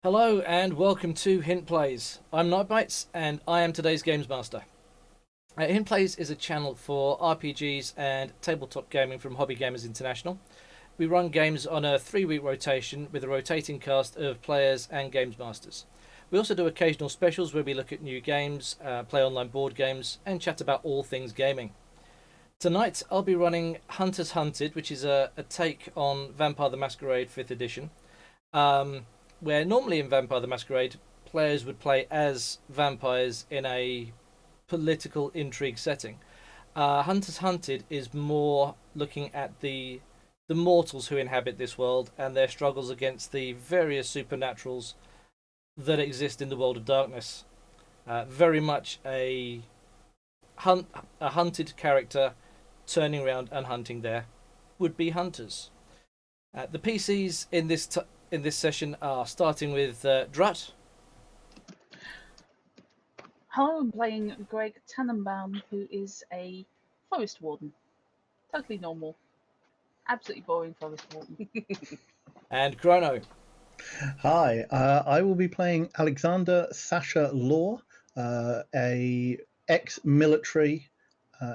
Hello and welcome to Hint Plays. I'm Nightbites and I am today's Games Master. Hint Plays is a channel for RPGs and tabletop gaming from Hobby Gamers International. We run games on a 3-week rotation with a rotating cast of players and Games Masters. We also do occasional specials where we look at new games, play online board games and chat about all things gaming. Tonight I'll be running Hunters Hunted, which is a take on Vampire the Masquerade 5th edition. Where normally in Vampire the Masquerade, players would play as vampires in a political intrigue setting. Hunters Hunted is more looking at the mortals who inhabit this world and their struggles against the various supernaturals that exist in the world of darkness. Very much a hunted character turning around and hunting their would-be hunters. The PCs in this session are starting with Drut. Hello, I'm playing Greg Tannenbaum, who is a forest warden. Totally normal. Absolutely boring forest warden. And Chrono. Hi, I will be playing Alexander Sasha Law, a ex-military,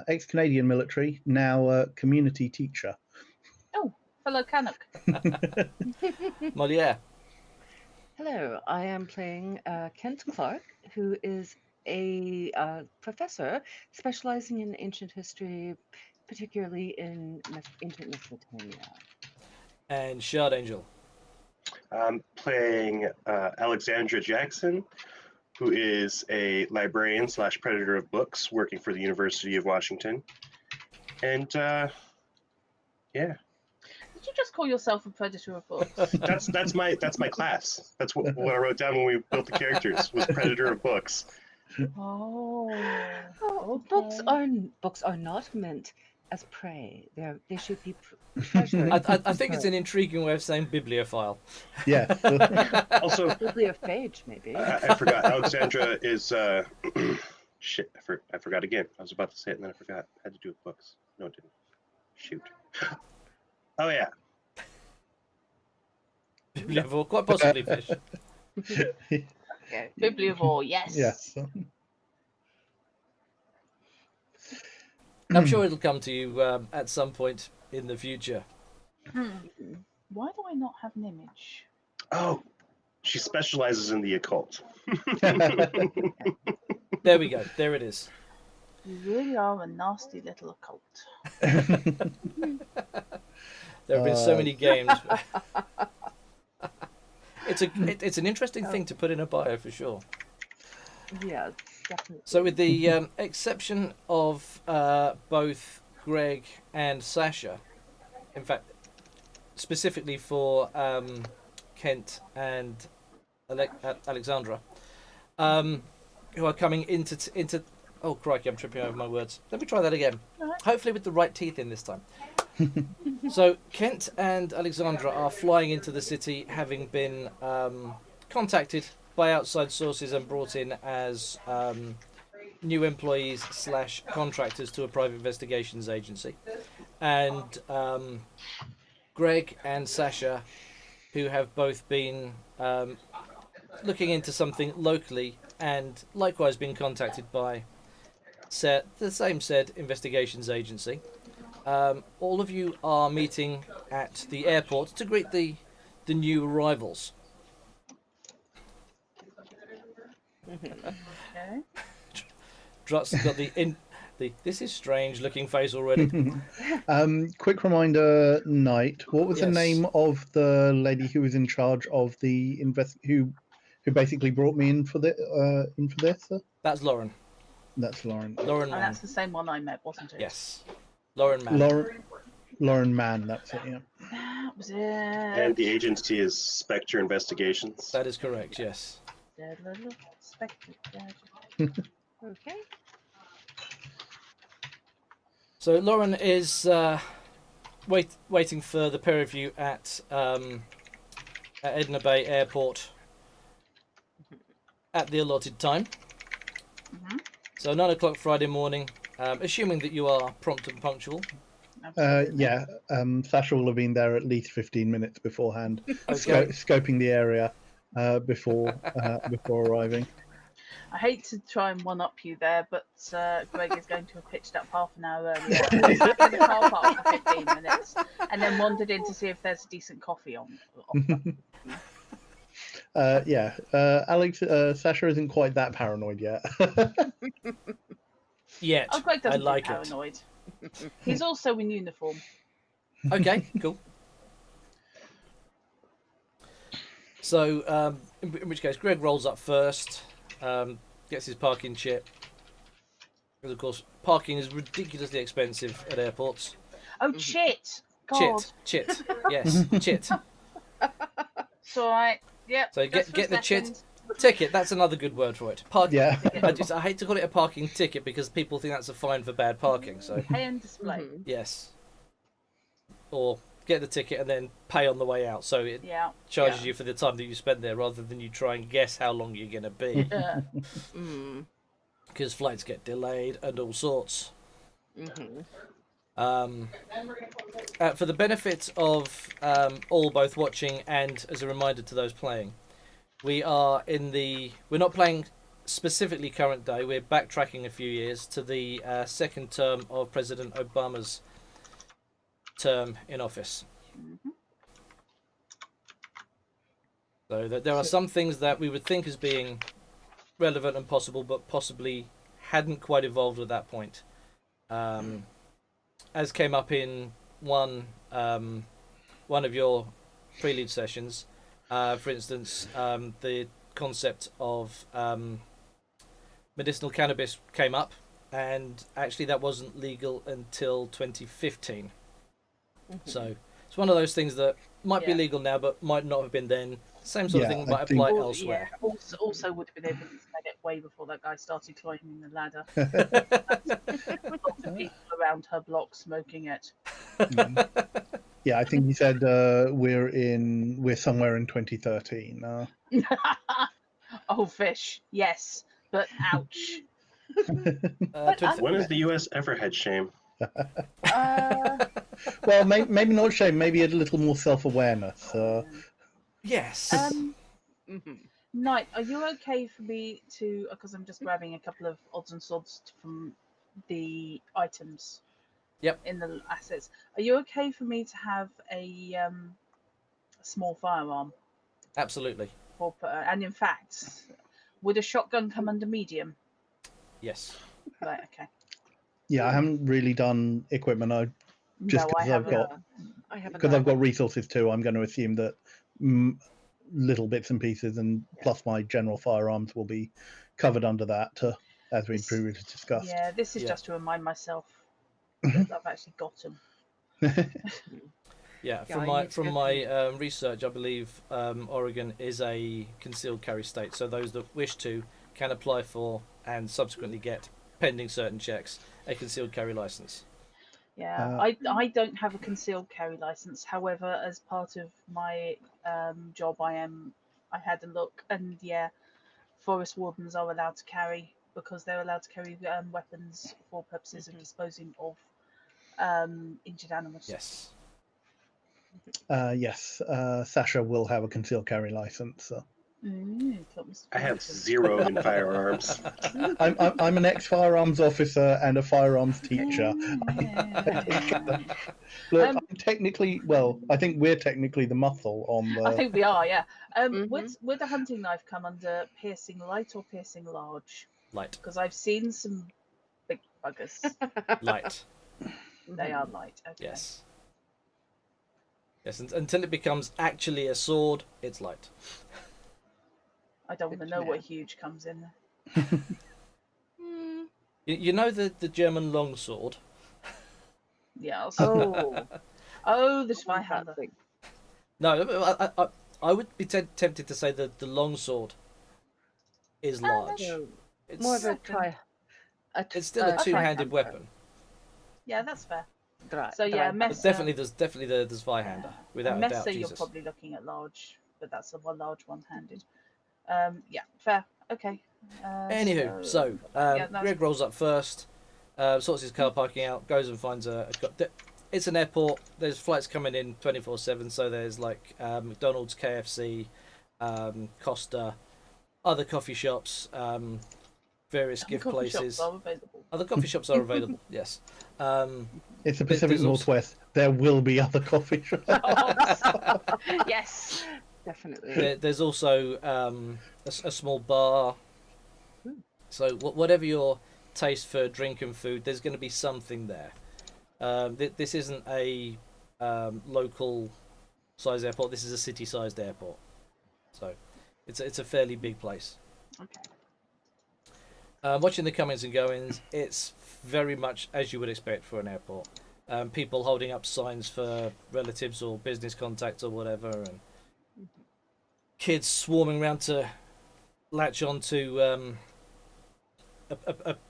ex-Canadian military, now community teacher. Oh, fellow Canuck. Moliere. Hello, I am playing Kent Clark, who is a professor specializing in ancient history, particularly in ancient Mesopotamia. And Shard Angel. I'm playing Alexandra Jackson, who is a librarian / predator of books working for the University of Washington. And yeah, Did you just call yourself a predator of books? that's my class. That's what I wrote down when we built the characters, was predator of books. Oh. Oh, Okay. books are not meant as prey. They should be pleasure. I think it's an intriguing way of saying bibliophile. Yeah. Also, Bibliophage, maybe. I forgot. Alexandra is shit. I forgot again. I was about to say it and then I forgot. Had to do with books. No, it didn't. Shoot. Oh yeah. Bibliophile, quite possibly fish. Okay. Bibliovore, yes. Yes. I'm sure it'll come to you at some point in the future. Why do I not have an image? Oh, she specializes in the occult. There we go. There it is. You really are a nasty little occult. There have been so many games. It's an interesting thing to put in a bio for sure. Yeah, definitely. So with the exception of both Greg and Sasha, in fact, specifically for Kent and Alexandra, who are coming into. Oh crikey! I'm tripping over my words. Let me try that again. Alright. Hopefully with the right teeth in this time. So Kent and Alexandra are flying into the city, having been contacted by outside sources and brought in as new employees / contractors to a private investigations agency. And Greg and Sasha, who have both been looking into something locally and likewise been contacted by the same said investigations agency. All of you are meeting at the airport to greet the new arrivals. Okay. Drut's got the this is strange looking face already. Quick reminder, Knight. What was the Yes. name of the lady who was in charge of the who basically brought me in for this? That's Lauren. That's Lauren. Lauren And Mann. that's the same one I met, wasn't it? Yes. Lauren Mann. Lauren Mann. That's it. Yeah. That was it. And the agency is Spectre Investigations. That is correct, yes. Okay. So Lauren is waiting for the pair of you at Edna Bay Airport at the allotted time. Mhm. So 9 o'clock Friday morning, assuming that you are prompt and punctual. Absolutely. Yeah. Sasha will have been there at least 15 minutes beforehand, Okay. scoping the area. before arriving. I hate to try and one up you there, but Greg is going to have pitched up half an hour earlier. I was sat in the car park for 15 minutes and then wandered in to see if there's a decent coffee on. Yeah, Alex, Sasha isn't quite that paranoid yet. Yet. Oh, Greg doesn't I like get paranoid. He's also in uniform. it. Okay, cool. So, in which case, Greg rolls up first, gets his parking chip. Because, of course, parking is ridiculously expensive at airports. Oh, chit! God. Chit. Yes, chit. It's alright. Yep. So just for get a the chit. second. Ticket, that's another good word for it. Parking. Yeah. I hate to call it a parking ticket because people think that's a fine for bad parking. So, Pay and display. yes. Or get the ticket and then pay on the way out. So it Yeah. charges you for the time that you spent there rather than you try and guess how long you're going to be. Because flights get delayed and all sorts. For the benefit of all both watching and as a reminder to those playing, we're not playing specifically current day, we're backtracking a few years to the second term of President Obama's term in office. So that there are some things that we would think as being relevant and possible, but possibly hadn't quite evolved at that point. As came up in one of your prelude sessions, for instance, the concept of medicinal cannabis came up, and actually that wasn't legal until 2015. So it's one of those things that might be legal now, but might not have been then. Same sort of thing might apply elsewhere. Yeah, also would have been able to snag it way before that guy started climbing the ladder. Lots of people around her block smoking it. Yeah, I think he said we're somewhere in 2013. Oh, fish. Yes, but ouch. When has the U.S. ever had shame? Well, maybe not shame. Maybe a little more self-awareness. Yes. Knight, are you okay for me to? Because I'm just grabbing a couple of odds and sods from the items. Yep. In the assets, are you okay for me to have a small firearm? Absolutely. And in fact, would a shotgun come under medium? Yes. Right. Okay. Yeah, I haven't really done equipment. I've got resources too. I'm going to assume that little bits and pieces and plus my general firearms will be covered under that, as we previously discussed. Yeah, this is just to remind myself that I've actually got them. Yeah, from my research, I believe Oregon is a concealed carry state, so those that wish to can apply for and subsequently get, pending certain checks, a concealed carry license. Yeah, I don't have a concealed carry license. However, as part of my job, I had a look, and yeah, forest wardens are allowed to carry because they're allowed to carry weapons for purposes of disposing of injured animals. Yes. Yes, Sasha will have a concealed carry license. So. I have 0 in firearms. I'm an ex-firearms officer and a firearms teacher. Look, I'm technically, I think we're technically the muscle on the. I think we are, yeah. Would a hunting knife come under piercing light or piercing large? Light. Because I've seen some big buggers. Light. They are light. Okay. Yes. Yes, until it becomes actually a sword, it's light. I don't want to know what huge comes in there. You know the German longsword? Yeah. Oh, the Zweihander. No, I would be tempted to say that the longsword is large. It's more of a it's still a two-handed weapon. Yeah, that's fair. Right. So yeah, Messer. There's definitely the Zweihander without a doubt. Messer, you're Jesus. probably looking at large, but that's a large one-handed. Yeah, fair. Okay. Anywho, so Greg rolls up first, sorts his car parking out, goes and finds it's an airport. There's flights coming in 24/7, so there's like McDonald's, KFC, Costa, other coffee shops, various And gift coffee shops places. are available. Other coffee shops are available. Yes. It's the There's Pacific also- Northwest. There will be other coffee shops. Yes. Definitely. There's also a small bar. So whatever your taste for drink and food, there's going to be something there. This isn't a local size airport. This is a city-sized airport. So it's a fairly big place. Okay. Watching the comings and goings, it's very much as you would expect for an airport. People holding up signs for relatives or business contacts or whatever, and kids swarming around to latch on to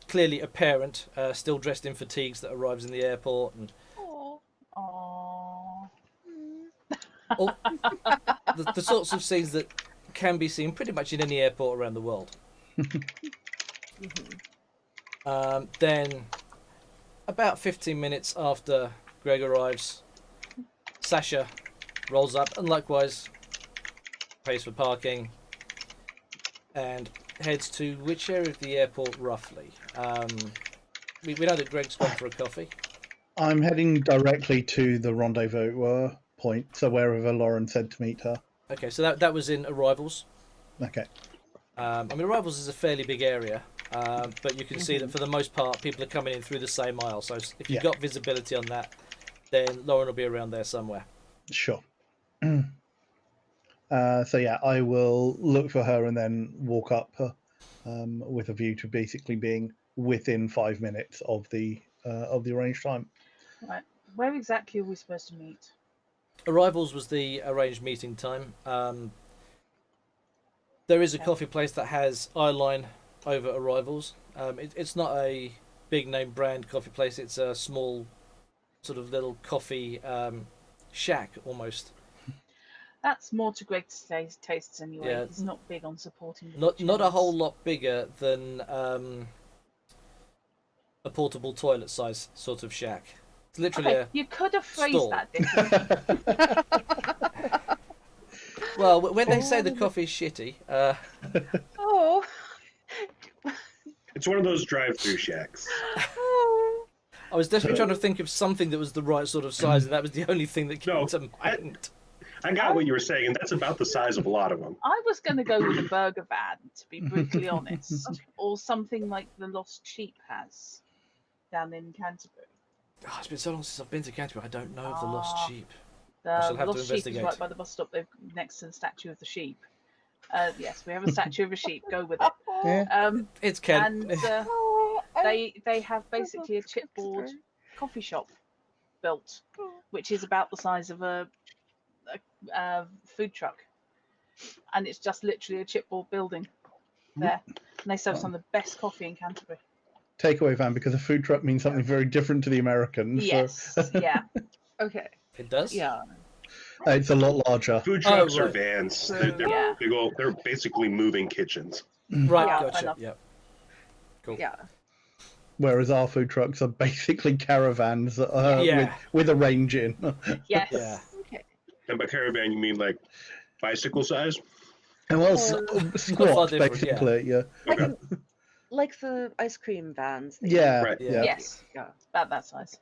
clearly a parent still dressed in fatigues that arrives in the airport, and Aww. all, the sorts of scenes that can be seen pretty much in any airport around the world. Then, about 15 minutes after Greg arrives, Sasha rolls up and likewise pays for parking and heads to which area of the airport roughly? We know that Greg's gone for a coffee. I'm heading directly to the rendezvous point, so wherever Lauren said to meet her. Okay, so that was in Arrivals. Okay. I mean, Arrivals is a fairly big area, but you can see that for the most part, people are coming in through the same aisle. So if you've got visibility on that, then Lauren will be around there somewhere. Sure. So yeah, I will look for her and then walk up with a view to basically being within 5 minutes of the arranged time. Right. Where exactly are we supposed to meet? Arrivals was the arranged meeting time. There is a coffee place that has eyeline over Arrivals. It's not a big name brand coffee place. It's a small sort of little coffee shack almost. That's more to Greg's tastes anyway. Yeah. He's not big on supporting the Not a chains. whole lot bigger than a portable toilet size sort of shack. It's literally Okay, you could have phrased stall. that differently. well, when they say the coffee's shitty, Oh. It's one of those drive-through shacks. I was desperately trying to think of something that was the right sort of size, and that was the only thing that came No, to mind. I got what you were saying, and that's about the size of a lot of them. I was going to go with a burger van, to be brutally honest, or something like the Lost Sheep has down in Canterbury. Oh, it's been so long since I've been to Canterbury. I don't know of the Lost Sheep. The shall have to Lost Sheep is investigate. right by the bus stop. They're next to the statue of the sheep. Yes, we have a statue of a sheep. Go with it. Yeah. It's Kent. And they have basically a chipboard coffee shop built, which is about the size of a food truck, and it's just literally a chipboard building there. And they serve some of the best coffee in Canterbury. Takeaway van, because a food truck means something very different to the Americans. Yes, yeah. Okay. It does? Yeah. So, it's a lot larger. Food trucks right. are vans. So, They're yeah. big old, they're basically moving kitchens. Right, Yeah, gotcha. enough. Yep. Cool. Yeah. Whereas our food trucks are basically caravans with a range in. Yes. Yeah. Okay. And by caravan, you mean like bicycle size? And well, far squat, different, basically, yeah. Okay. Like the ice cream vans. that Yeah, Right. yeah. Yes. Yeah. About that size.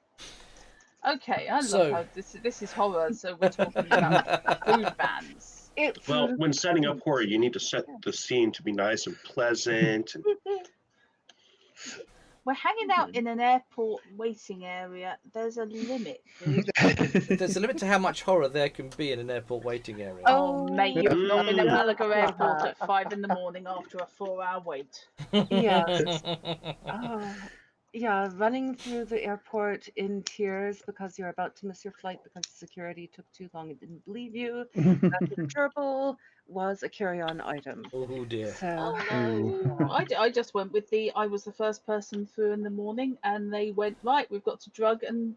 Okay, I love So- how this is horror, so we're talking about food vans. It's Well, when setting up horror, you need to set the scene to be nice and pleasant. And We're hanging out in an airport waiting area. There's a limit, dude. There's a limit to how much horror there can be in an airport waiting area. Oh, mate, you've not been at Mm. Malaga Airport at 5 in the morning after a 4-hour wait. Yeah. Yeah, running through the airport in tears because you're about to miss your flight because security took too long and didn't believe you. That's a gerbil was a carry-on item. Oh dear. So no. I just went with I was the first person through in the morning, and they went, right, we've got to drug and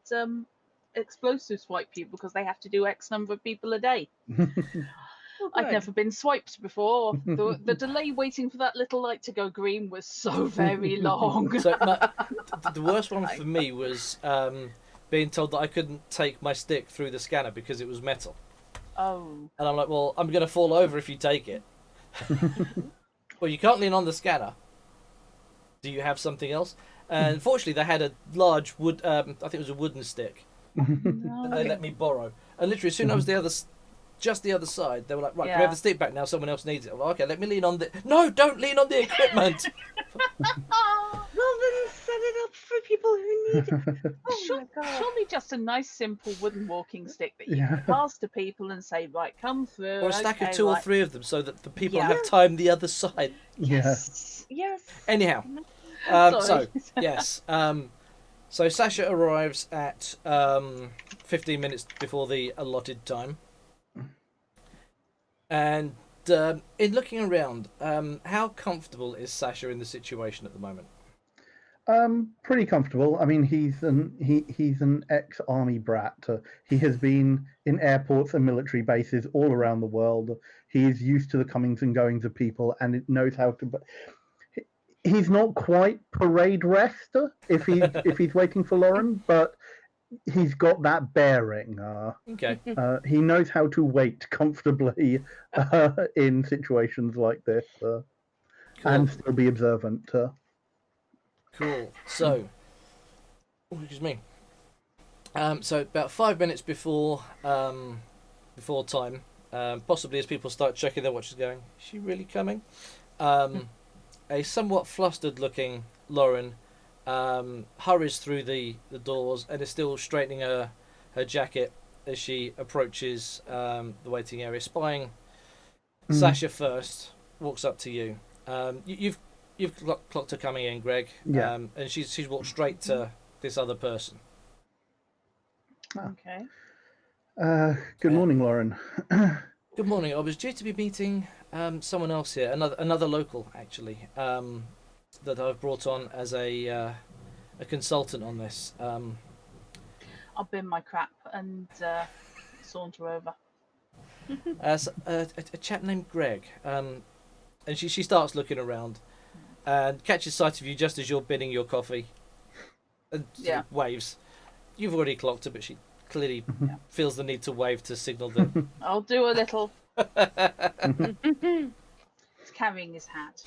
explosive swipe people because they have to do X number of people a day. I've never been swiped before. The delay waiting for that little light to go green was so very long. So the worst one for me was being told that I couldn't take my stick through the scanner because it was metal. Oh. And I'm like, well, I'm going to fall over if you take it. Well, you can't lean on the scanner. Do you have something else? And fortunately, they had a large wood, I think it was a wooden stick, No. they let me borrow. And literally, as soon as I was just the other side, they were like, right, can we have Yeah. the stick back now? Someone else needs it. I'm like, okay, let me lean on the... No, don't lean on the equipment! Well, then set it up for people who need it. Oh my god. Surely just a nice, simple wooden walking stick that you Yeah. can pass to people and say, right, come through. Or a stack of okay, 2 or right. 3 of them so that the people Yeah. have time the other side. Yes. Yes. Anyhow, Sorry. so, yes. So Sasha arrives at 15 minutes before the allotted time. And in looking around, how comfortable is Sasha in the situation at the moment? Pretty comfortable. I mean, he's an ex-army brat. He has been in airports and military bases all around the world. He is used to the comings and goings of people, and it knows how to. He's not quite parade rest if he's waiting for Lauren, but he's got that bearing. Okay. He knows how to wait comfortably in situations like this, and still be observant. Cool. So, excuse me. So about 5 minutes before time, possibly as people start checking their watches, going, "Is she really coming?" A somewhat flustered-looking Lauren hurries through the doors and is still straightening her jacket as she approaches the waiting area, spying Sasha first. Walks up to you. You've clocked her coming in, Greg. Yeah. And she's walked straight to this other person. Okay. Good morning, Lauren. Good morning. I was due to be meeting someone else here, another local actually, that I've brought on as a consultant on this. I'll bin my crap and saunter over. As a chap named Greg, and she starts looking around and catches sight of you just as you're binning your coffee, and Yeah. waves. You've already clocked her, but she clearly feels the need to wave to signal that. I'll do a little. He's carrying his hat.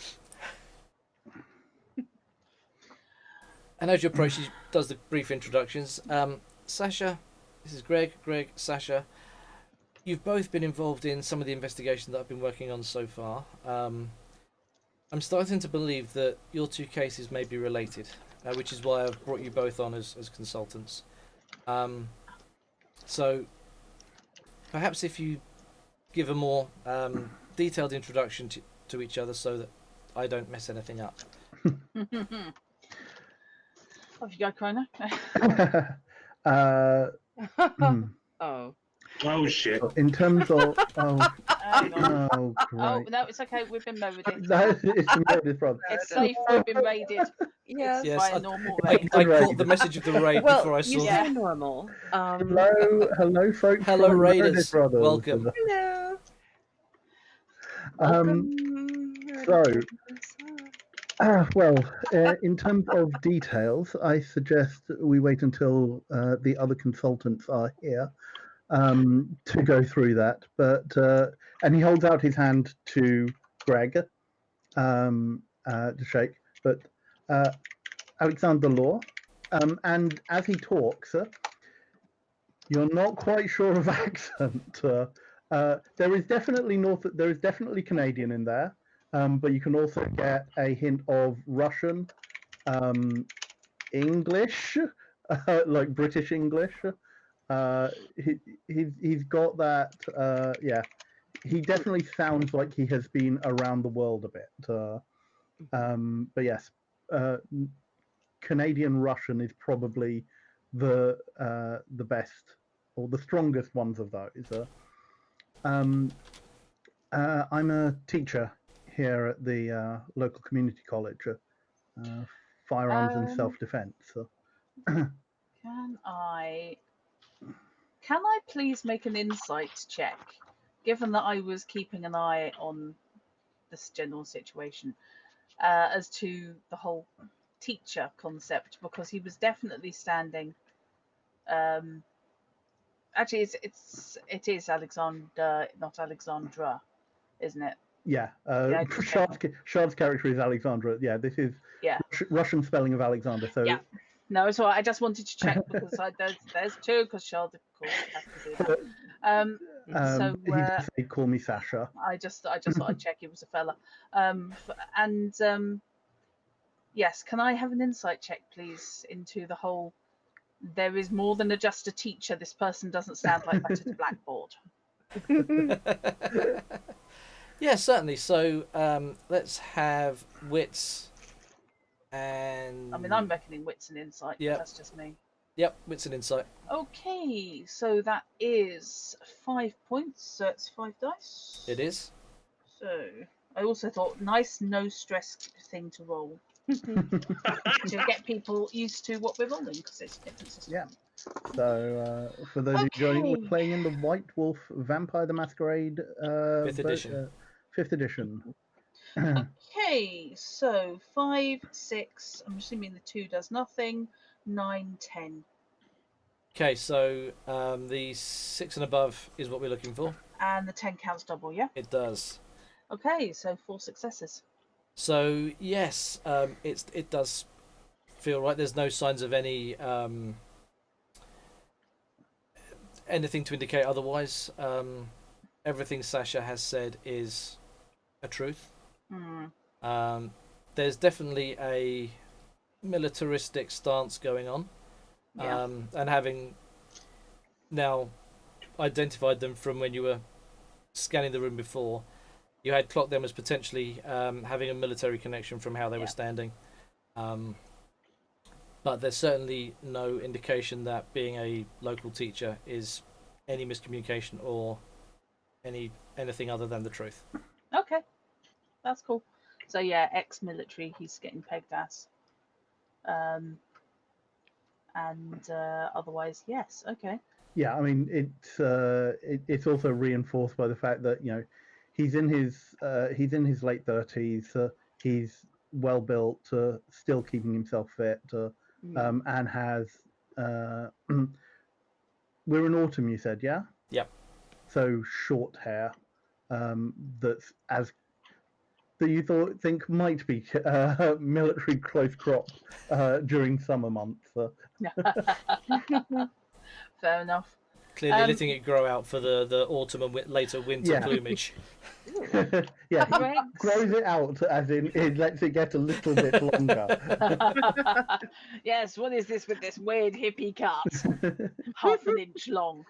And as you approach, she does the brief introductions. Sasha, this is Greg. Greg, Sasha. You've both been involved in some of the investigation that I've been working on so far. I'm starting to believe that your 2 cases may be related, which is why I've brought you both on as consultants. So perhaps if you give a more detailed introduction to each other so that I don't mess anything up. Off you go, Corona. Oh. Oh shit! In terms of Hang on. oh Oh, great, no, it's okay. We've been loaded. it's the Meredith brother. It's safe. We've been raided. Yes. Yes, By a normal raid. I caught the message of the raid Well, before I you saw Yeah. say normal. Hello, folks. Hello, from Raiders. Meredith Brothers. Welcome. Hello. Um, Welcome. Well, in terms of details, I suggest we wait until the other consultants are here to go through that. But and he holds out his hand to Greg to shake. But Alexander Law, and as he talks, you're not quite sure of accent. There is definitely Canadian in there. But you can also get a hint of Russian, English, like British English. He's got that. Yeah, he definitely sounds like he has been around the world a bit. But yes, Canadian Russian is probably the best or the strongest ones of those. I'm a teacher here at the local community college, firearms and self-defense. Can I please make an insight check, given that I was keeping an eye on this general situation, as to the whole teacher concept, because he was definitely standing Actually, it is Alexander, not Alexandra, isn't it? Yeah, Yeah, okay. Shard's character is Alexandra. Yeah, this is Yeah. Russian spelling of Alexander. So Yeah. No, it's all right. I just wanted to check because there's two, because Shard, of course, has to do that. So he does say, "Call me Sasha." I just thought I'd check he was a fella. Yes, can I have an insight check, please, into the whole? There is more than just a teacher. This person doesn't stand like that at a blackboard. Yeah, certainly. So let's have wits and. I mean, I'm reckoning wits and insight. Yep. That's just me. Yep, wits and insight. Okay, so that is 5 points. So it's 5 dice. It is. So I also thought nice, no stress thing to roll to get people used to what we're rolling, because it's a different system. Yeah. So for those of you joining, we're playing in the White Wolf Vampire the Masquerade 5th edition. 5th edition. Okay, so 5, 6. I'm assuming the 2 does nothing. 9, 10. Okay, so the 6 and above is what we're looking for. And the 10 counts double, yeah? It does. Okay, so 4 successes. So yes, it does feel right. There's no signs of any anything to indicate otherwise. Everything Sasha has said is a truth. There's definitely a militaristic stance going on, and having now identified them from when you were scanning the room before, you had clocked them as potentially having a military connection from how they were standing. But there's certainly no indication that being a local teacher is any miscommunication or anything other than the truth. Okay, that's cool. So yeah, ex-military, he's getting pegged as. And otherwise, yes, okay. Yeah, I mean it's also reinforced by the fact that he's in his late 30s. He's well built, still keeping himself fit, and has. We're in autumn, you said, yeah. Yep. So short hair, that's as that you think might be military close crop during summer months. Fair enough. Clearly letting it grow out for the autumn and later winter plumage. Yeah, grows it out, as in it lets it get a little bit longer. Yes, what is this with this weird hippie cut? Half an inch long.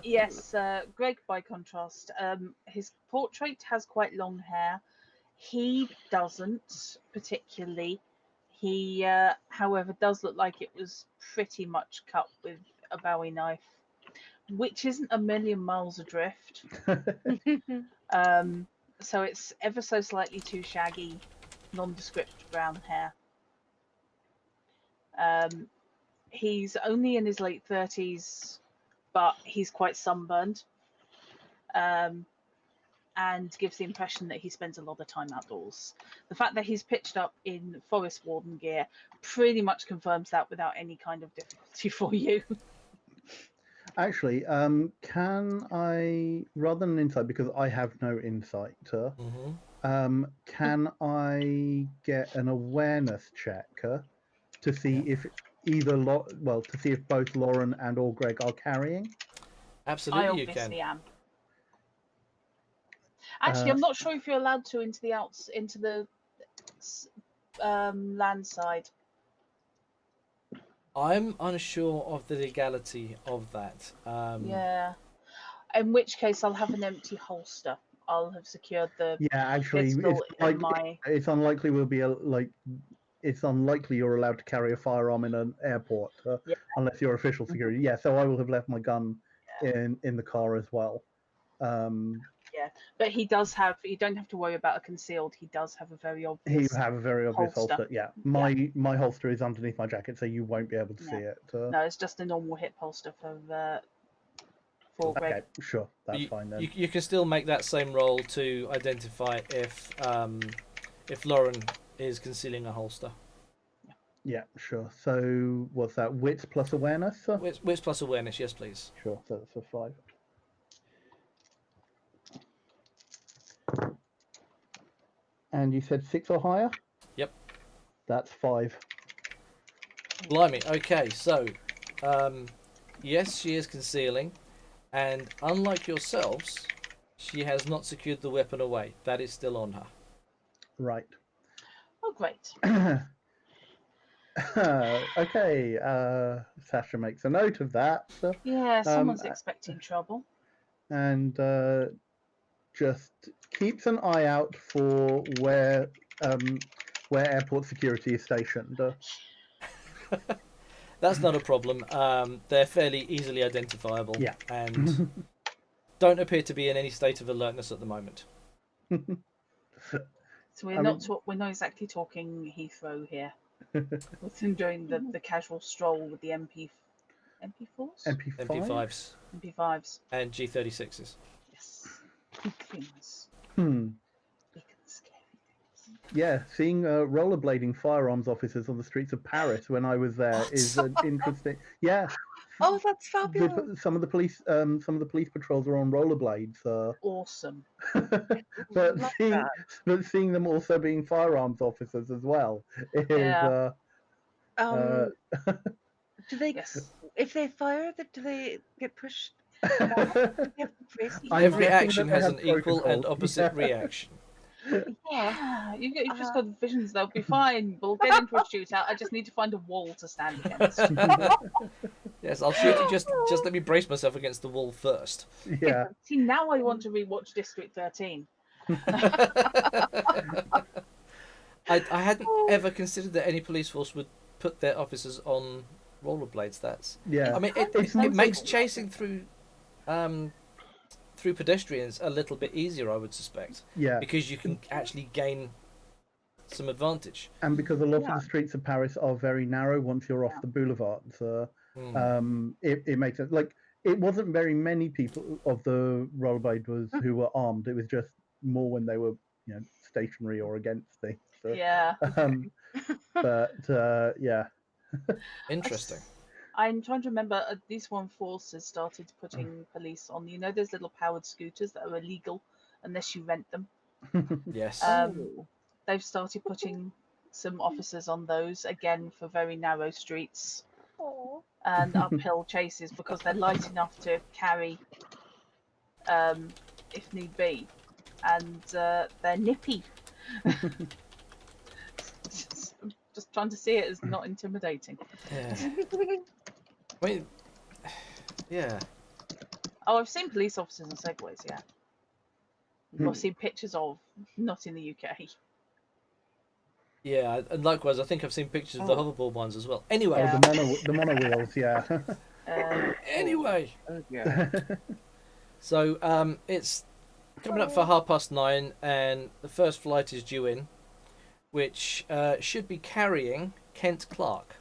Yes, Greg, by contrast, his portrait has quite long hair. He doesn't particularly. He, however, does look like it was pretty much cut with a Bowie knife, which isn't a million miles adrift. So it's ever so slightly too shaggy, nondescript brown hair. He's only in his late 30s, but he's quite sunburned, and gives the impression that he spends a lot of time outdoors. The fact that he's pitched up in forest warden gear pretty much confirms that without any kind of difficulty for you. Actually, can I, rather than insight, because I have no insight, can I get an awareness check to see if to see if both Lauren and or Greg are carrying? Absolutely, I you can. obviously am. Actually, I'm not sure if you're allowed to into the land side. I'm unsure of the legality of that. Yeah. In which case, I'll have an empty holster. I'll have secured the actually, pistol in it's unlikely we'll be it's unlikely you're allowed to carry a firearm in an airport unless you're official security. Yeah, so I will have left my gun in the car as well. Yeah, but he does have. You don't have to worry about a concealed. He does have a very obvious. He have a very obvious holster. Yeah, my holster is underneath my jacket, so you won't be able to see it. No, it's just a normal hip holster for Greg. Okay, sure, that's fine then. You can still make that same roll to identify if Lauren is concealing a holster. Yeah, sure. So what's that? Wits plus awareness? Wits plus awareness, yes, please. Sure. So that's a 5. And you said 6 or higher? Yep. That's 5. Blimey. Okay, so yes, she is concealing, and unlike yourselves, she has not secured the weapon away. That is still on her. Right. Oh, great. Okay. Sasha makes a note of that. Yeah, someone's expecting trouble. And just keeps an eye out for where airport security is stationed. That's not a problem. They're fairly easily identifiable, Yeah. and don't appear to be in any state of alertness at the moment. So we're we're not exactly talking Heathrow here. With them doing the casual stroll with the MP4s? MP5? MP5s MP5s. and G36s. Yes. Very nice. Big and scary things. Yeah, seeing rollerblading firearms officers on the streets of Paris when I was there is an interesting. Yeah. Oh, that's fabulous. Some of the police patrols are on rollerblades. Awesome. but Love seeing them also being firearms officers as well is. Yeah. Do they? Yes. If they fire, do they get pushed? Every action has an equal and opposite reaction. Yeah, you've just got visions. They'll be fine. We'll get into a shootout. I just need to find a wall to stand against. Yes, I'll shoot you. Just let me brace myself against the wall first. Yeah. See, now I want to rewatch District 13. I hadn't ever considered that any police force would put their officers on rollerblades. That's Yeah. I mean, it makes chasing through pedestrians a little bit easier, I would suspect. Yeah. Because you can actually gain some advantage. And because a lot of the streets of Paris are very narrow once you're off the boulevards, it makes it like it wasn't very many people of the rollerbladers who were armed. It was just more when they were, stationary or against things. So, Yeah. Yeah. Interesting. I'm trying to remember. These one force has started putting police on. Those little powered scooters that are illegal unless you rent them. Yes. They've started putting some officers on those again for very narrow streets and uphill chases because they're light enough to carry, if need be, and they're nippy. Just trying to see it as not intimidating. Yeah. I mean, yeah. Oh, I've seen police officers on Segways, yeah. I've seen pictures of, not in the UK. Yeah, and likewise, I think I've seen pictures of the hoverboard ones as well. Anyway. Yeah. The monowheels, yeah. Anyway. Yeah. So, it's coming up for 9:30, and the first flight is due in, which should be carrying Kent Clark.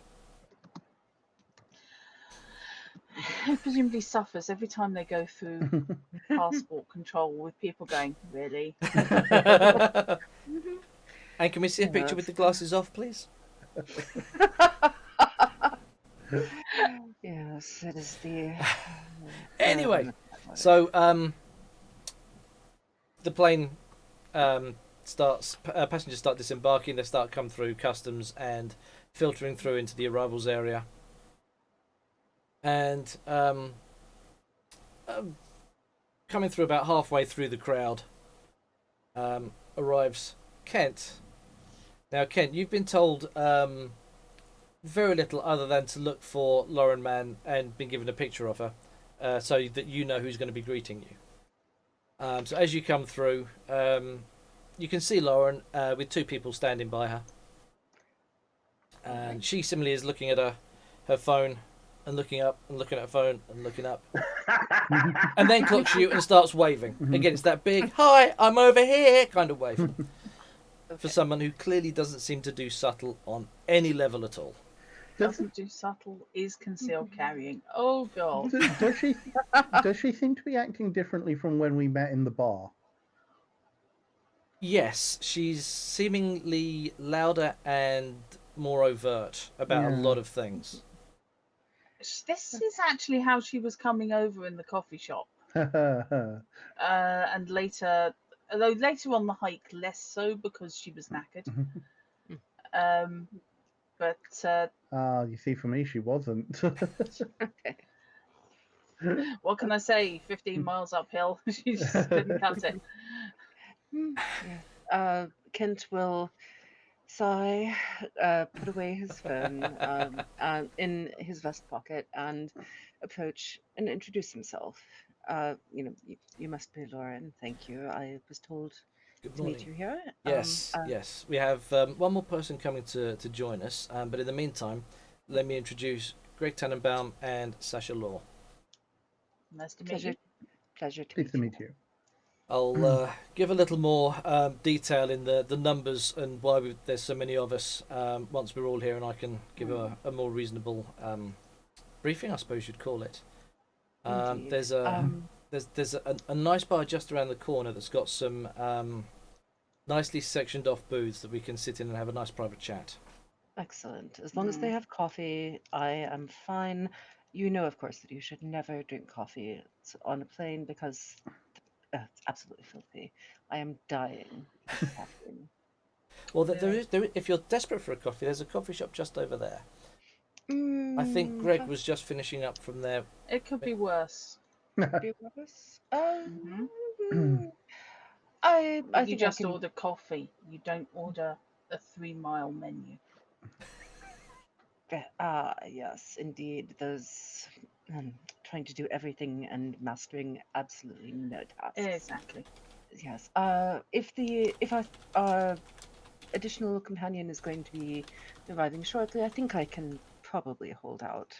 Who presumably suffers every time they go through passport control with people going, really? And can we see a picture with the glasses off, please? Yes, it is the. Anyway, so the plane starts. Passengers start disembarking. They start coming through customs and filtering through into the arrivals area. And coming through about halfway through the crowd, arrives Kent. Now, Kent, you've been told very little other than to look for Lauren Mann and been given a picture of her, so that you know who's going to be greeting you. So as you come through, you can see Lauren with two people standing by her. And she similarly is looking at her phone and looking up and looking at her phone and looking up. And then clocks you and starts waving. Again, it's that big, "Hi, I'm over here" kind of wave. For someone who clearly doesn't seem to do subtle on any level at all. Doesn't do subtle, is concealed carrying. Oh, God. Does she seem to be acting differently from when we met in the bar? Yes, she's seemingly louder and more overt about a Yeah. lot of things. This is actually how she was coming over in the coffee shop. And later, although later on the hike, less so because she was knackered. But You see, for me, she wasn't. Okay. what can I say? 15 miles uphill, she just couldn't cut it. Yes. Kent will sigh, put away his phone in his vest pocket, and approach and introduce himself. You must be Lauren. Thank you. I was told Good to meet morning. you here. Yes, yes. We have one more person coming to join us, but in the meantime, let me introduce Greg Tannenbaum and Sasha Law. Nice to meet Pleasure, you. pleasure to Pleased to meet meet you. I'll give a little more detail in the numbers and why there's so many of us once we're all here, and I can give a more reasonable briefing, I suppose you'd call it. Indeed. There's a nice bar just around the corner that's got some nicely sectioned off booths that we can sit in and have a nice private chat. Excellent. As long as they have coffee, I am fine. You know, of course, that you should never drink coffee on a plane because it's absolutely filthy. I am dying because of caffeine. Well, if you're desperate for a coffee, there's a coffee shop just over there. I think Greg was just finishing up from there. It could be worse. Be worse. Mhm. I You think just I can. order coffee. You don't order a 3-mile menu. Yes, indeed. Those trying to do everything and mastering absolutely no tasks. Exactly. Yes. If our additional companion is going to be arriving shortly, I think I can probably hold out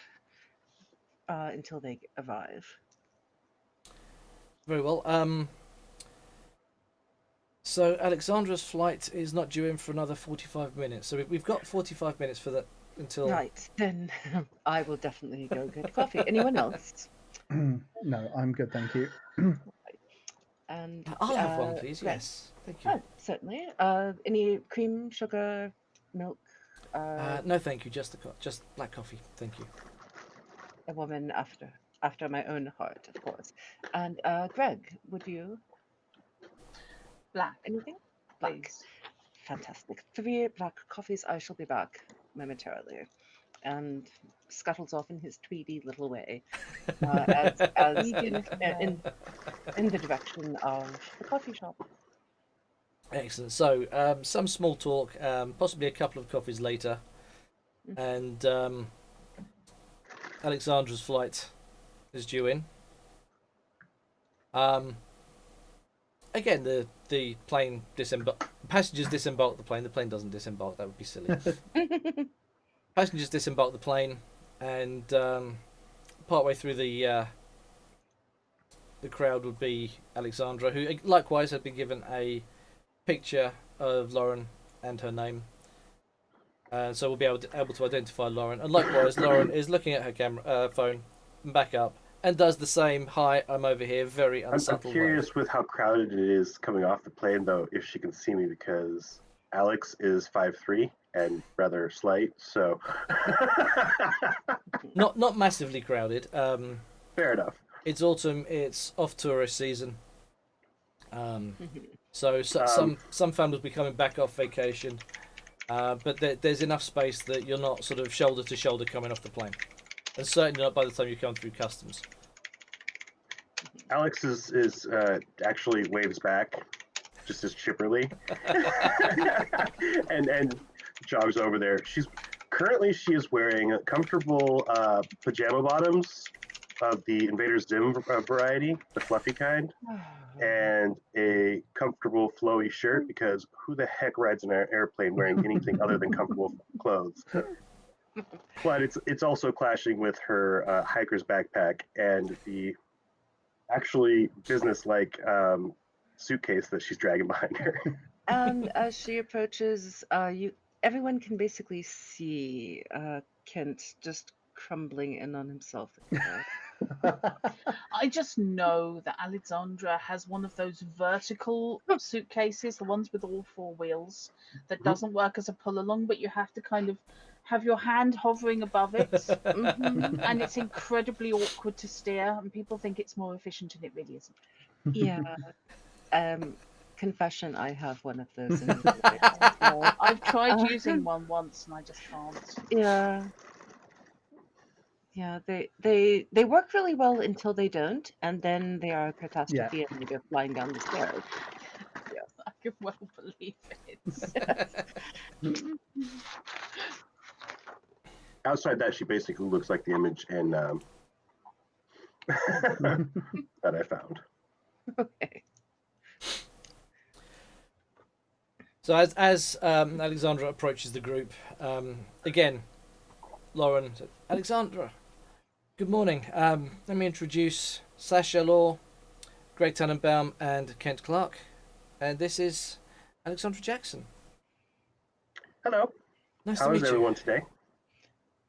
until they arrive. Very well. So Alexandra's flight is not due in for another 45 minutes. So we've got 45 minutes for that until. Right, then I will definitely go get coffee. Anyone else? No, I'm good, thank you. And I'll have one, please. Greg. Yes, thank you. Oh, certainly. Any cream, sugar, milk? No, thank you. Just just black coffee. Thank you. A woman after my own heart, of course. And Greg, would you Black, anything? Black. please. Fantastic. 3 black coffees. I shall be back momentarily. And scuttles off in his tweedy little way, as in the direction of the coffee shop. Excellent. So some small talk, possibly a couple of coffees later, and Alexandra's flight is due in. Again, the plane passengers disembark the plane. The plane doesn't disembark. That would be silly. Passengers disembark the plane, and partway through the crowd would be Alexandra, who likewise had been given a picture of Lauren and her name. So we'll be able to identify Lauren. And likewise, Lauren is looking at her camera phone, back up, and does the same. Hi, I'm over here. Very I'm unsubtle. curious with how crowded it is coming off the plane, though, if she can see me, because Alex is 5'3" and rather slight, so Not massively crowded. fair enough. It's autumn. It's off tourist season. So some families will be coming back off vacation, but there's enough space that you're not sort of shoulder to shoulder coming off the plane, and certainly not by the time you come through customs. Alex is actually waves back, just as chipperly, and jogs over there. She is wearing comfortable pajama bottoms of the Invader Zim variety, the fluffy kind, and a comfortable flowy shirt, because who the heck rides an airplane wearing anything other than comfortable clothes? But it's also clashing with her hiker's backpack and the actually business-like suitcase that she's dragging behind her. And as she approaches, everyone can basically see Kent just crumbling in on himself. I just know that Alexandra has one of those vertical suitcases, the ones with all four wheels, that doesn't work as a pull along, but you have to kind of have your hand hovering above it, Mhm. and it's incredibly awkward to steer, and people think it's more efficient, and it really isn't. Yeah. Confession, I have one of those in the as well. I've tried Uh, using one once, and I just can't. Yeah. Yeah, they work really well until they don't, and then they are a catastrophe and you're flying down the stairs. I can well believe it. Outside that, she basically looks like the image in that I found. Okay. So as Alexandra approaches the group, again, Lauren said, Alexandra, good morning. Let me introduce Sasha Law, Greg Tannenbaum, and Kent Clark. And this is Alexandra Jackson. Hello. Nice How to is meet everyone today?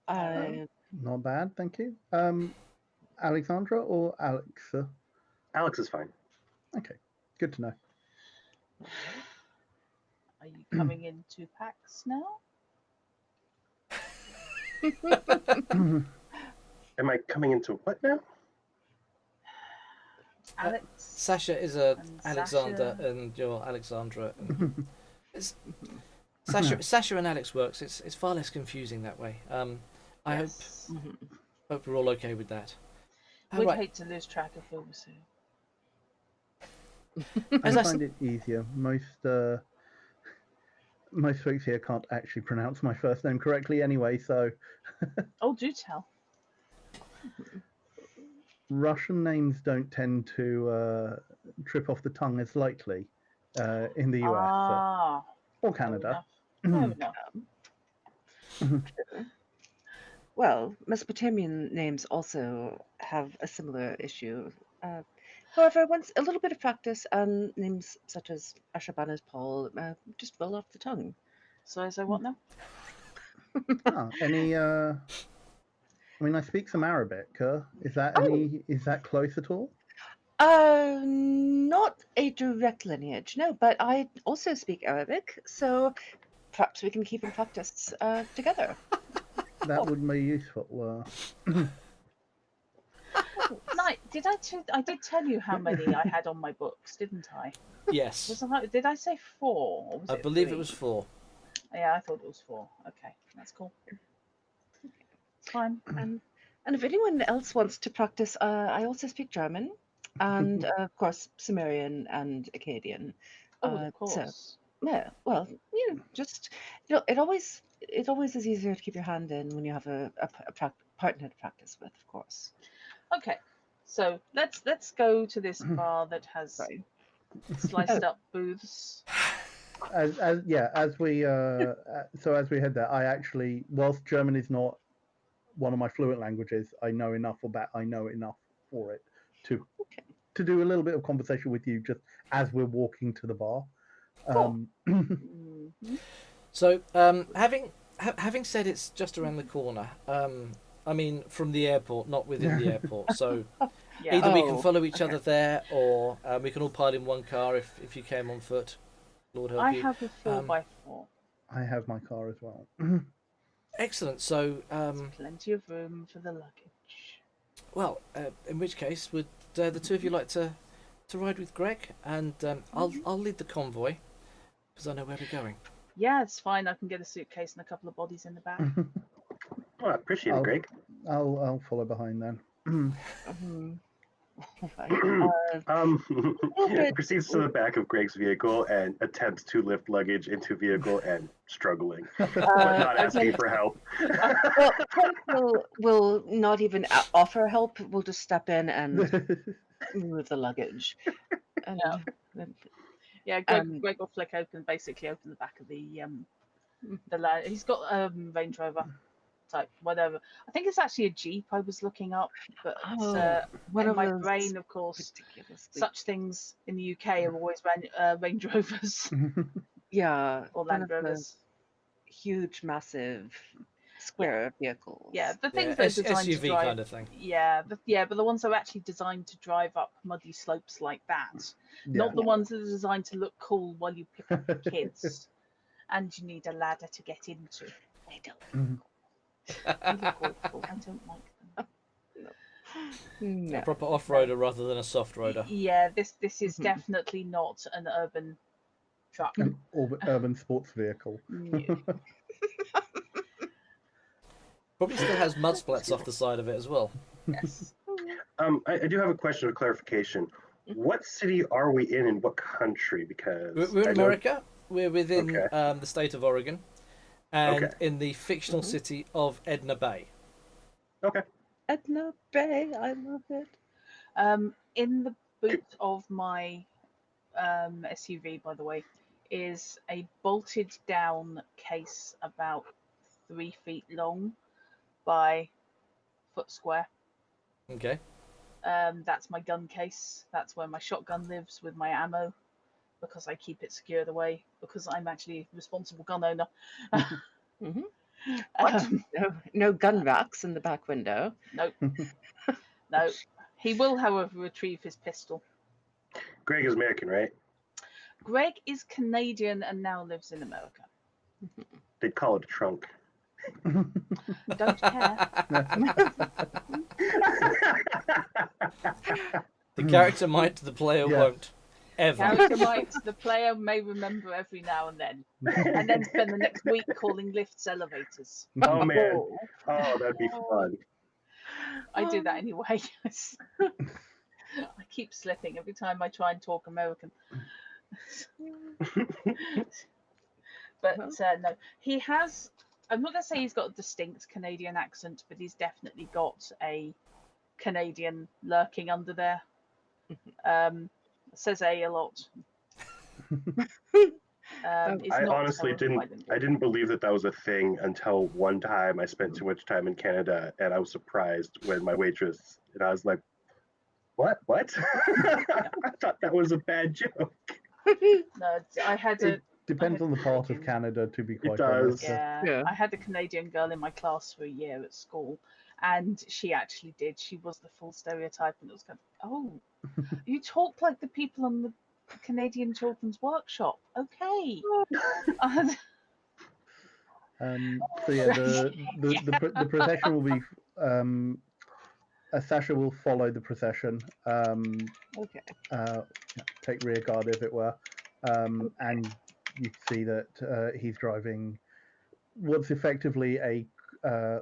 Not bad, thank you. Alexandra or Alexa? Alex is fine. Okay, good to know. Are you coming in 2 packs now? Am I coming into what now? Alex? Sasha is a And Alexander, Sasha. and you're Alexandra. And Sasha and Alex works. It's far less confusing that way. I Yes. hope we're all okay with that. We'd Right. hate to lose track of who was who. As I I find it easier. Most folks here can't actually pronounce my first name correctly anyway, so Oh, do tell. Russian names don't tend to trip off the tongue as likely in the US or Fair Canada. enough. Fair enough. Well, Mesopotamian names also have a similar issue. However, once a little bit of practice, names such as Ashurbanipal Paul just roll off the tongue. So what now? Any? I mean, I speak some Arabic. Is that close at all? Not a direct lineage, no, but I also speak Arabic, so perhaps we can keep in practice together. That would be useful. Night, I did tell you how many I had on my books, didn't I? Yes, Did I say 4? Or was I it believe 3? it was 4. Yeah, I thought it was 4. Okay, that's cool. It's fine. And if anyone else wants to practice, I also speak German, and of course Sumerian and Akkadian. Oh, of So course. yeah, well, just it always is easier to keep your hand in when you have a partner to practice with, of course. Okay, so let's go to this bar that has Sorry. sliced up booths. As we head there, I actually, whilst German is not one of my fluent languages, I know enough for it to do a little bit of conversation with you just as we're walking to the bar. So, having said it's just around the corner, I mean from the airport, not within the airport. So Yeah. either we can follow each okay. other there, or we can all pile in one car if you came on foot. Lord help I you. have a 4x4. I have my car as well. Excellent. So, Plenty of room for the luggage. well, in which case, would the two of you like to ride with Greg? And I'll lead the convoy because I know where we're going. Yeah, it's fine. I can get a suitcase and a couple of bodies in the back. Oh, I appreciate it, Greg. I'll follow behind then. Right. Proceeds to the back of Greg's vehicle and attempts to lift luggage into vehicle and struggling, but not asking for help. Well, Kent will not even offer help. We'll just step in and move the luggage. And, Yeah, Greg will basically open the back of the he's got Range Rover type whatever. I think it's actually a Jeep I was looking up, but one in of my those brain, of course, ridiculously, such things in the UK are always Range Rovers yeah, or one Land of the Rovers. huge, massive square vehicles. Yeah, the Yeah, things that are designed to SUV drive. kind of thing. Yeah, but the ones that are actually designed to drive up muddy slopes like that. Yeah. Not the ones that are designed to look cool while you pick up the kids, and you need a ladder to get into. They don't. Mhm. They look awful. I don't like them. A No. proper off-roader rather than a soft roader. Yeah, this is Mhm. definitely not an urban truck. An urban sports vehicle. No. Probably still has mud splats off the side of it as well. Yes. I do have a question of clarification. What city are we in and what country? Because We're in I know- America. We're within Okay. the state of Oregon, and Okay. in the fictional city of Edna Bay. Okay. Edna Bay, I love it. In the boot of my SUV, by the way, is a bolted down case about 3 feet long by foot square. Okay. That's my gun case. That's where my shotgun lives with my ammo, because I keep it secured away, because I'm actually a responsible gun owner. Mhm. What? Um, No gun racks in the back window. no, no. He will, however, retrieve his pistol. Greg is American, right? Greg is Canadian and now lives in America. They call it a trunk. Don't care. The character might, the player Yeah. won't. Ever. Character might, the player may remember every now and then spend the next week calling lifts elevators. Oh man. Oh. Oh, that'd be fun. I do that anyway. I keep slipping every time I try and talk American. But no, he has. I'm not going to say he's got a distinct Canadian accent, but he's definitely got a Canadian lurking under there. Says a lot. It's I not honestly terrible, I didn't believe that was a thing until one time I spent too much time in Canada and I was surprised when my waitress and I was like, what? I thought that was a bad joke. No, I had a. It depends on the part of Canadian. Canada, to be quite does. honest. Yeah, Yeah. I had a Canadian girl in my class for a year at school, and she actually did. She was the full stereotype, and it was kind of, oh, you talk like the people on the Canadian Children's Workshop. Okay. So yeah, the procession will be. Sasha will follow the procession. Okay. Take rear guard, as it were, and you see that he's driving what's effectively a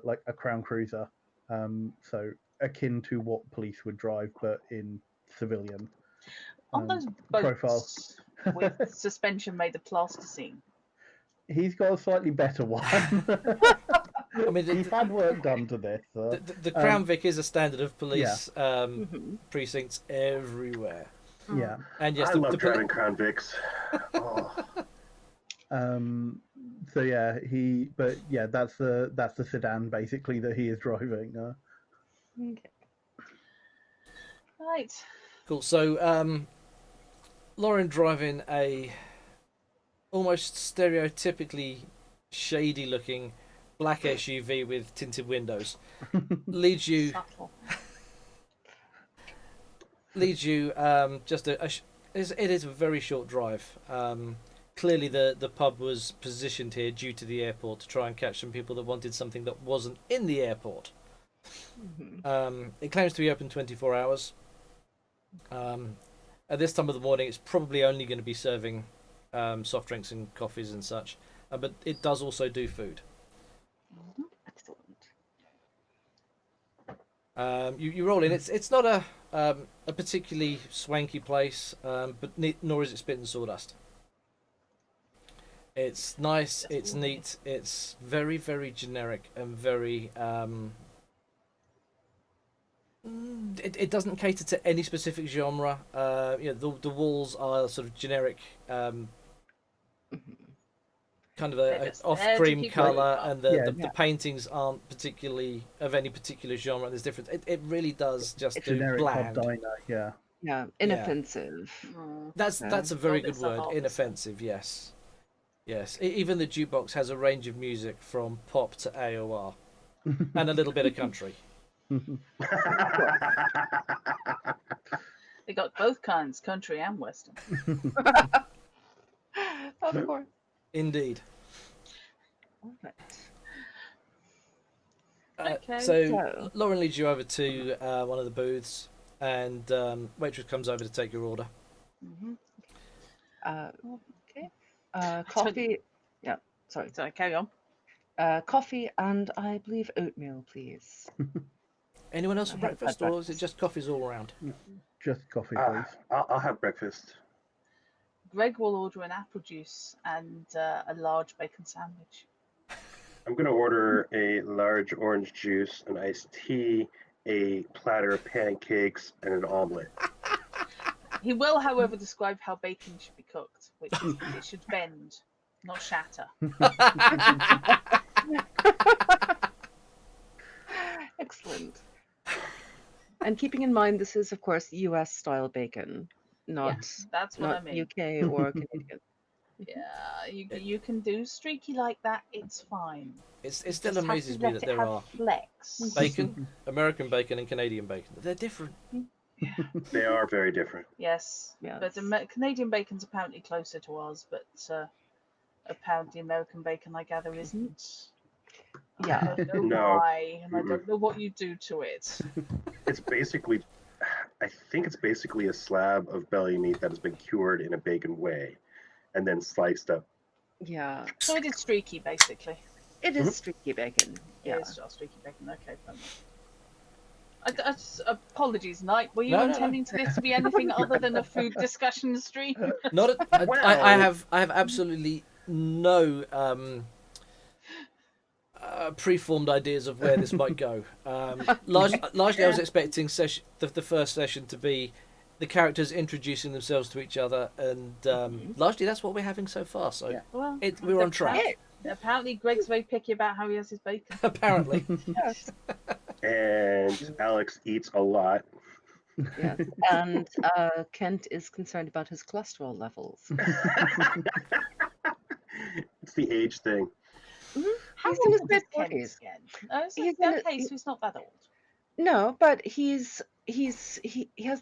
like a Crown Cruiser, so akin to what police would drive, but in civilian On those profile. boats with suspension made of plasticine. He's got a slightly better one. I mean, He's had work done to this. The Crown Vic is a standard of police Mhm. precincts everywhere. Yeah. And yes, I the love driving Crown Vics. Oh. So yeah, that's the sedan basically that he is driving. Okay. Right. Cool. So, Lauren driving a almost stereotypically shady-looking black SUV with tinted windows leads you Subtle. just it is a very short drive. Clearly, the pub was positioned here due to the airport to try and catch some people that wanted something that wasn't in the airport. It claims to be open 24 hours. At this time of the morning, it's probably only going to be serving soft drinks and coffees and such, but it does also do food. Excellent. You roll in. It's not a particularly swanky place, but nor is it spit and sawdust. It's nice. It's neat. It's very, very generic and very. It doesn't cater to any specific genre. The walls are sort of generic, kind of They're a just off there to cream keep you color, up. and Yeah. the paintings aren't particularly of any particular genre. There's different. It really does just do Generic pub bland. diner. Yeah. Yeah, inoffensive. Mm. That's a very All this good word. stuff. Inoffensive. Yes. Yes, even the jukebox has a range of music from pop to AOR and a little bit of country. They got both kinds, country and western. Of course. Indeed. All right. Okay. So- Lauren leads you over to one of the booths, and waitress comes over to take your order. Mm-hmm. Okay. Coffee. Yeah. Sorry. So carry on. Coffee and I believe oatmeal, please. Anyone else for I haven't had breakfast, or is it breakfast. just coffees all around? Just coffee, please. I'll have breakfast. Greg will order an apple juice and a large bacon sandwich. I'm going to order a large orange juice, an iced tea, a platter of pancakes, and an omelet. He will, however, describe how bacon should be cooked, which is it should bend, not shatter. Excellent. And keeping in mind, this is, of course, US style bacon, not, Yes, that's what not I mean. UK or Canadian. Yeah, you can do streaky like that. It's fine. It still Just have to amazes me let that it there have are flex. bacon, American bacon, and Canadian bacon. They're different. They are very different. Yes, Yes. but Canadian bacon's apparently closer to ours, but apparently American bacon, I gather, isn't. I Yeah. don't know No. why, and I don't know what you do to it. It's basically, I think it's basically a slab of belly meat that has been cured in a bacon way and then sliced up. Yeah. So it is streaky, basically. It is streaky bacon. Yeah. It is just streaky bacon. Okay, fine. Apologies, Knight. Were you No, no, no. intending to this to be anything other than a food discussion stream? Not. I Well- have absolutely no preformed ideas of where this might go. Largely, I was expecting the first session to be the characters introducing themselves to each other, and largely that's what we're having so far. So Yeah. Well, we're on track. Apparently, Greg's very picky about how he has his bacon. Apparently. Yes. And Alex eats a lot. Yes. And Kent is concerned about his cholesterol levels. It's the age thing. How He's in old his is Kent mid-40s. again? Oh, so He's in okay, so he's not that old. No, but he has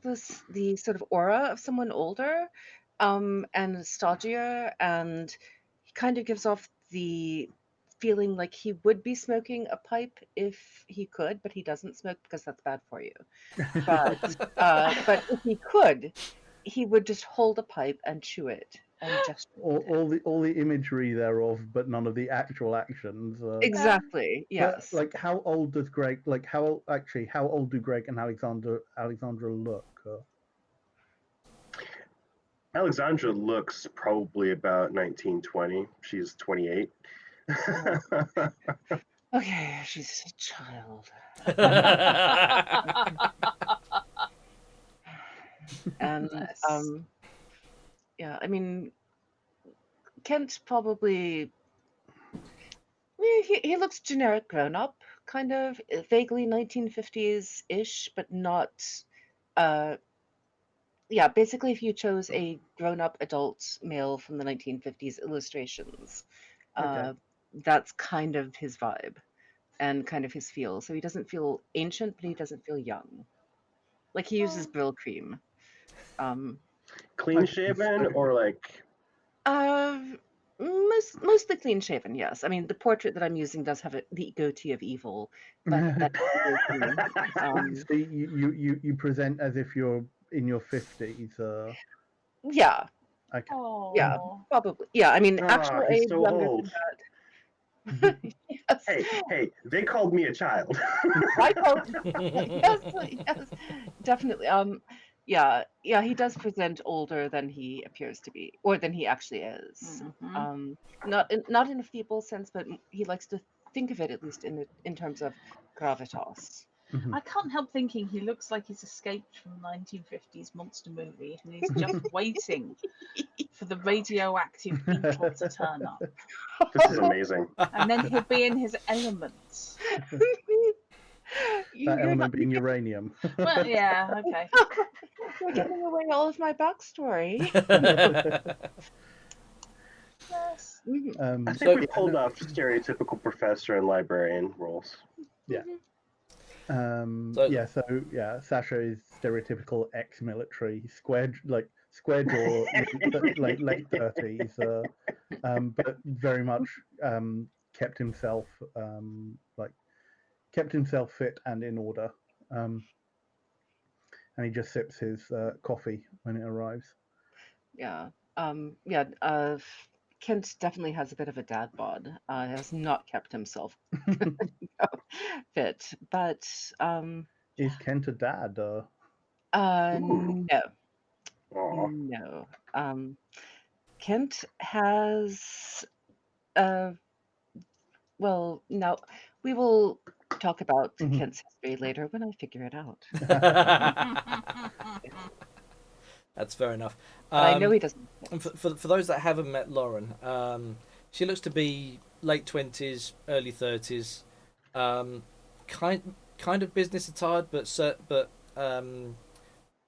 the sort of aura of someone older, and nostalgia, and he kind of gives off the feeling like he would be smoking a pipe if he could, but he doesn't smoke because that's bad for you. But if he could, he would just hold a pipe and chew it and gesture with it. all the imagery thereof, but none of the actual actions. Exactly. But, Yes. like, how old does Greg? Like, how old do Greg and Alexandra look? Alexandra looks probably about 1920. She's 28. Okay, she's a child. And Bless. yeah, I mean, Kent probably he looks generic grown up, kind of vaguely 1950s ish, but not. Yeah, basically, if you chose a grown up adult male from the 1950s illustrations, Okay. that's kind of his vibe and kind of his feel. So he doesn't feel ancient, but he doesn't feel young. Like he uses Brill cream. Clean shaven or like Mostly clean shaven, yes. I mean, the portrait that I'm using does have the goatee of evil, but that So you present as if you're in your 50s. yeah, Okay. yeah, Oh. probably. Yeah, I mean, actual he's age so younger old. than that. Yes. Hey, they called me a child. I called yes, definitely. Yeah, he does present older than he appears to be, or than he actually is. Mhm. Not in a feeble sense, but he likes to think of it at least in terms of gravitas. I can't help thinking he looks like he's escaped from a 1950s monster movie and he's just waiting for the radioactive beetle to turn up. This is amazing. And then he'll be in his element. That element being uranium. Well, yeah, okay. You're giving away all of my backstory. Yes. I think So- we pulled off stereotypical professor and librarian roles. Yeah. Sasha is stereotypical ex-military, square jaw, late 30s, but very much kept himself fit and in order. And he just sips his coffee when it arrives. Yeah. Kent definitely has a bit of a dad bod. Has not kept himself fit, but Is Kent a dad? Ooh. no, Aw. no. Kent has well, no, we will talk about Kent's history later when I figure it out. That's fair enough. But I know he doesn't. And for those that haven't met Lauren, she looks to be late 20s, early 30s, kind of business attired, but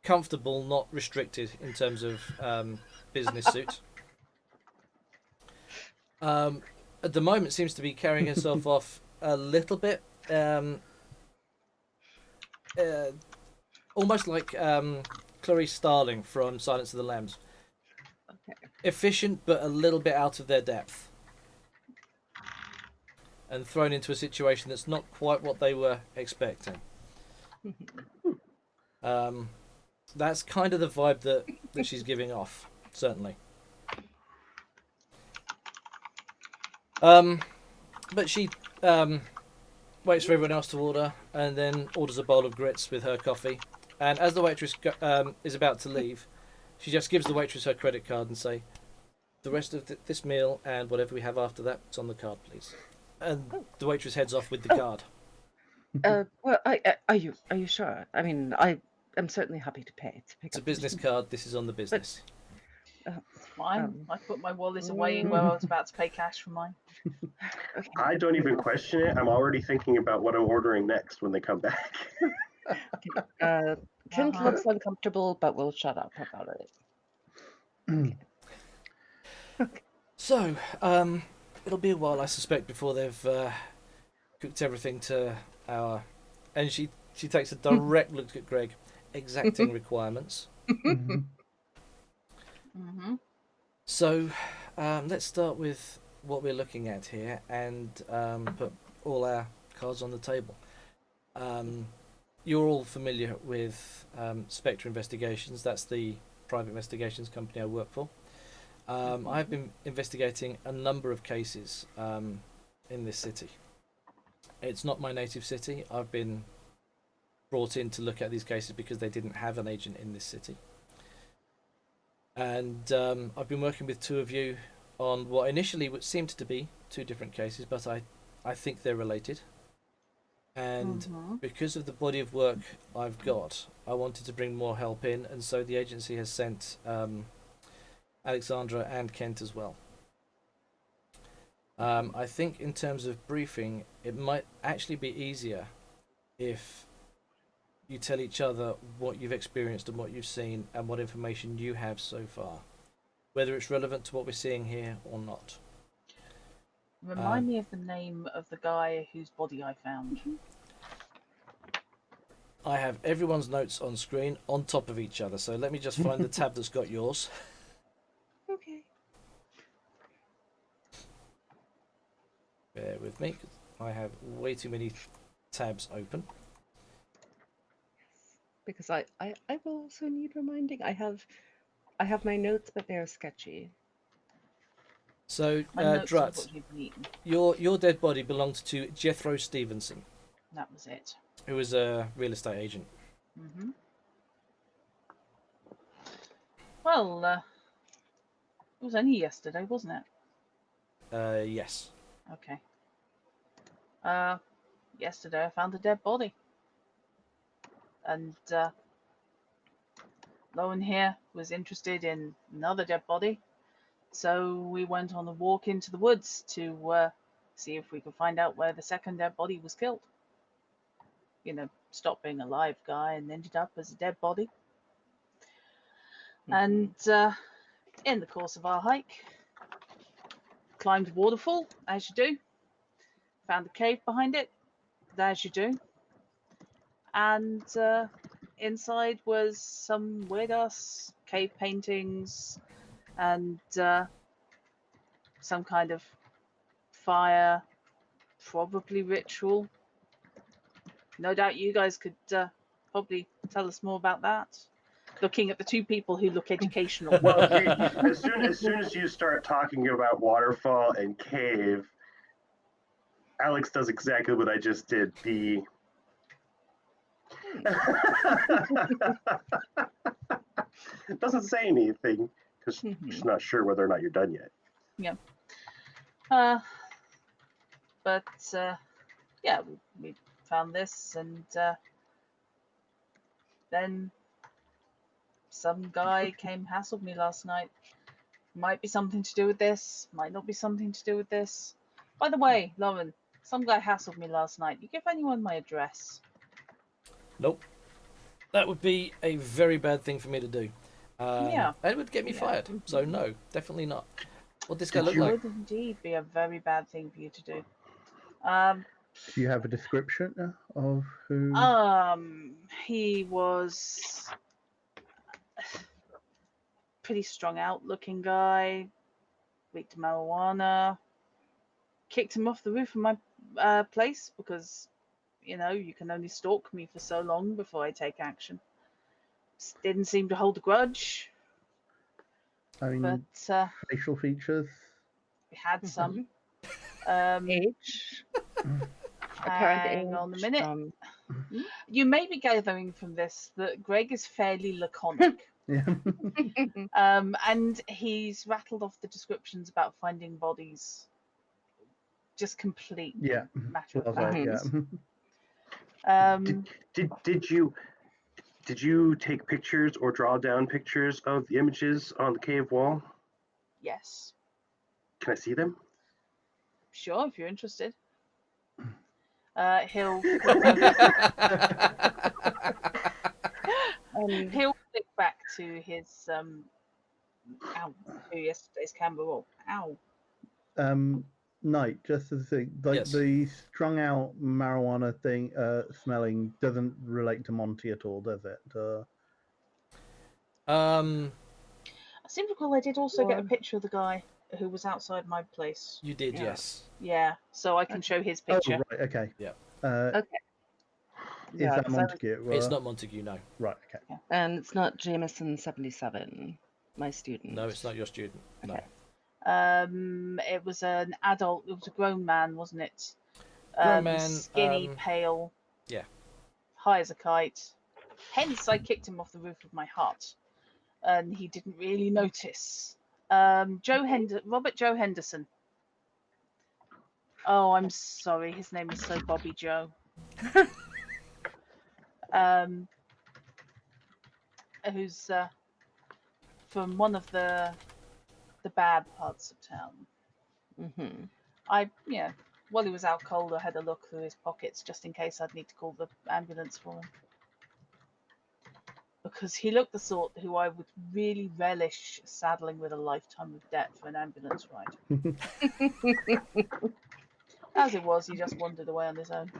comfortable, not restricted in terms of business suit. At the moment, seems to be carrying herself off a little bit, almost like Clarice Starling from Silence of the Lambs. Okay. Efficient, but a little bit out of their depth, and thrown into a situation that's not quite what they were expecting. That's kind of the vibe that she's giving off, certainly. But she waits for everyone else to order, and then orders a bowl of grits with her coffee. And as the waitress is about to leave, she just gives the waitress her credit card and say, "The rest of this meal and whatever we have after that, it's on the card, please." And the waitress heads off with the card. Well, are you sure? I mean, I'm certainly happy to pay. To pick It's a up business card. This is on the business. It's fine. I put my wallet away Mm. where I was about to pay cash for mine. Okay. I don't even question it. I'm already thinking about what I'm ordering next when they come back. Kent Uh-huh. looks uncomfortable, but we'll shut up about it. So, it'll be a while, I suspect, before they've cooked everything to our. And she takes a direct look at Greg, exacting requirements. Mm-hmm. So, let's start with what we're looking at here and put all our cards on the table. You're all familiar with Spectre Investigations. That's the private investigations company I work for. I've been investigating a number of cases in this city. It's not my native city. I've been brought in to look at these cases because they didn't have an agent in this city. And I've been working with two of you on what initially seemed to be two different cases, but I think they're related. And because of the body of work I've got, I wanted to bring more help in, and so the agency has sent Alexandra and Kent as well. I think in terms of briefing, it might actually be easier if you tell each other what you've experienced and what you've seen and what information you have so far, whether it's relevant to what we're seeing here or not. Remind me of the name of the guy whose body I found. I have everyone's notes on screen on top of each other, so let me just find the tab that's got yours. Okay. Bear with me, 'cause I have way too many tabs open. Because I will also need reminding. I have my notes, but they're sketchy. So, My notes of Drut, what you've eaten. your dead body belonged to Jethro Stevenson, That was it. who was a real estate agent. Well, it was only yesterday, wasn't it? Yes. Okay. Yesterday I found a dead body. And Lauren here was interested in another dead body. So we went on a walk into the woods to see if we could find out where the second dead body was killed. You know, stopped being a live guy and ended up as a dead body. And in the course of our hike, climbed a waterfall, as you do. Found a cave behind it, as you do. And inside was some weird-ass cave paintings and some kind of fire, probably ritual. No doubt you guys could probably tell us more about that. Looking at the two people who look educational. Well, as soon as you start talking about waterfall and cave, Alex does exactly what I just did. Doesn't say anything because she's not sure whether or not you're done yet. Yeah. But yeah, we found this, and then some guy came hassled me last night. Might be something to do with this, might not be something to do with this. By the way, Lauren, some guy hassled me last night. You give anyone my address? Nope. That would be a very bad thing for me to do. Yeah. And it would get me fired. So no, definitely not. What this guy look It like? would indeed be a very bad thing for you to do. Do you have a description of who? He was pretty strung out looking guy, leaked marijuana, kicked him off the roof of my place because, you know, you can only stalk me for so long before I take action. Didn't seem to hold a grudge, I mean, but facial features. we had some. Age. Hang on a minute. You may be gathering from this that Greg is fairly laconic. Yeah. And he's rattled off the descriptions about finding bodies. Just complete Yeah. matter of Well, fact. yeah. Did you take pictures or draw down pictures of the images on the cave wall? Yes. Can I see them? Sure, if you're interested. He'll he'll flick back to his to yesterday's camera roll. Ow. Knight, just as a thing, like Yes. the strung out marijuana thing, smelling doesn't relate to Monty at all, does it? I seem to recall I did also get a Or- picture of the guy who was outside my place. You did, Yeah. yes. Yeah, so I can show his Oh, picture. right, okay. Yeah. Is Yeah, that 'cause I was- Montague? It's not Montague, no. Right, okay. And it's not Jameson 77, my student. No, it's not your student. No. Okay. It was an adult. It was a grown man, wasn't it? Grown man, skinny, pale. yeah. High as a kite. Hence, I kicked him off the roof of my hut, and he didn't really notice. Robert Joe Henderson. Oh, I'm sorry. His name is so Bobby Joe. Who's from one of the bad parts of town. While he was out cold, I had a look through his pockets just in case I'd need to call the ambulance for him. Because he looked the sort who I would really relish saddling with a lifetime of debt for an ambulance ride. As it was, he just wandered away on his own.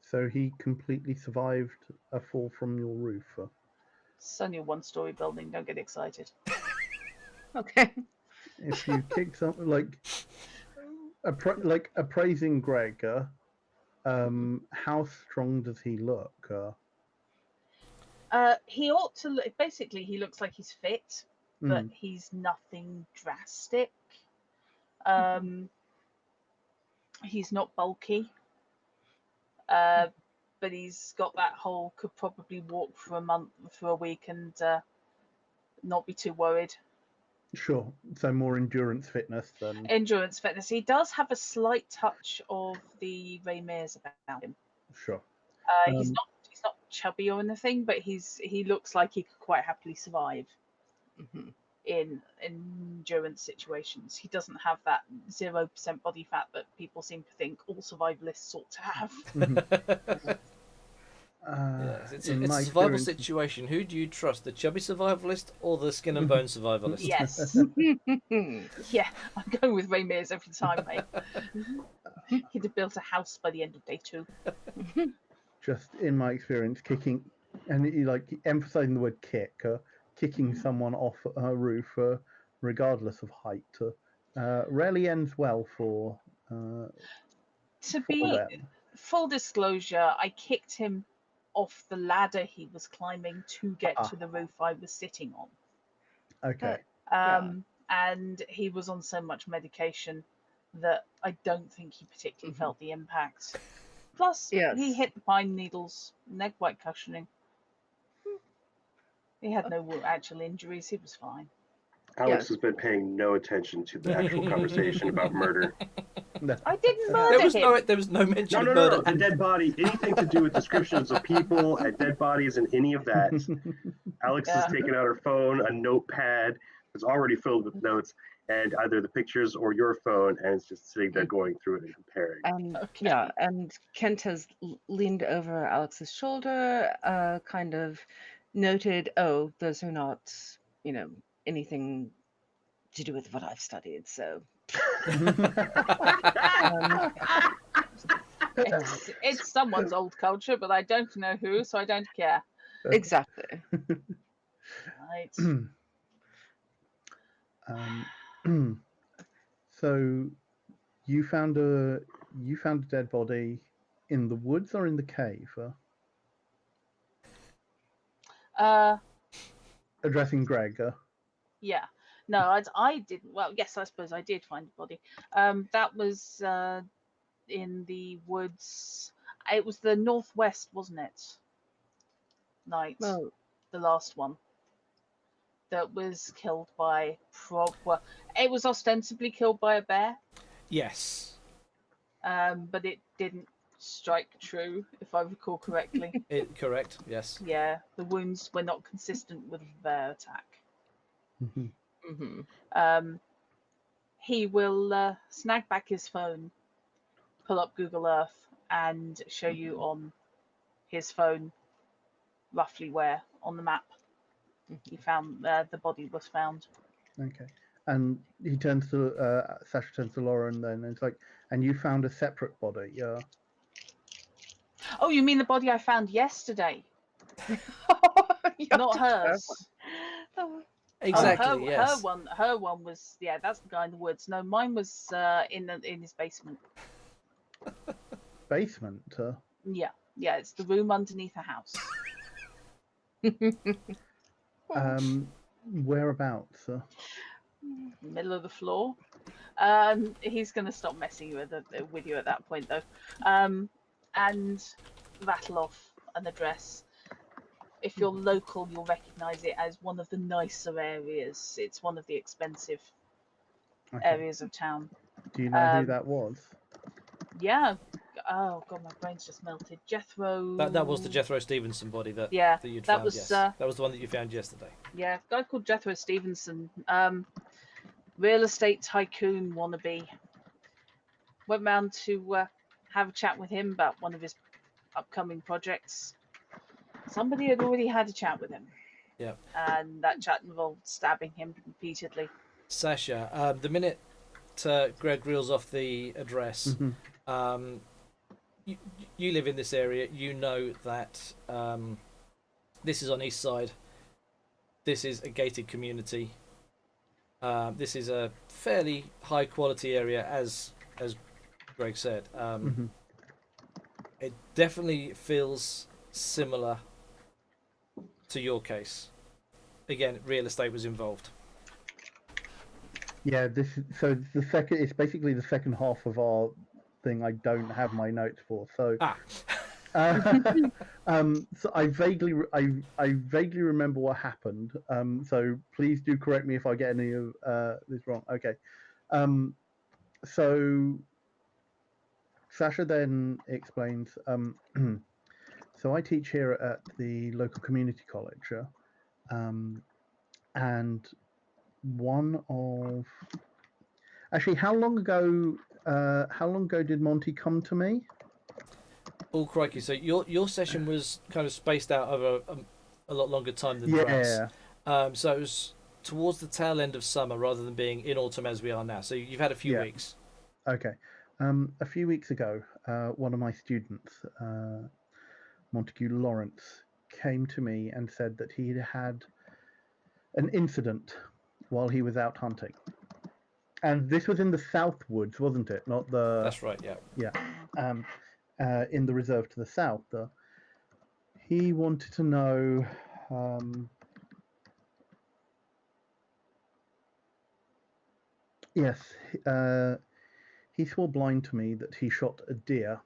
So he completely survived a fall from your roof. It's only a one-story building, don't get excited. Okay. If you kick something like appraising Greg, how strong does he look? He ought to look, basically he looks like he's fit, but he's nothing drastic. He's not bulky, but he's got that whole could probably walk for a week and not be too worried. Sure. So more endurance fitness than Endurance fitness. He does have a slight touch of the Ray Mears about him. sure. He's not chubby or anything, but he looks like he could quite happily survive in endurance situations. He doesn't have that 0% body fat that people seem to think all survivalists ought to have. Yes, It's In a my survival experience- situation. Who do you trust, the chubby survivalist or the skin and bone survivalist? Yes. Yeah, I'm going with Ray Mears every time, mate. He'd have built a house by the end of day 2. Just in my experience, kicking, and you like emphasizing the word kick, kicking someone off a roof, regardless of height, rarely ends well for To be them. full disclosure, I kicked him off the ladder he was climbing to get to the roof I was sitting on. Okay. And he was on so much medication that I don't think he particularly felt the impact. Plus, Yes. he hit the pine needles, neck white cushioning. He had no actual injuries. He was fine. Alex Yes. has been paying no attention to the actual conversation about murder. I didn't murder There was him. no mention No, of no, no, murder. no. The dead body, anything to do with descriptions of people and dead bodies and any of that. Alex has Yeah. taken out her phone, a notepad that's already filled with notes, and either the pictures or your phone, and it's just sitting there going through it and comparing. Okay. Yeah, and Kent has leaned over Alex's shoulder, kind of noted, oh, those are not, anything to do with what I've studied. So It's someone's old culture, but I don't know who, so I don't care. exactly. Right. So you found a dead body in the woods or in the cave? Addressing Greg. Yeah. No, I didn't. Well, yes, I suppose I did find a body. That was in the woods. It was the northwest, wasn't it? Night. Well, The last one. That was killed by well, it was ostensibly killed by a bear, Yes. but it didn't strike true, if I recall correctly. Correct. Yes. Yeah, the wounds were not consistent with a bear attack. He will snag back his phone, pull up Google Earth, and show you on his phone roughly where on the map he found the body was found. Okay. And he turns to Sasha turns to Lauren then, and it's like, and you found a separate body, yeah. Oh, you mean the body I found yesterday? Not hers. Oh, Exactly. her yes. one was, yeah, that's the guy in the woods. No, mine was in his basement. Basement. Yeah, it's the room underneath a house. Whereabouts? Middle of the floor. He's going to stop messing with you at that point, though, and rattle off an address. If you're local, you'll recognise it as one of the nicer areas. It's one of the expensive areas of town. Do you know who that was? Yeah. Oh god, my brain's just melted. Jethro. That was the Jethro Stevenson body that you'd that found. was Yes. That was the one that you found yesterday. yeah, a guy called Jethro Stevenson. Real estate tycoon wannabe. Went round to have a chat with him about one of his upcoming projects. Somebody had already had a chat with him. Yeah. And that chat involved stabbing him repeatedly. Sasha, the minute Greg reels off the address, you live in this area. You know that this is on East Side. This is a gated community. This is a fairly high quality area, as Greg said. It definitely feels similar to your case. Again, real estate was involved. Yeah, it's basically the second half of our thing I don't have my notes for. So so I vaguely remember what happened. So please do correct me if I get any of this wrong. Okay. So Sasha then explains. So I teach here at the local community college, and one of actually, how long ago did Monty come to me? Oh crikey! So your session was kind of spaced out over a lot longer time than Brad's. Yeah. So it was towards the tail end of summer rather than being in autumn as we are now. So you've had a few Yeah. weeks. Okay. A few weeks ago, one of my students, Montague Lawrence, came to me and said that he had an incident while he was out hunting. And this was in the South Woods, wasn't it? Not the... That's right. Yeah. Yeah. In the reserve to the south. He wanted to know... yes. He swore blind to me that he shot a deer.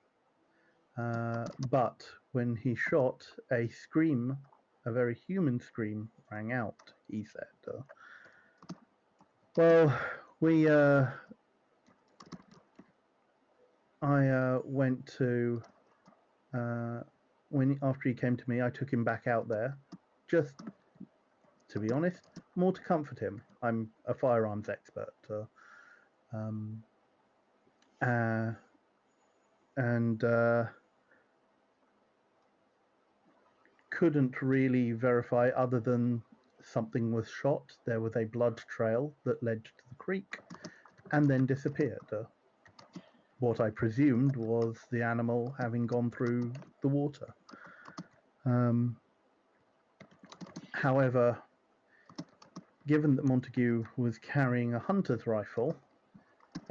But when he shot, a scream, a very human scream, rang out, he said. Well, I went to, after he came to me, I took him back out there, just, to be honest, more to comfort him. I'm a firearms expert. And couldn't really verify other than something was shot. There was a blood trail that led to the creek and then disappeared. What I presumed was the animal having gone through the water. However, given that Montague was carrying a hunter's rifle,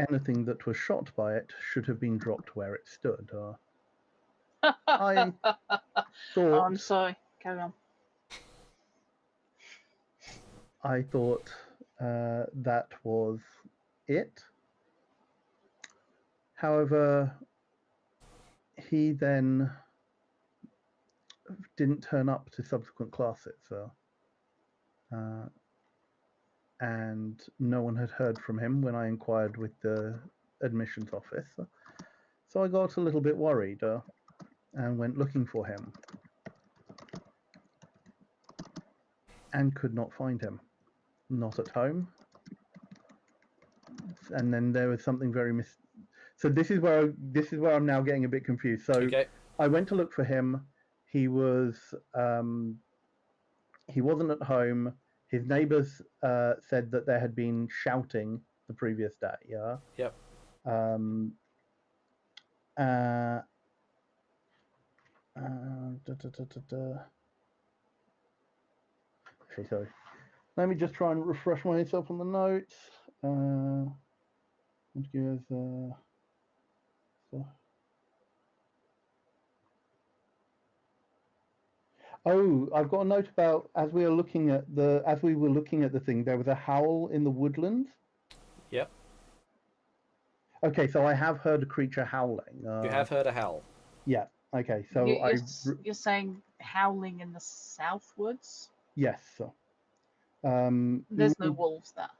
anything that was shot by it should have been dropped where it stood. I Oh, thought I'm sorry. Carry on. I thought that was it. However, he then didn't turn up to subsequent classes, and no one had heard from him when I inquired with the admissions office. So I got a little bit worried and went looking for him and could not find him. Not at home. And then there was something very So this is where I'm now getting a bit confused. So Okay. I went to look for him. He was he wasn't at home. His neighbors said that there had been shouting the previous day. Yeah. Yep. Okay, sorry. Let me just try and refresh myself on the notes. Oh, I've got a note about as we were looking at the thing, there was a howl in the woodlands. Yep. Okay, so I have heard a creature howling. You have heard a howl. Yeah. Okay, so You're saying howling in the South Woods? yes. There's no wolves there.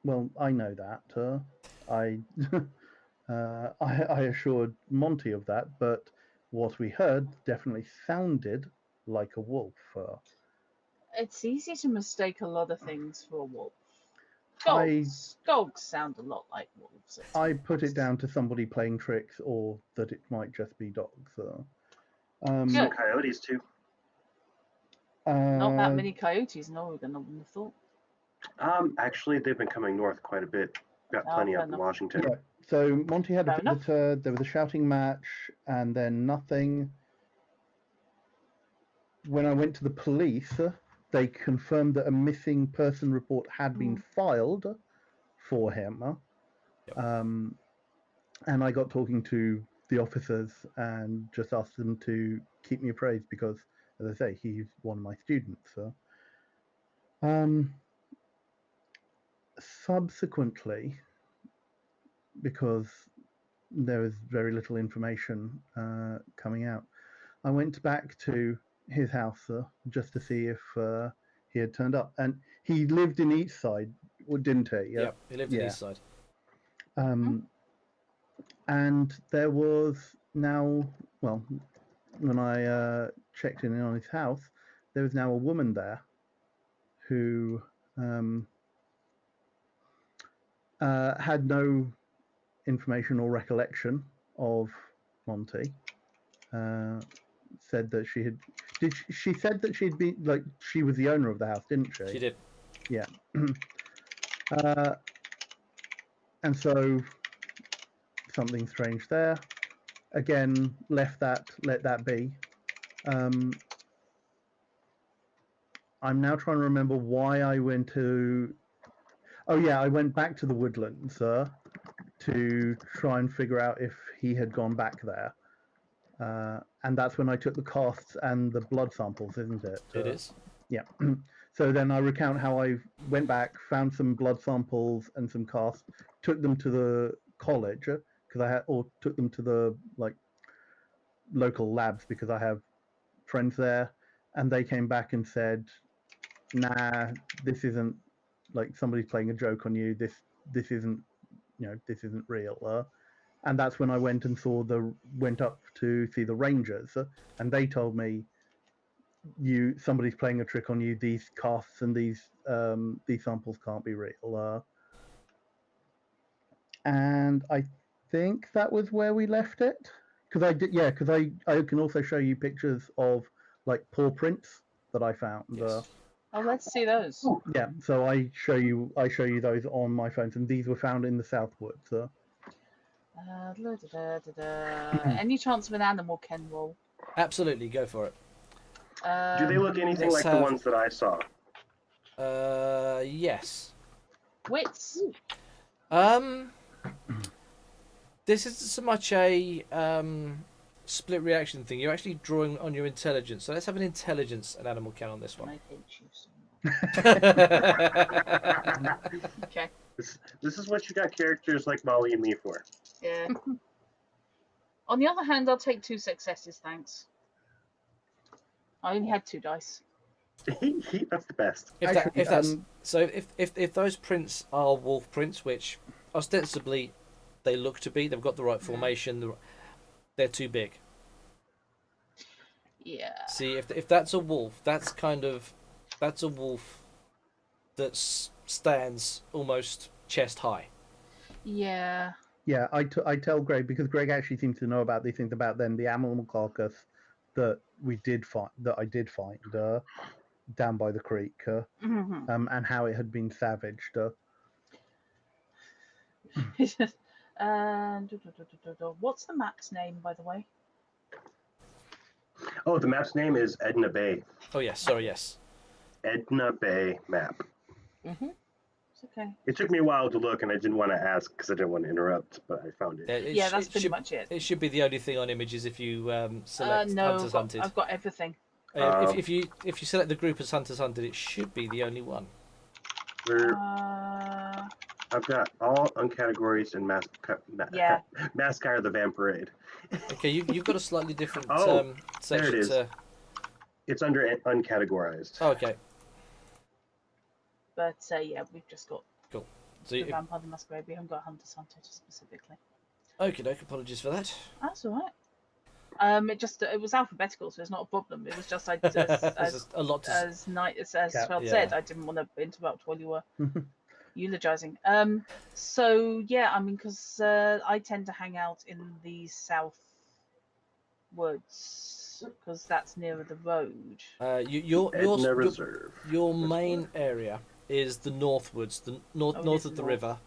Well, I know that. I I assured Monty of that, but what we heard definitely sounded like a wolf. It's easy to mistake a lot of things for a wolf. I Dogs sound a lot like wolves. I put it down to somebody playing tricks, or that it might just be dogs. Some coyotes too. Not that many coyotes in Oregon, I wouldn't have thought. Actually, they've been coming north quite a bit. Got plenty up in Washington. Yeah. So Monty had Fair a visitor. There was a shouting match, and then nothing. When I went to the police, they confirmed that a missing person report had been filed for him. Yep. And I got talking to the officers and just asked them to keep me appraised because, as I say, he's one of my students. Subsequently, because there was very little information coming out, I went back to his house just to see if he had turned up. And he lived in Eastside, didn't he? Yep, he lived in Eastside. And there was now, well, when I checked in on his house, there was now a woman there who had no information or recollection of Monty. said that she had. She said that she'd been like she was the owner of the house, didn't she? She did. Yeah. And so something strange there. Again, let that be. I'm now trying to remember why I went to. Oh yeah, I went back to the woodlands to try and figure out if he had gone back there. And that's when I took the casts and the blood samples, isn't it? It is. Yeah. So then I recount how I went back, found some blood samples and some casts, took them to the college or took them to the local labs because I have friends there, and they came back and said, "Nah, this isn't somebody's playing a joke on you. This isn't this isn't real." And that's when I went up to see the Rangers, and they told me somebody's playing a trick on you. These casts and these samples can't be real. And I think that was where we left it. Because I can also show you pictures of paw prints that I found. Yes. Oh, let's see those. Yeah, so I show you those on my phones, and these were found in the South Woods. Any chance of an animal ken roll? Absolutely, go for it. Do they look anything let's like the ones that I saw? Yes. Wits? This isn't so much a split reaction thing. You're actually drawing on your intelligence. So let's have an intelligence and animal count on this one. I hate you so much. Okay. This is what you got characters like Molly and me for. Yeah. On the other hand, I'll take 2 successes, thanks. I only had 2 dice. That's the best. If those prints are wolf prints, which ostensibly they look to be, they've got the right formation. They're too big. Yeah. See, if that's a wolf, that's a wolf that stands almost chest high. Yeah. Yeah, I tell Greg, because Greg actually seems to know about these things about them. The animal carcass that I did find down by the creek, and how it had been savaged. What's the map's name, by the way? Oh, the map's name is Edna Bay. Oh yes, sorry, yes. Edna Bay map. Mm-hmm. It's okay. It took me a while to look, and I didn't want to ask because I didn't want to interrupt, but I found it. Yeah, that's pretty much it. It should be the only thing on images if you select Hunters Hunted. I've got everything. If you select the group as Hunters Hunted, it should be the only one. I've got all uncategories and Mascara the Vampirade. Okay, you've got a slightly different section. There it is. It's under uncategorized. Oh, okay. But yeah, we've just got So the Vampire the Masquerade. We haven't got Hunters Hunted specifically. Okay, apologies for that. That's all right. It was alphabetical, so it's not a problem. It was just as Feld said, I didn't want to interrupt while you were eulogizing. So yeah, I mean, because I tend to hang out in the South Woods because that's nearer the road. Your main area is the North Woods, the north of the river.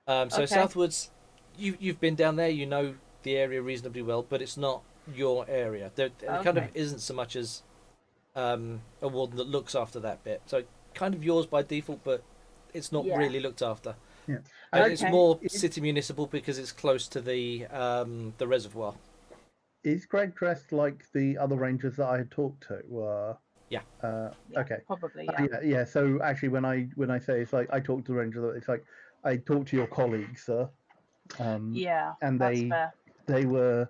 So South Woods, you've been down there, you know the area reasonably well, but it's not your area. There kind of isn't so much as a warden that looks after that bit. So kind of yours by default, but it's not really looked after. Yeah, it's more city municipal because it's close to the reservoir. Is Greg dressed like the other rangers that I had talked to? Yeah. Okay. Probably. Yeah. So actually, when I say it's like I talked to the rangers, it's like I talked to your colleagues, sir. And they were,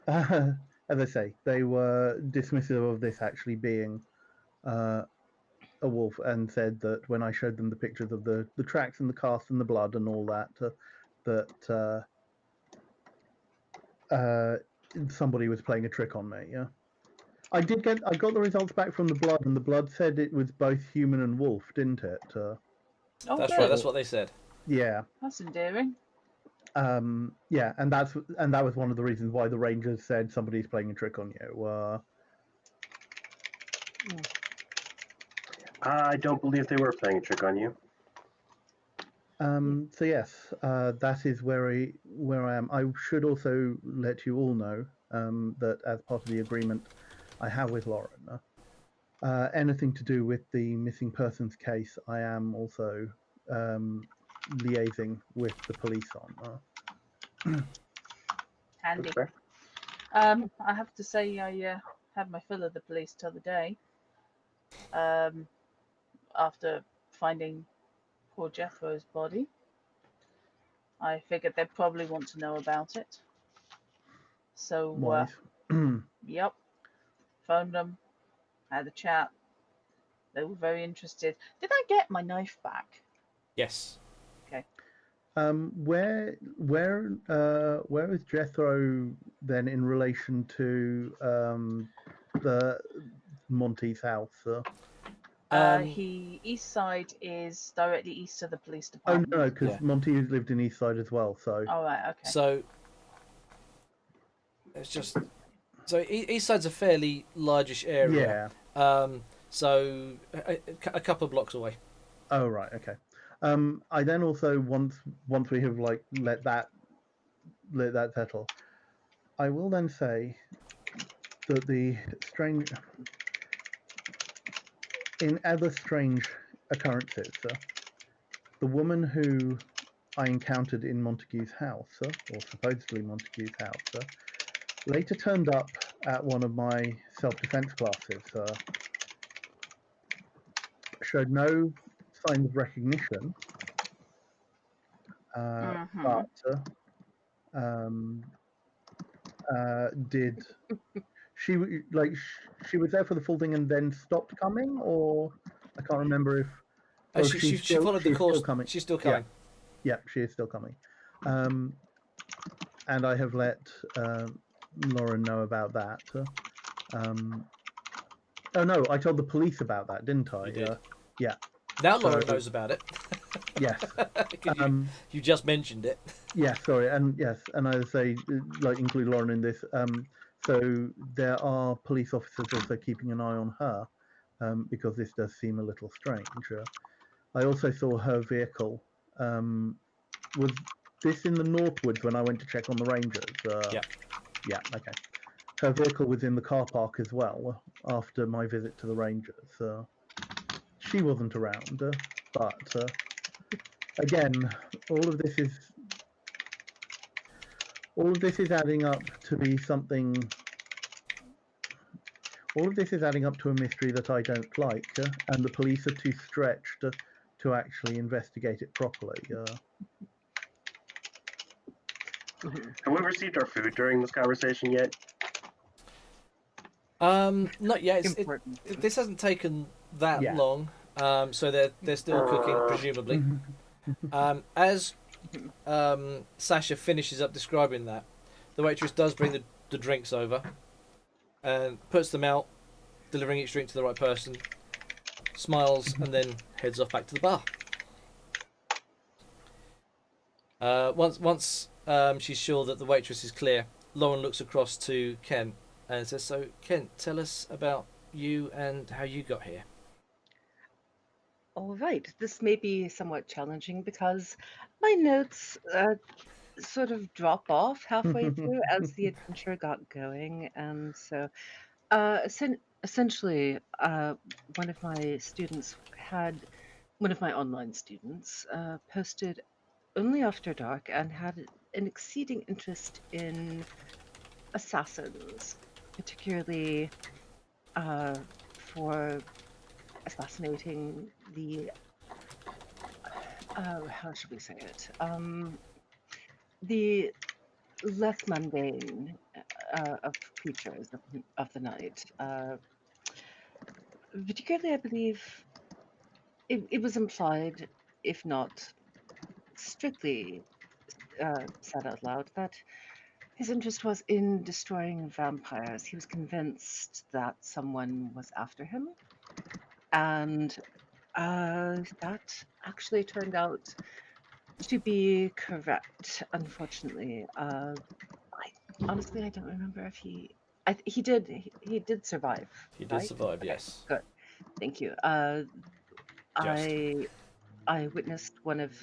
as I say, they were dismissive of this actually being a wolf, and said that when I showed them the pictures of the tracks and the casts and the blood and all that, somebody was playing a trick on me. Yeah, I got the results back from the blood, and the blood said it was both human and wolf, didn't it? That's right. That's what they said. Yeah. That's endearing. Yeah, and that was one of the reasons why the Rangers said somebody's playing a trick on you. I don't believe they were playing a trick on you. So yes, that is where I am. I should also let you all know that as part of the agreement I have with Lauren, anything to do with the missing persons case, I am also liaising with the police on. Handy. Okay. I have to say I had my fill of the police the other day. After finding poor Jethro's body, I figured they'd probably want to know about it. So, Wise. yep, phoned them, had a chat. They were very interested. Did I get my knife back? Yes. Okay. Where is Jethro then in relation to the Monty's house? He East Side is directly east of the police Oh department. no, because Yeah. Monty lived in East Side as well. So Oh right, okay. So it's just East Side's a fairly largish area. yeah. So a couple of blocks away. Oh right, okay. I then also once we have like let that settle, I will then say that in other strange occurrences, the woman who I encountered in Montague's house, or supposedly Montague's house, later turned up at one of my self-defense classes. Showed no signs of recognition, but did she she was there for the full thing and then stopped coming, or I can't remember if She followed the course. Still coming. She's still coming. Yeah, she is still coming. And I have let Lauren know about that. Oh no, I told the police about that, didn't I? You did. Yeah. Now Lauren knows about it. Yes. 'Cause you just mentioned it. Yeah, sorry, and I would say like include Lauren in this. So there are police officers also keeping an eye on her because this does seem a little strange. I also saw her vehicle. Was this in the Northwoods when I went to check on the Rangers? Yeah. Yeah, okay. Her vehicle was in the car park as well after my visit to the Rangers. She wasn't around, but again, all of this is adding up to be something. All of this is adding up to a mystery that I don't like, and the police are too stretched to actually investigate it properly. Have we received our food during this conversation yet? Not yet. Important. This hasn't taken that Yeah. long. So they're still cooking, presumably. As Sasha finishes up describing that, the waitress does bring the drinks over and puts them out, delivering each drink to the right person, smiles, and then heads off back to the bar. Once she's sure that the waitress is clear, Lauren looks across to Ken and says, "So, Ken, tell us about you and how you got here." All right, this may be somewhat challenging because my notes sort of drop off halfway through as the adventure got going, and so essentially, one of my students one of my online students posted only after dark and had an exceeding interest in assassins, particularly for assassinating the how should we say it? The less mundane of creatures of the night. Particularly, I believe it was implied, if not strictly said out loud, that his interest was in destroying vampires. He was convinced that someone was after him, and that actually turned out To be correct, unfortunately, honestly, I don't remember if he did survive, He did right? survive, Okay, yes. good. Thank you. Just. I witnessed one of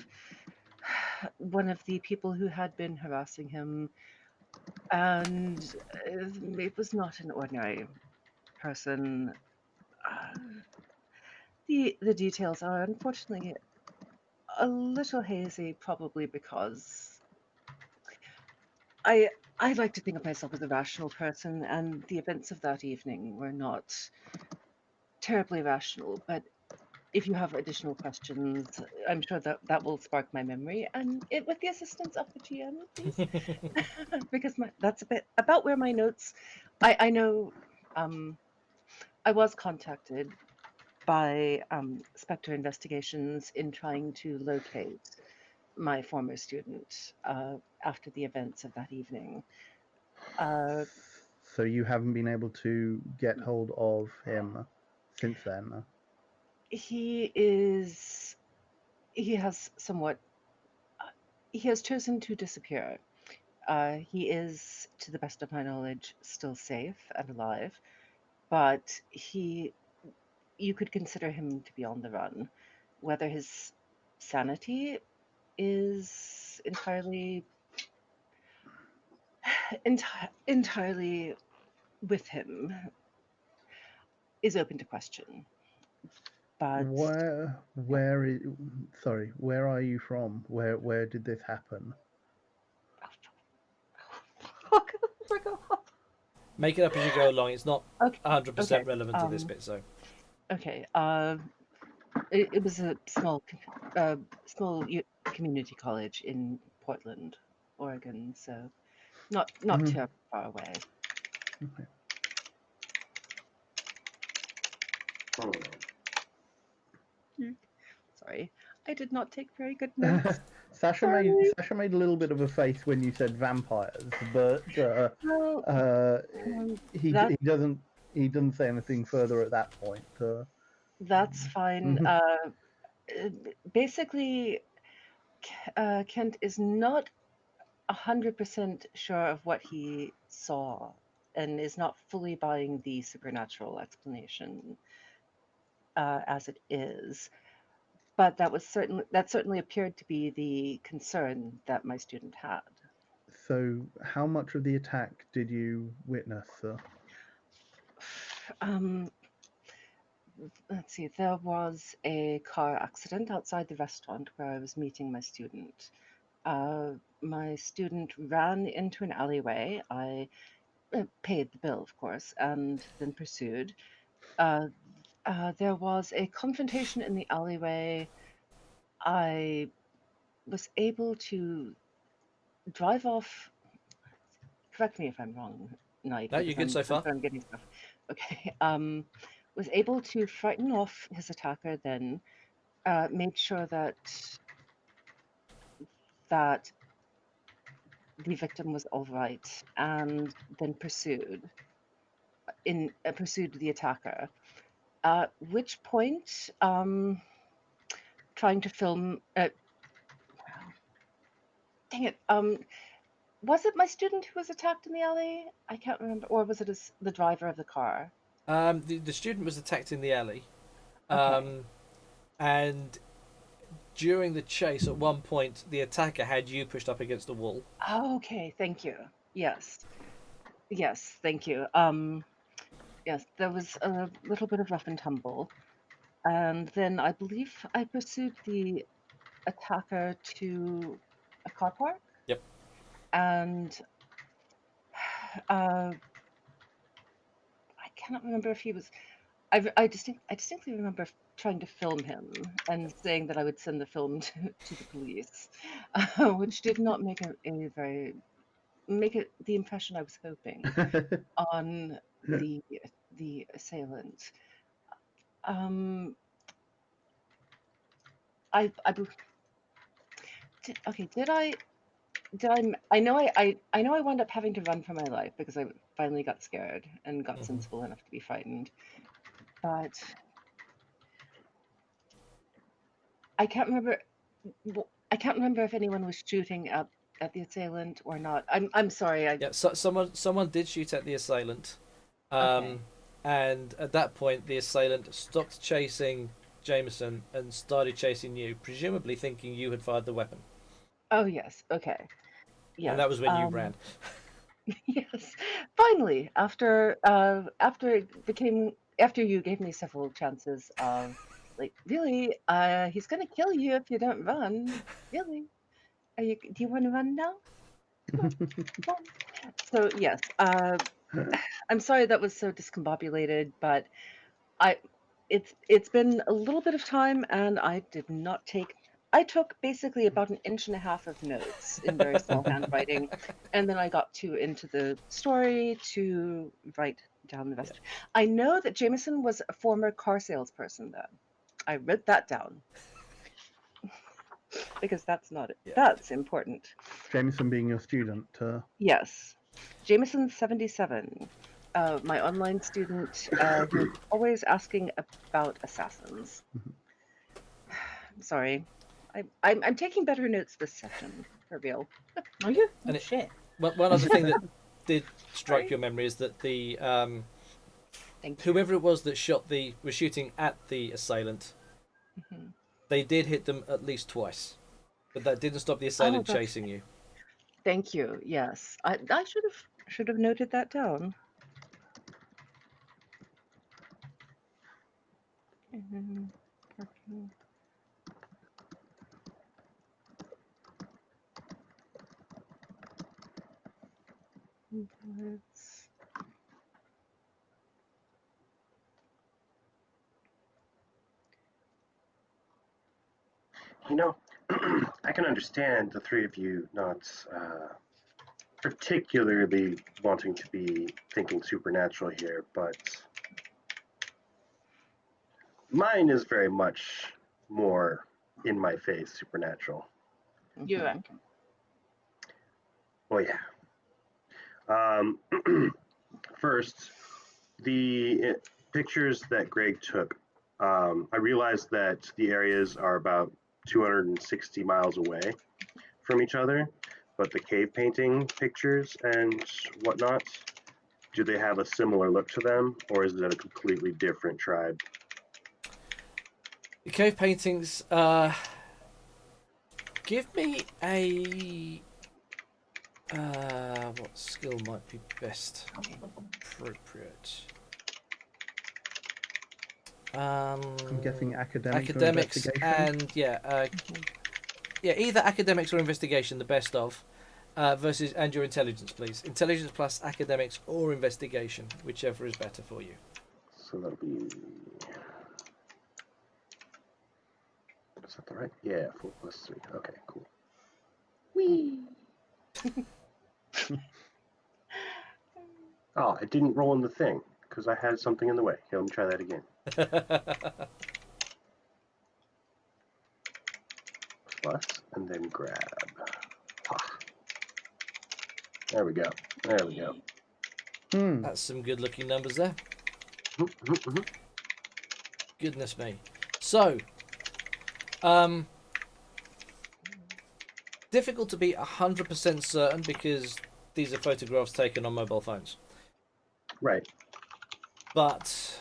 the people who had been harassing him, and it was not an ordinary person. Uh, the details are unfortunately a little hazy, probably because I I like to think of myself as a rational person, and the events of that evening were not terribly rational. But if you have additional questions, I'm sure that will spark my memory, and it with the assistance of the GM, please, because that's a bit about where my notes. I know. I was contacted by Spectre Investigations in trying to locate my former student after the events of that evening. So you haven't been able to get hold of him since then? He has somewhat he has chosen to disappear. He is, to the best of my knowledge, still safe and alive, but you could consider him to be on the run. Whether his sanity is entirely with him is open to question. But Sorry, where are you from? Where did this happen? fuck, I forgot. Make it up as you go along. It's not Okay, 100% relevant to this um, bit, so. okay. It was a small community college in Portland, Oregon, so not Mhm. too far away. Okay. Sorry, I did not take very good notes. Sasha Sorry. made a little bit of a face when you said vampires, but Well, that he doesn't say anything further at that point. that's fine. Mhm. Basically, Kent is not 100% sure of what he saw and is not fully buying the supernatural explanation as it is. But that certainly appeared to be the concern that my student had. So, how much of the attack did you witness? Um, let's see, there was a car accident outside the restaurant where I was meeting my student. My student ran into an alleyway. I paid the bill, of course, and then pursued. Uh, there was a confrontation in the alleyway. I was able to drive off. Correct me if I'm wrong, Knight, No, you're because good so far. I'm getting stuff. Okay. Was able to frighten off his attacker. Then made sure that the victim was all right, and then pursued the attacker. At which point, trying to film. Dang it. Was it my student who was attacked in the alley? I can't remember, or was it the driver of the car? The student was attacked in the alley. Okay. And during the chase, at one point, the attacker had you pushed up against the wall. Okay. Thank you. Yes. Yes. Thank you. Yes. There was a little bit of rough and tumble, and then I believe I pursued the attacker to a car park, Yep. and uh, I cannot remember if he was. I distinctly remember trying to film him and saying that I would send the film to the police, which did not make it the impression I was hoping on the assailant. Um, I okay. I know I know I wound up having to run for my life because I finally got scared and got Mhm. sensible enough to be frightened, but I can't remember. I can't remember if anyone was shooting at the assailant or not. I'm sorry. Yeah, so someone did shoot at the assailant, Okay. and at that point the assailant stopped chasing Jameson and started chasing you, presumably thinking you had fired the weapon. Oh yes. Okay. Yes. And that was when you ran. Yes. Finally, after after you gave me several chances of like really, he's gonna kill you if you don't run. Really? Do you want to run now? Come on. So yes, I'm sorry that was so discombobulated, but I it's been a little bit of time and I did not take I took basically about an inch and a half of notes in very small handwriting, and then I got too into the story to write down the rest. I know that Jameson was a former car salesperson then. I wrote that down. Because that's not it. Yeah. That's important. Jameson being your student. Yes. Jameson 77. My online student who's always asking about assassins. I'm sorry. I'm taking better notes this session, for real. Are you? Oh, And it- shit. One other thing that did strike your memory is that the Thank you. whoever it was that was shooting at the assailant, Mhm. they did hit them at least twice, but that didn't stop the assailant that's- chasing you. Thank you. Yes. I should have noted that down. Parking. Inputs. You know, I can understand the three of you not particularly wanting to be thinking supernatural here, but mine is very much more in my face supernatural. You Mhm. reckon? Oh yeah. First, the pictures that Greg took, I realized that the areas are about 260 miles away from each other, but the cave painting pictures and whatnot, do they have a similar look to them, or is it a completely different tribe? The cave paintings. Give me a. What skill might be best appropriate? I'm guessing academics or academics investigation. and either academics or investigation, the best of, versus and your intelligence, please. Intelligence plus academics or investigation, whichever is better for you. So that'll be. Is that the right? Yeah, 4 plus 3. Okay, cool. Whee! Oh, it didn't roll in the thing because I had something in the way. Here, let me try that again. Plus, and then grab. Ah. There we go. There we go. That's some good looking numbers there. Goodness me. So, difficult to be 100% certain because these are photographs taken on mobile phones. Right. But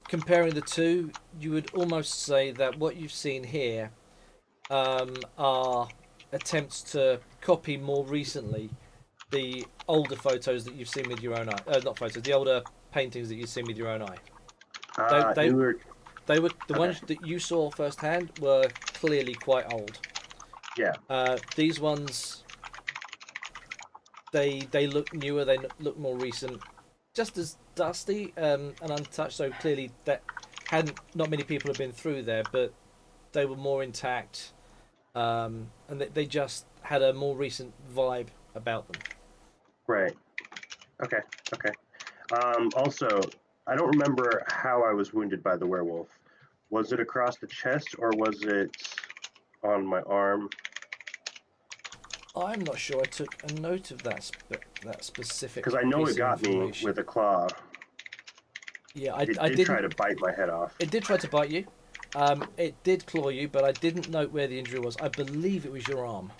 comparing the two, you would almost say that what you've seen here are attempts to copy more recently the older photos that you've seen with your own eye. Not photos, the older paintings that you've seen with your own eye. They were the ones that you saw firsthand were clearly quite old. Yeah. These ones, they look newer. They look more recent, just as dusty and untouched. So clearly that not many people have been through there, but they were more intact, and they just had a more recent vibe about them. Right. Okay. Okay. Also, I don't remember how I was wounded by the werewolf. Was it across the chest or was it on my arm? I'm not sure I took a note of that specific. Because I know piece it got of me information. with a claw. Yeah, It did try to bite my head off. It did try to bite you. It did claw you, but I didn't note where the injury was. I believe it was your arm.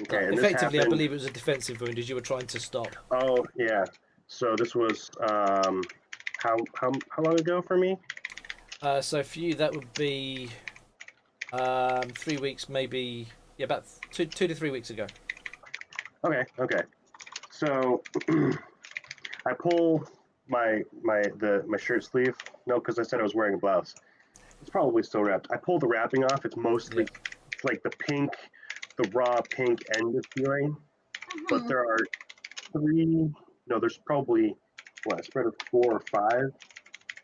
Okay, and Effectively, this I happened. believe it was a defensive wound as you were trying to stop. Oh yeah. So this was how long ago for me? So for you, that would be 3 weeks, maybe. Yeah, about 2 to 3 weeks ago. Okay. So I pull my shirt sleeve. No, because I said I was wearing a blouse. It's probably still wrapped. I pull the wrapping off. It's mostly it's like the pink, the raw pink end is feeling. But there are there's probably a spread of 4 or 5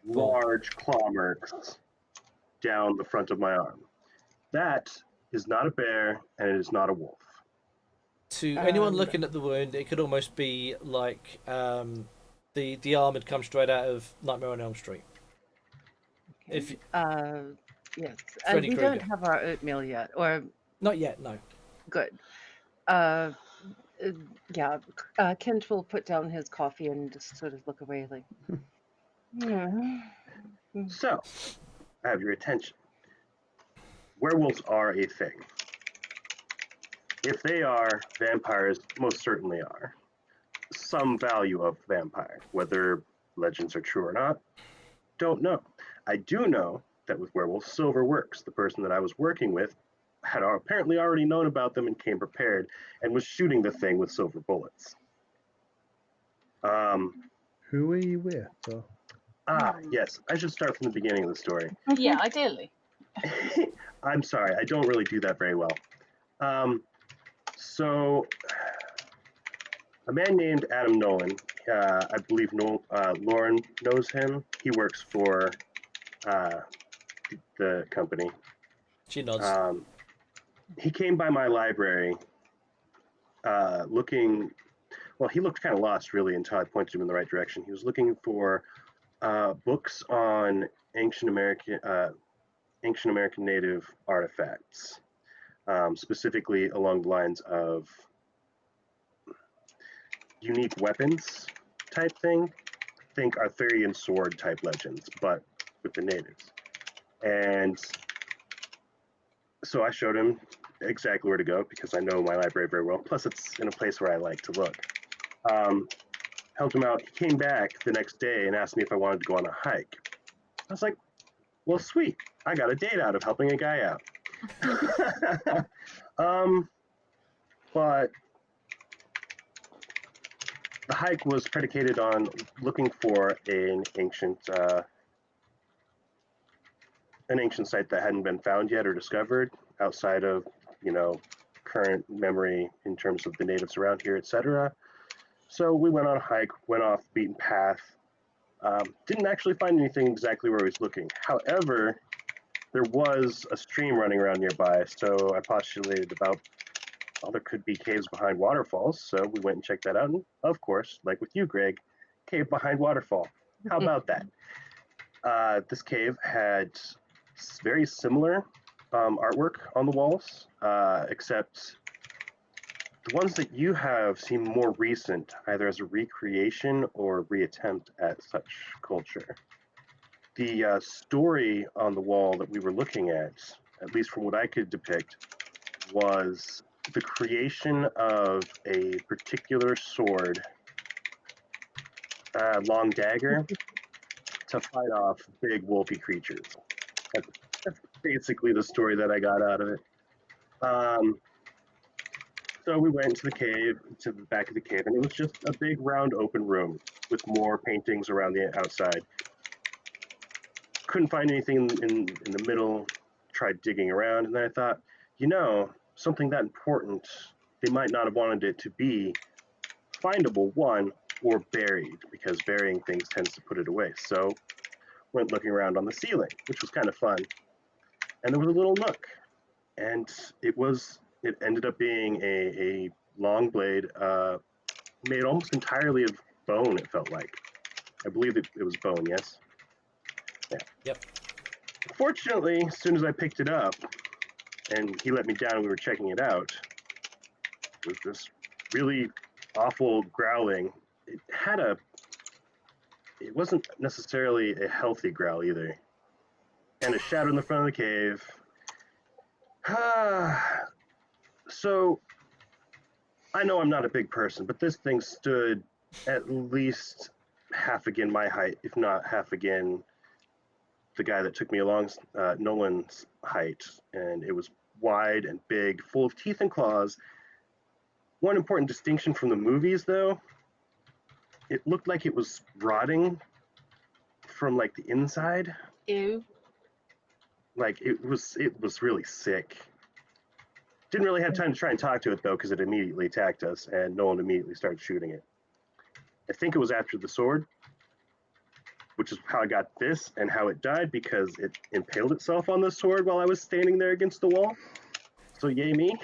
large claw marks down the front of my arm. That is not a bear, and it is not a wolf. To anyone looking at the wound, it could almost be like the arm had come straight out of Nightmare on Elm Street. Okay. If Yes, Freddy and we Krueger. don't have our oatmeal yet, or Not yet, no. good. Yeah, Kent will put down his coffee and just sort of look away like, yeah. So, I have your attention. Werewolves are a thing. If they are, vampires most certainly are. Some value of vampire, whether legends are true or not, don't know. I do know that with werewolves, silver works. The person that I was working with had apparently already known about them and came prepared and was shooting the thing with silver bullets. Who are you with? Or... Yes, I should start from the beginning of the story. Yeah, ideally. I'm sorry, I don't really do that very well. So, a man named Adam Nolan, I believe Lauren knows him. He works for the company. She nods. He came by my library looking, well, he looked kind of lost really until I pointed him in the right direction. He was looking for books on ancient American Native artifacts, specifically along the lines of unique weapons type thing. Think Arthurian sword type legends, but with the natives. And so I showed him exactly where to go because I know my library very well. Plus, it's in a place where I like to look. Helped him out. He came back the next day and asked me if I wanted to go on a hike. I was like, well, sweet. I got a date out of helping a guy out. But the hike was predicated on looking for an ancient site that hadn't been found yet or discovered outside of, current memory in terms of the natives around here, etc. So we went on a hike, went off the beaten path. Didn't actually find anything exactly where I was looking. However, there was a stream running around nearby, so I postulated about, well, there could be caves behind waterfalls. So we went and checked that out. And of course, like with you, Greg, cave behind waterfall. How about that? This cave had very similar artwork on the walls, except the ones that you have seem more recent, either as a recreation or reattempt at such culture. The story on the wall that we were looking at least from what I could depict, was the creation of a particular sword, long dagger, to fight off big wolfy creatures. That's basically the story that I got out of it. So we went to the cave, to the back of the cave, and it was just a big round open room with more paintings around the outside. Couldn't find anything in the middle, tried digging around, and then I thought, something that important, they might not have wanted it to be findable, one, or buried, because burying things tends to put it away. So went looking around on the ceiling, which was kind of fun. And there was a little nook, and it ended up being a long blade made almost entirely of bone, it felt like. I believe it was bone, yes? Yeah. Yep. Fortunately, as soon as I picked it up, and he let me down and we were checking it out, it was this really awful growling. It wasn't necessarily a healthy growl either. and a shadow in the front of the cave. So, I know I'm not a big person, but this thing stood at least half again my height, if not half again the guy that took me along, Nolan's height. And it was wide and big, full of teeth and claws. One important distinction from the movies, though, it looked like it was rotting from like the inside. Ew. Like it was really sick. Didn't really have time to try and talk to it though, because it immediately attacked us, and Nolan immediately started shooting it. I think it was after the sword, which is how I got this and how it died, because it impaled itself on the sword while I was standing there against the wall. So yay me.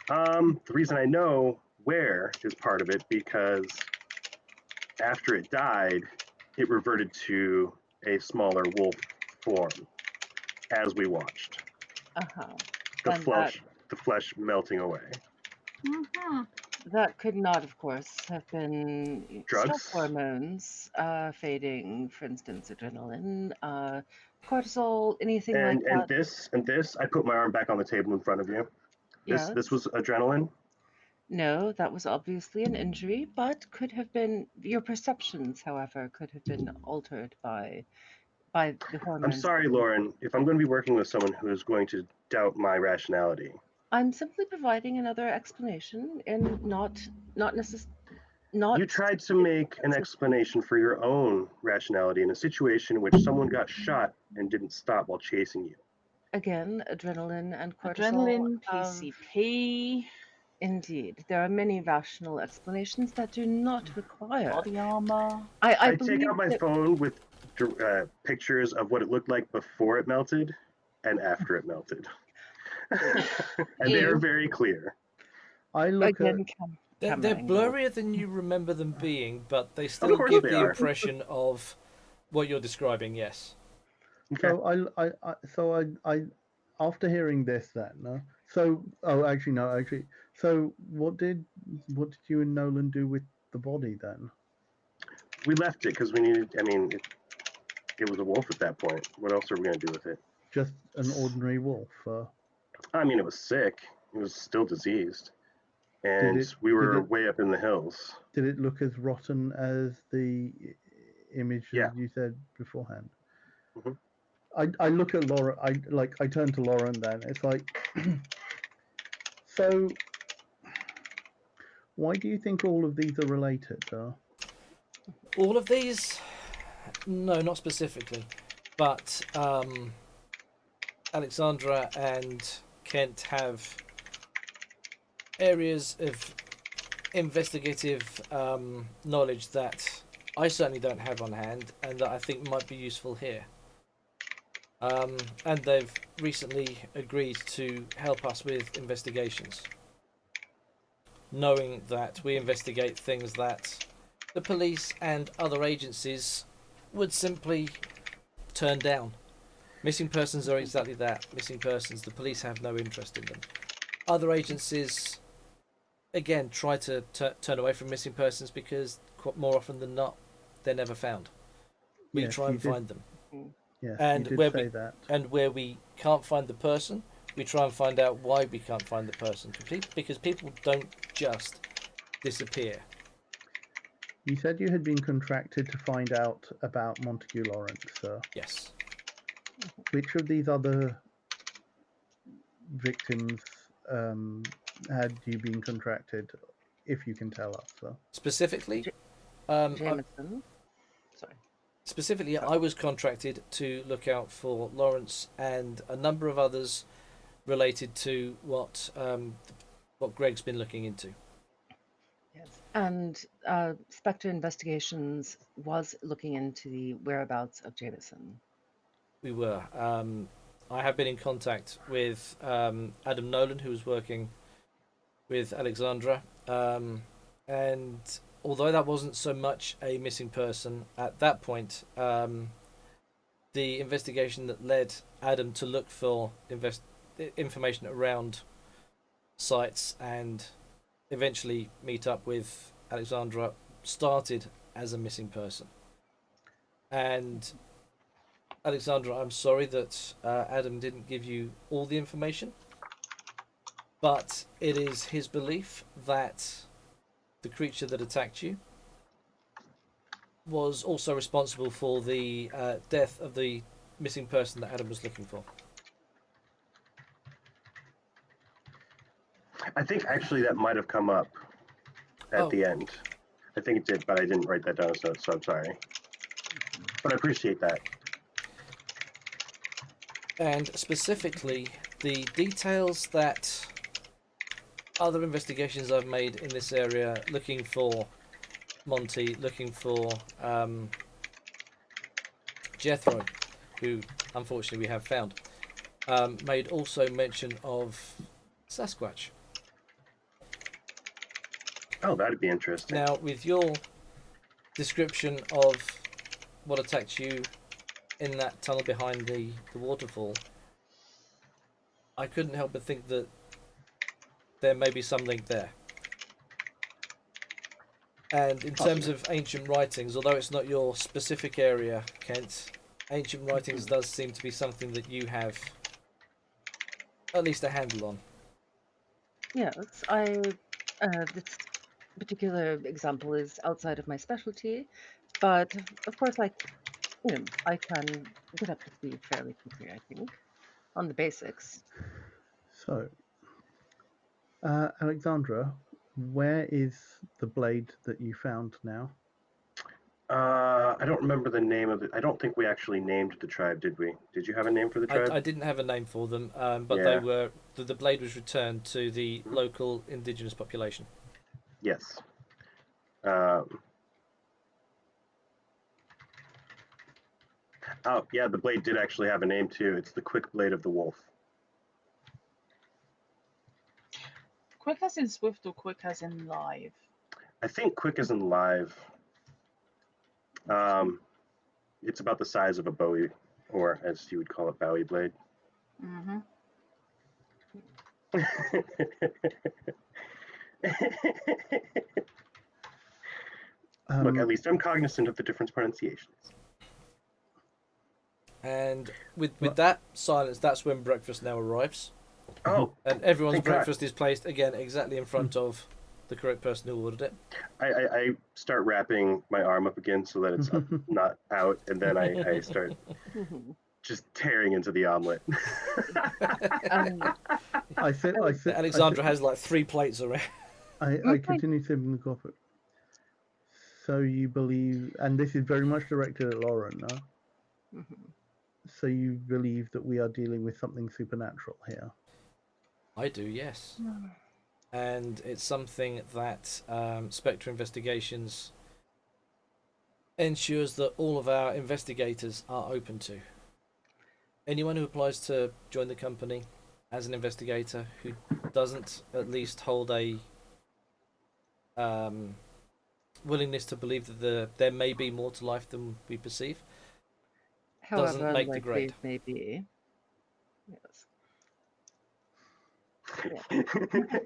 The reason I know where is part of it because after it died, it reverted to a smaller wolf form as we watched. And The flesh melting away. that could not, of course, have been Drugs? stress hormones fading, for instance, adrenaline, cortisol, anything like that. And this, I put my arm back on the table in front of you. This was adrenaline. No, that was obviously an injury, but could have been your perceptions, however, could have been altered by the hormones. I'm sorry, Lauren, if I'm going to be working with someone who is going to doubt my rationality. I'm simply providing another explanation and not You tried to make an explanation for your own rationality in a situation in which someone got shot and didn't stop while chasing you. Again, adrenaline and cortisol. Adrenaline, PCP. Indeed, there are many rational explanations that do not require Body armor. I take out my phone with pictures of what it looked like before it melted and after it melted. And they are very clear. I look at... They're blurrier than you remember them being, but they still give the impression of what you're describing. Yes. Okay. So I after hearing this, then so what did you and Nolan do with the body then? We left it because we needed. I mean, it was a wolf at that point. What else are we going to do with it? Just an ordinary wolf. I mean, it was sick. It was still diseased. And we were way up in the hills. Did it look as rotten as the image that you said beforehand? Mm-hmm. I look at Laura. I turn to Lauren. Then it's like, so why do you think all of these are related? All of these? No, not specifically, but Alexandra and Kent have areas of investigative knowledge that I certainly don't have on hand and that I think might be useful here. And they've recently agreed to help us with investigations, knowing that we investigate things that the police and other agencies would simply turn down. Missing persons are exactly that, missing persons. The police have no interest in them. Other agencies, again, try to turn away from missing persons because more often than not, they're never found. We try and find them. Yes, and you did say that. And where we can't find the person, we try and find out why we can't find the person. Because people don't just disappear. You said you had been contracted to find out about Montague Lawrence, sir. Yes. Which of these other victims had you been contracted, if you can tell us, sir? Specifically? Jameson. Sorry. Specifically, I was contracted to look out for Lawrence and a number of others related to what Greg's been looking into. Yes. And Spectre Investigations was looking into the whereabouts of Jameson. We were. I have been in contact with Adam Nolan, who was working with Alexandra, and although that wasn't so much a missing person at that point, the investigation that led Adam to look for information around sites and eventually meet up with Alexandra started as a missing person. And Alexandra, I'm sorry that Adam didn't give you all the information, but it is his belief that the creature that attacked you was also responsible for the death of the missing person that Adam was looking for. I think actually that might have come up at the end. I think it did, but I didn't write that down, so I'm sorry. But I appreciate that. And specifically, the details that other investigations I've made in this area looking for Monty, looking for Jethro, who unfortunately we have found, made also mention of Sasquatch. Oh, that'd be interesting. Now, with your description of what attacked you in that tunnel behind the waterfall, I couldn't help but think that there may be some link there. And in terms of ancient writings, although it's not your specific area, Kent, ancient writings does seem to be something that you have at least a handle on. Yes, this particular example is outside of my specialty, but of course, I can get up to speed fairly quickly, I think, on the basics. So, Alexandra, where is the blade that you found now? I don't remember the name of it. I don't think we actually named the tribe, did we? Did you have a name for the tribe? I didn't have a name for them, but Yeah. they were the blade was returned to the local indigenous population. Yes. Oh, yeah, the blade did actually have a name too. It's the Quick Blade of the Wolf. Quick as in swift or quick as in live? I think quick as in live. It's about the size of a bowie, or as you would call it, bowie blade. Mm-hmm. Look, at least I'm cognizant of the different pronunciations. And with that silence, that's when breakfast now arrives. Oh, And everyone's thank God. breakfast is placed again exactly in front of the correct person who ordered it. I start wrapping my arm up again so that it's up, not out, and then I start just tearing into the omelet. Alexandra has like 3 plates around. I continue sipping the coffee. So you believe, and this is very much directed at Lauren, no? So you believe that we are dealing with something supernatural here? I do, yes. And it's something that Spectre Investigations ensures that all of our investigators are open to. Anyone who applies to join the company as an investigator who doesn't at least hold a willingness to believe that there may be more to life than we perceive, doesn't make the grade. Maybe. Yes.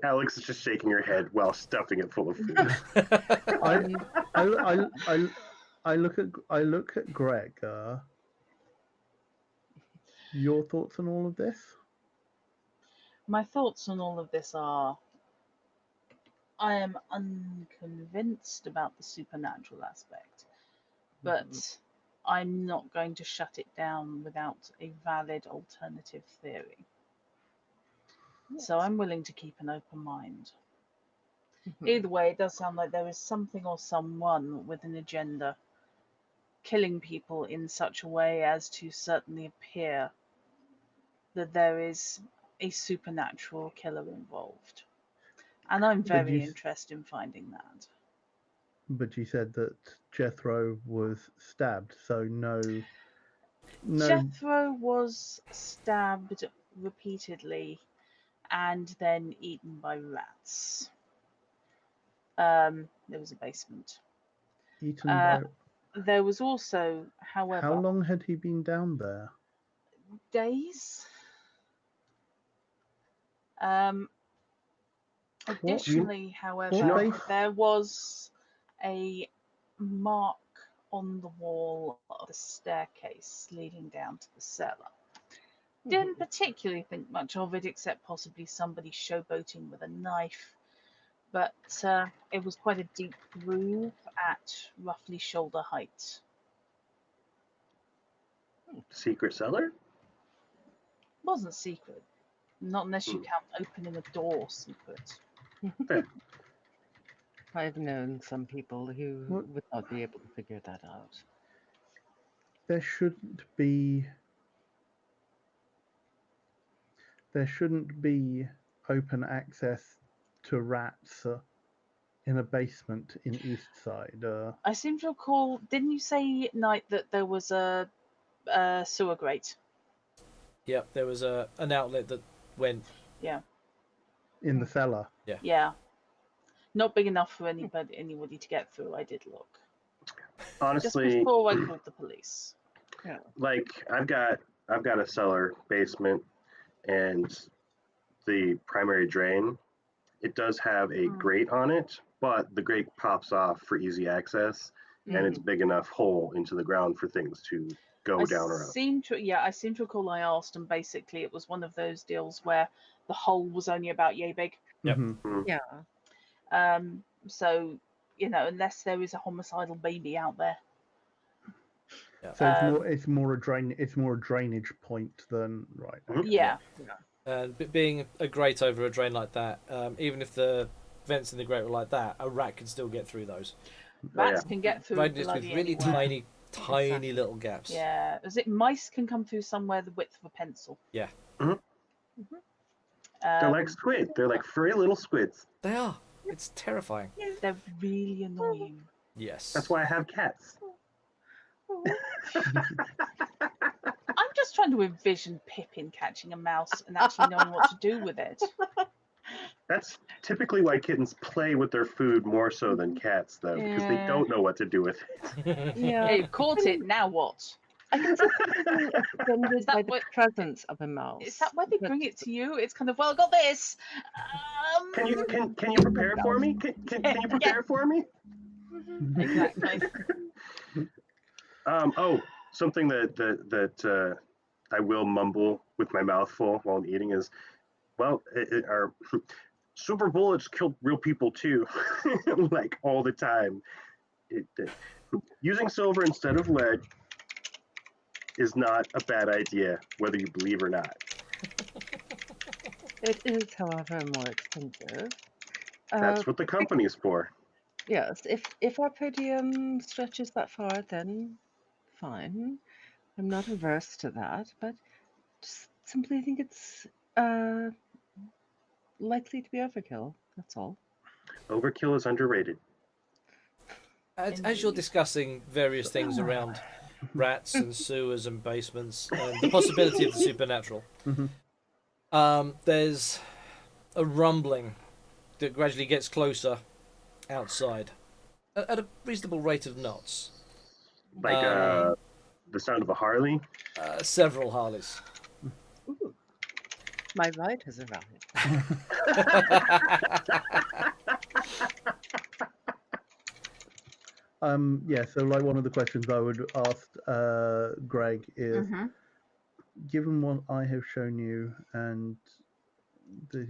Alex is just shaking her head while stuffing it full of food. I look at Greg. Your thoughts on all of this? My thoughts on all of this are, I am unconvinced about the supernatural aspect, but I'm not going to shut it down without a valid alternative theory. So I'm willing to keep an open mind. Either way, it does sound like there is something or someone with an agenda killing people in such a way as to certainly appear that there is a supernatural killer involved. And I'm very interested in finding that. But you said that Jethro was stabbed, so no. Jethro was stabbed repeatedly and then eaten by rats. There was a basement. Eaten by. There was also, however. How long had he been down there? Days. Additionally, however, there was a mark on the wall of the staircase leading down to the cellar. Didn't particularly think much of it, except possibly somebody showboating with a knife. But it was quite a deep groove at roughly shoulder height. Secret cellar? Wasn't secret. Not unless you Hmm. count opening a door secret. I've known some people who What? would not be able to figure that out. There shouldn't be open access to rats in a basement in East Side. I seem to recall, didn't you say, Knight, that there was a sewer grate? Yep, there was an outlet that went. Yeah. In the cellar. Yeah. Not big enough for anybody to get through. I did look. Just Honestly, before I called the police. Yeah. like I've got a cellar basement, and the primary drain, it does have a grate on it, but the grate pops off for easy access, and it's big enough hole into the ground for things to go down or up. I seem to recall I asked, and basically it was one of those deals where the hole was only about yay big. Yep. Mhm. Yeah. So, unless there is a homicidal baby out there. Yeah. So it's more a drainage point than right. Mhm. Okay. Yeah. And being a grate over a drain like that, even if the vents in the grate were like that, a rat can still get through those. Rats can get through Right, just with bloody really anywhere. tiny little gaps. Yeah. As it mice can come through somewhere the width of a pencil. Yeah. They're like squid. They're like furry little squids. They are. It's terrifying. They're really annoying. Yes. That's why I have cats. I'm just trying to envision Pippin catching a mouse and actually knowing what to do with it. That's typically why kittens play with their food more so than cats, though, because they Yeah. don't know what to do with it. Yeah. Hey, caught it, now what? I can see people being offended that by the what- presence of a mouse. Is that why they but- bring it to you? It's kind of, well, I got this. Can you prepare it for me? Can you prepare it for me? Exactly. Something that I will mumble with my mouth full while I'm eating is, well, our super bullets killed real people too, like all the time. Using silver instead of lead is not a bad idea, whether you believe or not. It is, however, more expensive. That's what the company's for. Yes, if our per diem stretches that far, then fine. I'm not averse to that, but just simply think it's likely to be overkill. That's all. Overkill is underrated. As you're discussing various things around rats and sewers and basements and the possibility of the supernatural, there's a rumbling that gradually gets closer outside at a reasonable rate of knots. Like the sound of a Harley. Several Harleys. Ooh. My ride has arrived. Yeah, so like one of the questions I would ask Greg is, given what I have shown you, and do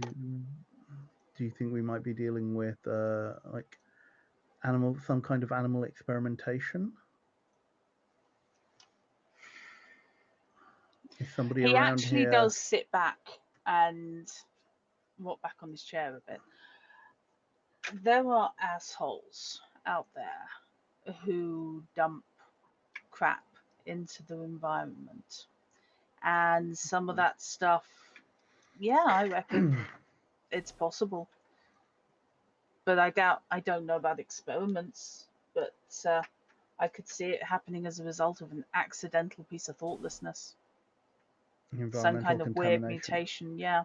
you think we might be dealing with like some kind of animal experimentation? Is somebody He around actually here? does sit back and walk back on his chair a bit. There are assholes out there who dump crap into the environment. And some of that stuff, yeah, I reckon it's possible. But I don't know about experiments, but I could see it happening as a result of an accidental piece of thoughtlessness. Some kind of weird mutation, yeah.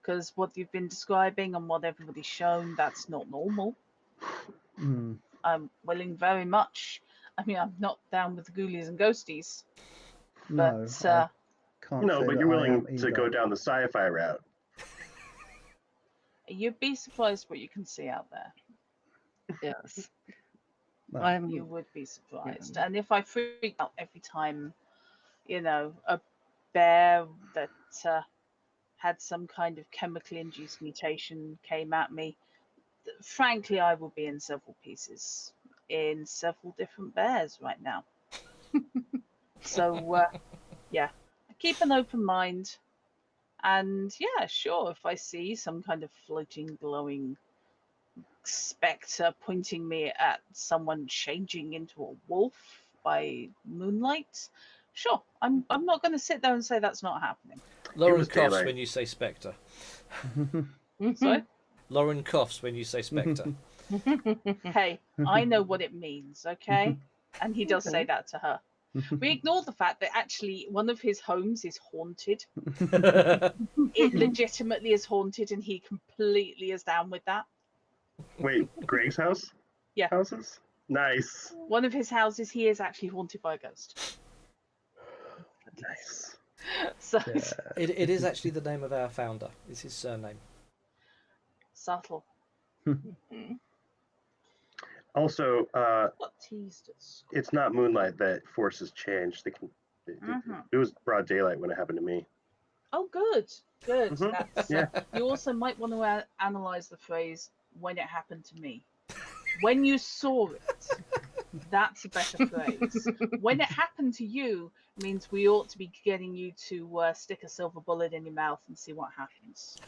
Because what you've been describing and what everybody's shown, that's not normal. I'm willing very much. I mean, I'm not down with the ghoulies and ghosties. No, but I can't No, say but that you're I willing am to either. go down the sci-fi route. you'd be surprised what you can see out there. Yes. I'm You would be surprised. And if I freak out every time, a bear that had some kind of chemically induced mutation came at me, frankly, I will be in several pieces in several different bears right now. So, yeah, I keep an open mind. And yeah, sure, if I see some kind of floating, glowing spectre pointing me at someone changing into a wolf by moonlight, sure, I'm not going to sit there and say that's not happening. Lauren was coughs daylight. when you say Spectre. Sorry? Lauren coughs when you say Spectre. Hey, I know what it means, okay? And he does say that to her. We ignore the fact that actually one of his homes is haunted. It legitimately is haunted, and he completely is down with that. Wait, Greg's house? Yeah. Houses? Nice. One of his houses, he is actually haunted by a ghost. Nice. So It is actually the name of our founder. It's his surname. subtle. Also, What teased us? it's not moonlight that forces change. They can. It was broad daylight when it happened to me. Oh, good. Mhm. That's, Yeah. You also might want to analyze the phrase "when it happened to me." When you saw it, that's a better phrase. When it happened to you means we ought to be getting you to stick a silver bullet in your mouth and see what happens.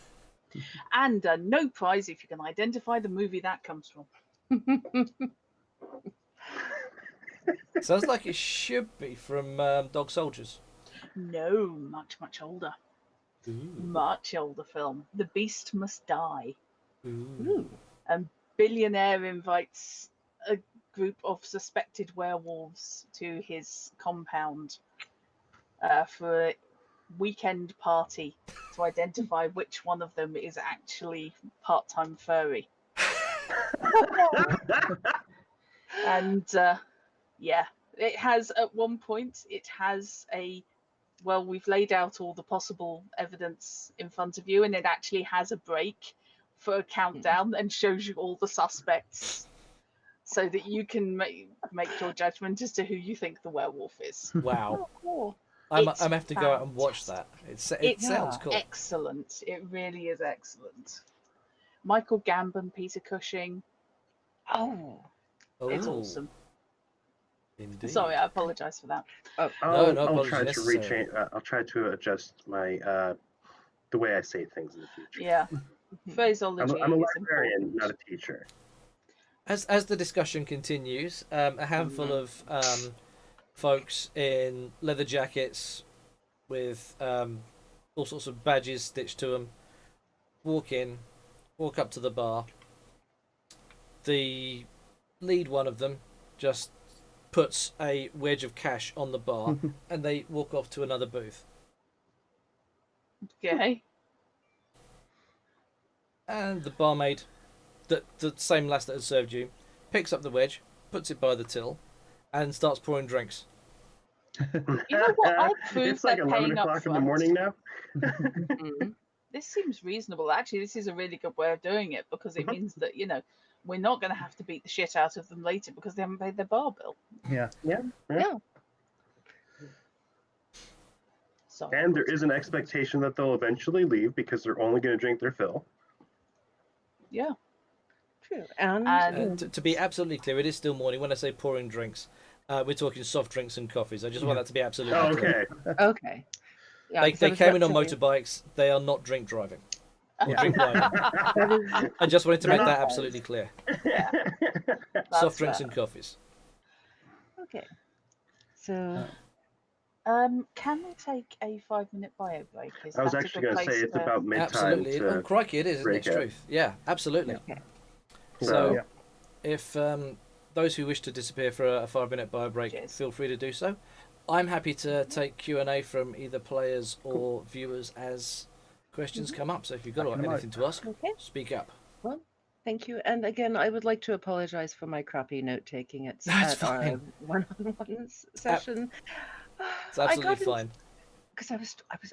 And no prize if you can identify the movie that comes from. Sounds like it should be from Dog Soldiers. No, much older. Much older film. The Beast Must Die. Ooh. A billionaire invites a group of suspected werewolves to his compound for a weekend party to identify which one of them is actually part-time furry. And yeah, it has at one point, we've laid out all the possible evidence in front of you, and it actually has a break for a countdown and shows you all the suspects so that you can make your judgment as to who you think the werewolf is. Wow. Oh, cool. I'm It's have to go out and watch that. It sounds cool. Excellent. It really is excellent. Michael Gambon, Peter Cushing. Oh, It's Ooh, awesome. Indeed. Sorry, I apologize for that. No I'll apology try to necessary. I'll try to adjust my the way I say things in the future. Yeah, phraseology I'm a is librarian, important. not a teacher. As the discussion continues, a handful of folks in leather jackets with all sorts of badges stitched to them walk up to the bar. The lead one of them just puts a wedge of cash on the bar and they walk off to another booth. Okay. And the barmaid, the same lass that had served you, picks up the wedge, puts it by the till, and starts pouring drinks. You know what? I'll prove It's like they're 11 paying up o'clock in the front. morning now. This seems reasonable. Actually, this is a really good way of doing it because it means that, we're not going to have to beat the shit out of them later because they haven't paid their bar bill. Yeah. Sorry, And there is an expectation that they'll eventually leave because they're only going to drink their fill. Yeah. true. And To be absolutely clear, it is still morning. When I say pouring drinks, we're talking soft drinks and coffees. I just want that to be absolutely Oh, clear. okay. okay. Yeah, They 'cause I was came in about on to say, motorbikes. They are not drink driving. Or Yeah. drink driving. that is- I just wanted to make They're that not absolutely clear. Yeah. Soft drinks fair. and coffees. okay. So Can we take a 5-minute bio break? Is I was that a actually good going to say place it's to- about mid-time Absolutely. Oh, to crikey, it is, isn't it? break It's it. truth. Yeah, absolutely. okay. So, Yeah. if those who wish to disappear for a 5-minute bio break, Cheers. feel free to do so. I'm happy to take Q&A from either players or viewers as questions come up. So if you've got Back in a anything to ask, Okay. speak up. Well, thank you. And again, I would like to apologize for my crappy note taking. It's That's at our fine. one-on-one session. It's absolutely fine. Because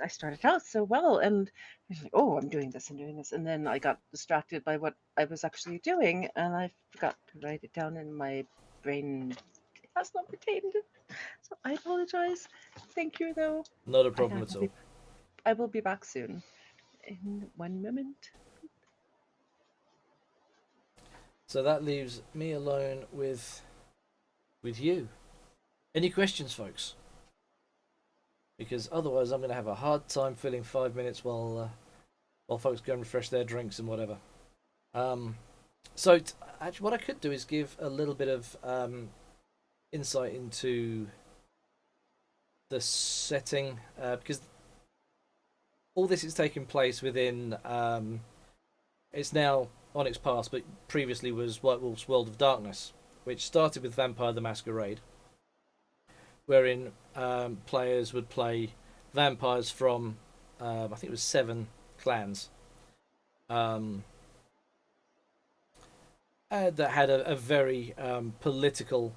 I started out so well, and I was like, oh, I'm doing this, and then I got distracted by what I was actually doing, and I forgot to write it down in my brain has not retained it. So I apologize. Thank you, though. Not a problem at all. I will be back soon. In 1 moment. So that leaves me alone with you. Any questions, folks? Because otherwise I'm going to have a hard time filling 5 minutes while folks go and refresh their drinks and whatever. So actually what I could do is give a little bit of insight into the setting, because all this is taking place within, it's now Onyx Pass, but previously was White Wolf's World of Darkness, which started with Vampire the Masquerade, wherein players would play vampires from, I think it was 7 clans, that had a very political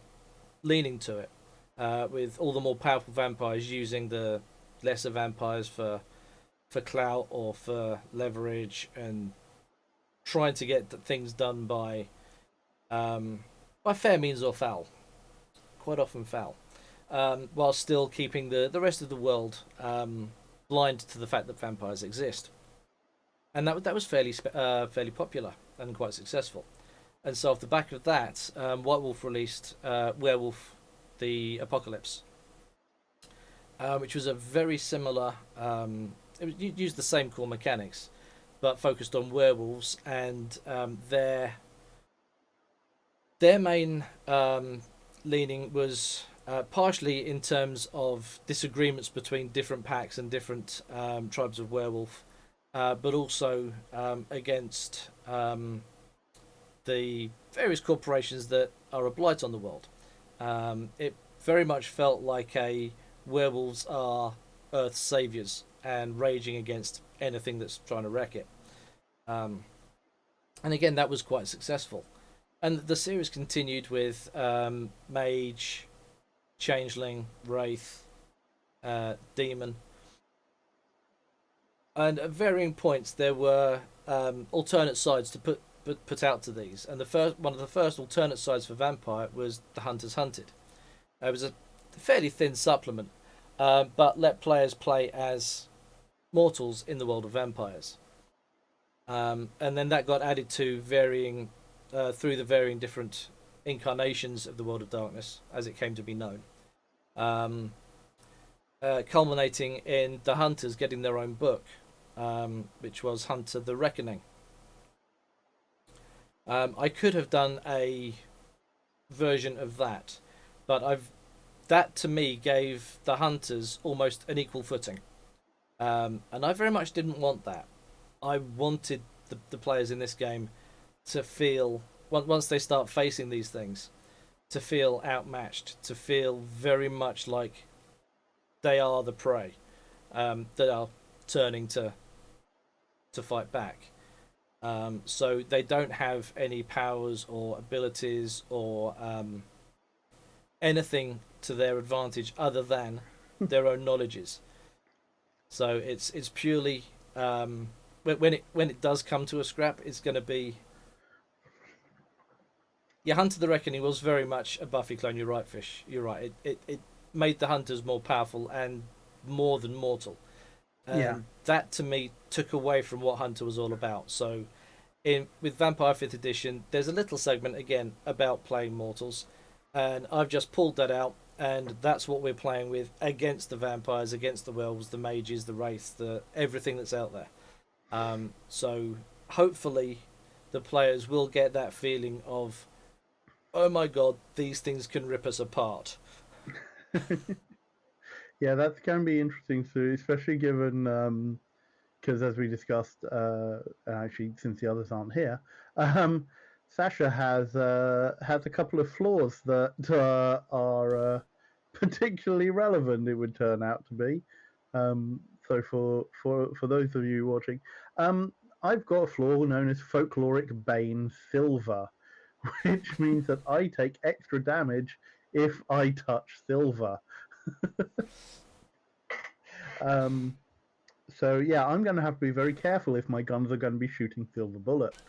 leaning to it, with all the more powerful vampires using the lesser vampires for clout or for leverage, and trying to get things done by fair means or foul, quite often foul, while still keeping the rest of the world blind to the fact that vampires exist. And that was fairly popular and quite successful. And so off the back of that, White Wolf released Werewolf the Apocalypse, which was a very similar, it used the same core mechanics, but focused on werewolves, and their main leaning was partially in terms of disagreements between different packs and different tribes of werewolf, but also against the various corporations that are a blight on the world. It very much felt like werewolves are Earth's saviors and raging against anything that's trying to wreck it. And again, that was quite successful. And the series continued with Mage, Changeling, Wraith, Demon. And at varying points, there were alternate sides to put out to these. And one of the first alternate sides for Vampire was the Hunters Hunted. It was a fairly thin supplement, but let players play as mortals in the world of vampires. And then that got added to varying through the varying different incarnations of the World of Darkness as it came to be known, culminating in the Hunters getting their own book, which was Hunter the Reckoning. I could have done a version of that, but that to me gave the Hunters almost an equal footing, and I very much didn't want that. I wanted the players in this game to feel, once they start facing these things, to feel outmatched, to feel very much like they are the prey, that are turning to fight back. So they don't have any powers or abilities or anything to their advantage other than their own knowledges. So it's purely when it does come to a scrap, it's going to be. Yeah, Hunter the Reckoning was very much a Buffy clone. You're right, Fish. You're right. It made the Hunters more powerful and more than mortal. That to me took away from what Hunter was all about. So with Vampire 5th edition, there's a little segment again about playing mortals, and I've just pulled that out, and that's what we're playing with against the vampires, against the werewolves, the mages, the wraiths, everything that's out there. So hopefully the players will get that feeling of, oh my god, these things can rip us apart. Yeah, that's going to be interesting too, especially given because as we discussed, actually since the others aren't here, Sasha has a couple of flaws that are particularly relevant. It would turn out to be. So for those of you watching, I've got a flaw known as folkloric Bane Silver, which means that I take extra damage if I touch silver. So yeah, I'm going to have to be very careful if my guns are going to be shooting silver bullets.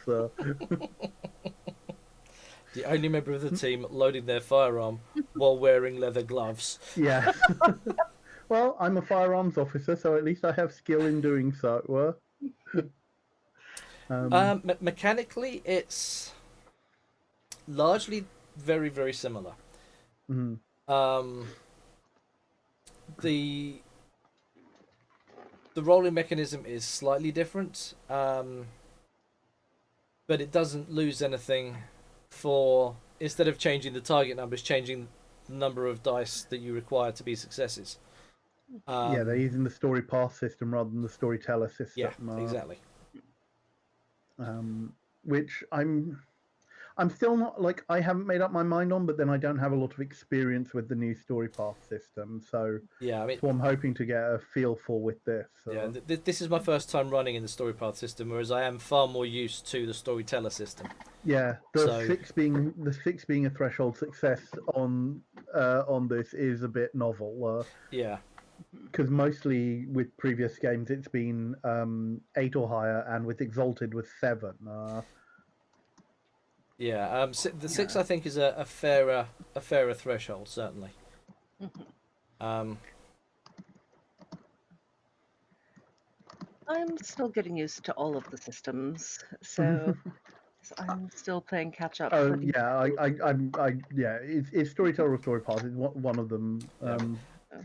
The only member of the team loading their firearm while wearing leather gloves. Yeah. Well, I'm a firearms officer, so at least I have skill in doing so. Mechanically, it's largely very, very similar. mhm. The rolling mechanism is slightly different, but it doesn't lose anything for, instead of changing the target numbers, changing the number of dice that you require to be successes. Yeah, they're using the story path system rather than the storyteller system. Yeah, exactly. Which I'm still not, like, I haven't made up my mind on, but then I don't have a lot of experience with the new story path system, so Yeah, I mean, that's what I'm hoping to get a feel for with this. yeah, this is my first time running in the story path system, whereas I am far more used to the storyteller system. Yeah, the So- six being a threshold success on this is a bit novel. Yeah, Because mostly with previous games it's been 8 or higher, and with Exalted was 7. yeah. The 6 I think is a fairer threshold, certainly. I'm still getting used to all of the systems, so I'm still playing catch up. Oh yeah, yeah. It's storyteller or story path. It's one of them.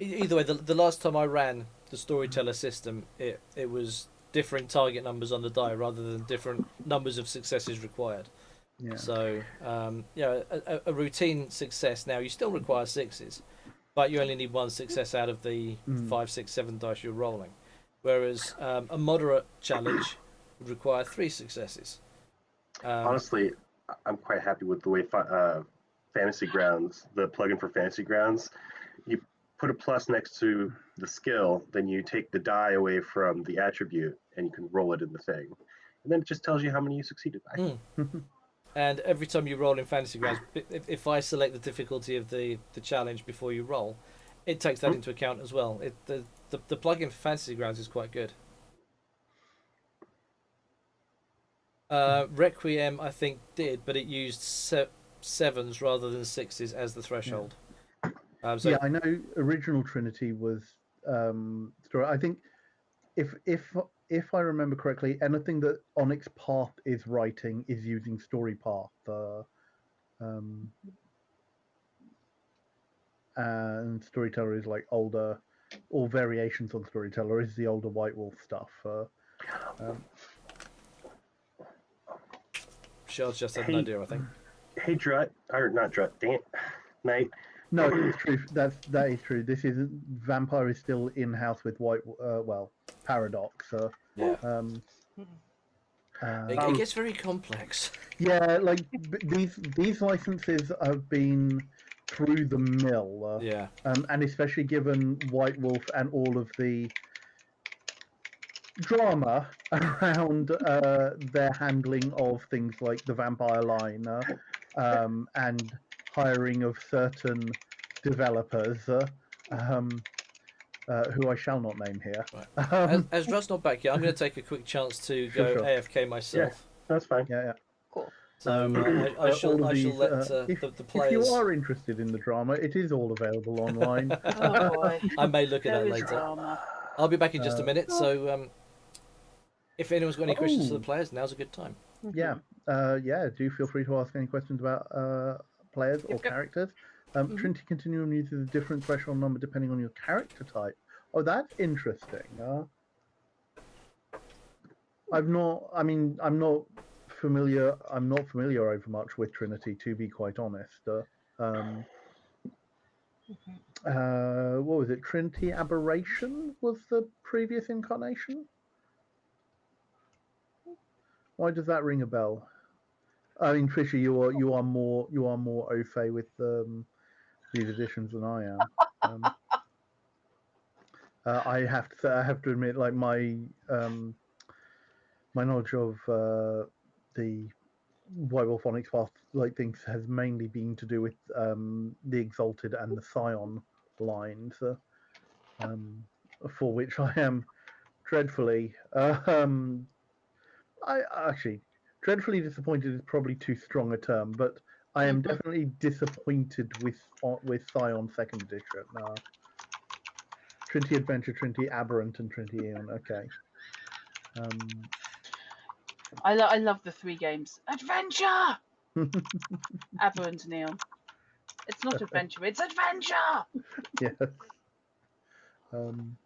Either way, the last time I ran the storyteller system, it was different target numbers on the die rather than different numbers of successes required. Yeah. So a routine success now, you still require 6s, but you only need 1 success out of the 5, 6, 7 dice you're rolling. Whereas a moderate challenge would require 3 successes. Honestly, I'm quite happy with the way Fantasy Grounds, the plugin for Fantasy Grounds, you put a plus next to the skill, then you take the die away from the attribute, and you can roll it in the thing. And then it just tells you how many you succeeded by. And every time you roll in Fantasy Grounds, if I select the difficulty of the challenge before you roll, it takes that into account as well. The plugin for Fantasy Grounds is quite good. Requiem, I think, did, but it used 7s rather than 6s as the threshold. So yeah, I know original Trinity was story. I think if I remember correctly, anything that Onyx Path is writing is using story path. And Storyteller is like older, or variations on Storyteller is the older White Wolf stuff. Shell's just had an idea, I think. Hey, Drut, or not Drut, damn, Knight. No, it's true. That is true. This is Vampire is still in house with Paradox. Yeah. It gets very complex. Yeah, like these licenses have been through the mill. Yeah. And especially given White Wolf and all of the drama around their handling of things like the Vampire line and hiring of certain developers who I shall not name here. Right. As Russ not back yet, I'm going to take a quick chance to go Sure. AFK myself. Yeah, that's fine. Yeah. Cool. So I shall let if, the players. If you are interested in the drama, it is all available online. Oh boy. I may look at There that is later. drama. I'll be back in just a minute. So if anyone's got any questions for the players, now's a good time. Yeah, do feel free to ask any questions about players or characters. Trinity Continuum uses a different threshold number depending on your character type. Oh, that's interesting. I'm not familiar over much with Trinity, to be quite honest. What was it? Trinity Aberration was the previous incarnation? Why does that ring a bell? I mean, Trisha, you are more au fait with these editions than I am. I have to admit, like my knowledge of the White Wolf Onyx Path like things has mainly been to do with the Exalted and the Scion lines, for which I am dreadfully dreadfully disappointed is probably too strong a term, but I am definitely disappointed with Scion Second Edition. Trinity Adventure, Trinity Aberrant, and Trinity Eon. Okay. I love the 3 games. Adventure! Aberrant and Neon. It's not adventure, it's adventure! Yes. Um,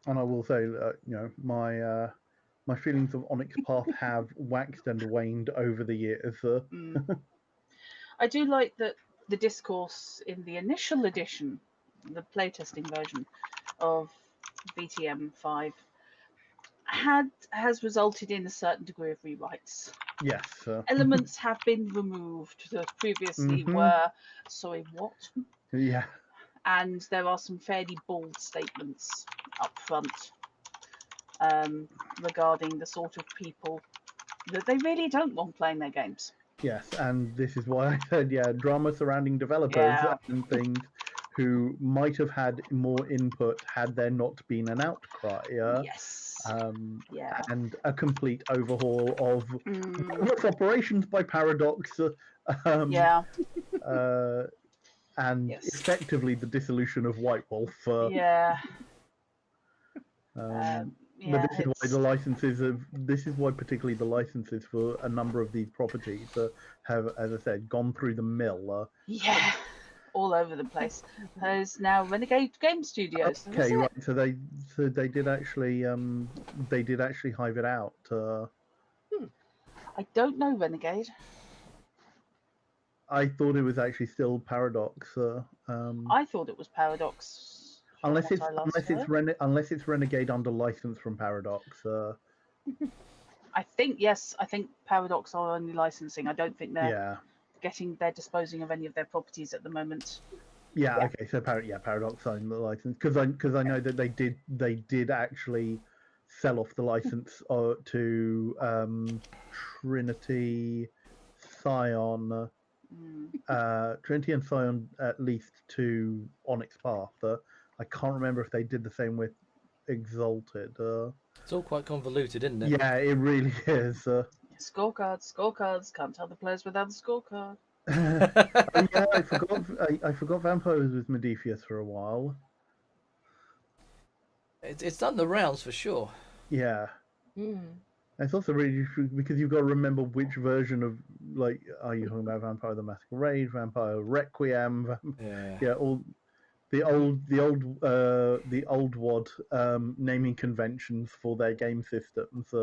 and I will say, my feelings of Onyx Path have waxed and waned over the years. I do like that the discourse in the initial edition, the playtesting version of VTM 5, has resulted in a certain degree of rewrites. Yes. Elements have been removed that previously were, sorry, what? Yeah. And there are some fairly bold statements up front regarding the sort of people that they really don't want playing their games. Yes, and this is why I said, drama surrounding developers Yeah. and things who might have had more input had there not been an outcry. Yes. Yeah. And a complete overhaul of operations by Paradox. Yeah. And Yes. effectively the dissolution of White Wolf. Yeah. But this is why the licenses this is why particularly the licenses for a number of these properties have, as I said, gone through the mill. Yeah, all over the place. There's now Renegade Game Studios. Okay, right. So they did actually hive it out. I don't know Renegade. I thought it was actually still Paradox. I thought it was Paradox. Unless it's Renegade under license from Paradox. I think Paradox are only licensing. I don't think they're they're disposing of any of their properties at the moment. Yeah. Okay. So Paradox owned the license because I know that they did actually sell off the license to Trinity, Scion, Trinity and Scion at least to Onyx Path. I can't remember if they did the same with Exalted. It's all quite convoluted, isn't it? Yeah, it really is. Scorecards. Can't tell the players without a scorecard. I forgot Vampire was with Modiphius for a while. It's done the rounds for sure. Yeah. It's also really true because you've got to remember which version of, like, are you talking about Vampire the Masquerade, Vampire Requiem, all the old WOD naming conventions for their game systems.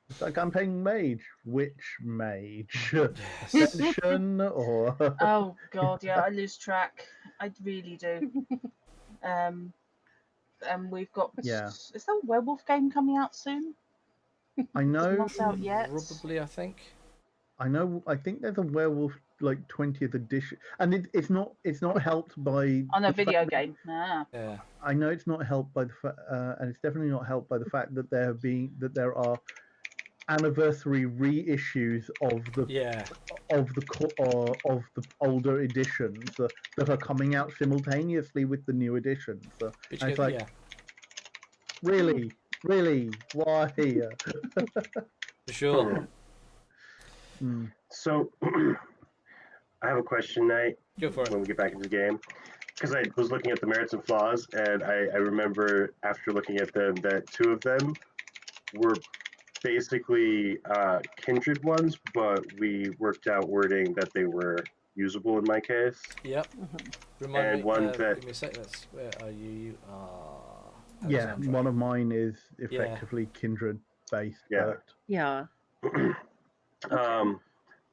It's like I'm playing Mage. Which Mage? Ascension or? Oh God, yeah, I lose track. I really do. And we've got. Is there a werewolf game coming out soon? I know. It's not out yet. Probably, I think. I know. I think there's a werewolf 20th edition, and it's not helped by. On a video game. Yeah. I know it's not helped by the fact, and it's definitely not helped by the fact that there are anniversary reissues of the older editions that are coming out simultaneously with the new editions. It's like, really, why? For sure. So, I have a question, Knight. Go for it. When we get back into the game, because I was looking at the merits and flaws, and I remember after looking at them that 2 of them were basically kindred ones, but we worked out wording that they were usable in my case. Yep. Remind me, one that. Give me a sec. Where are you? One of mine is effectively kindred based. Yeah.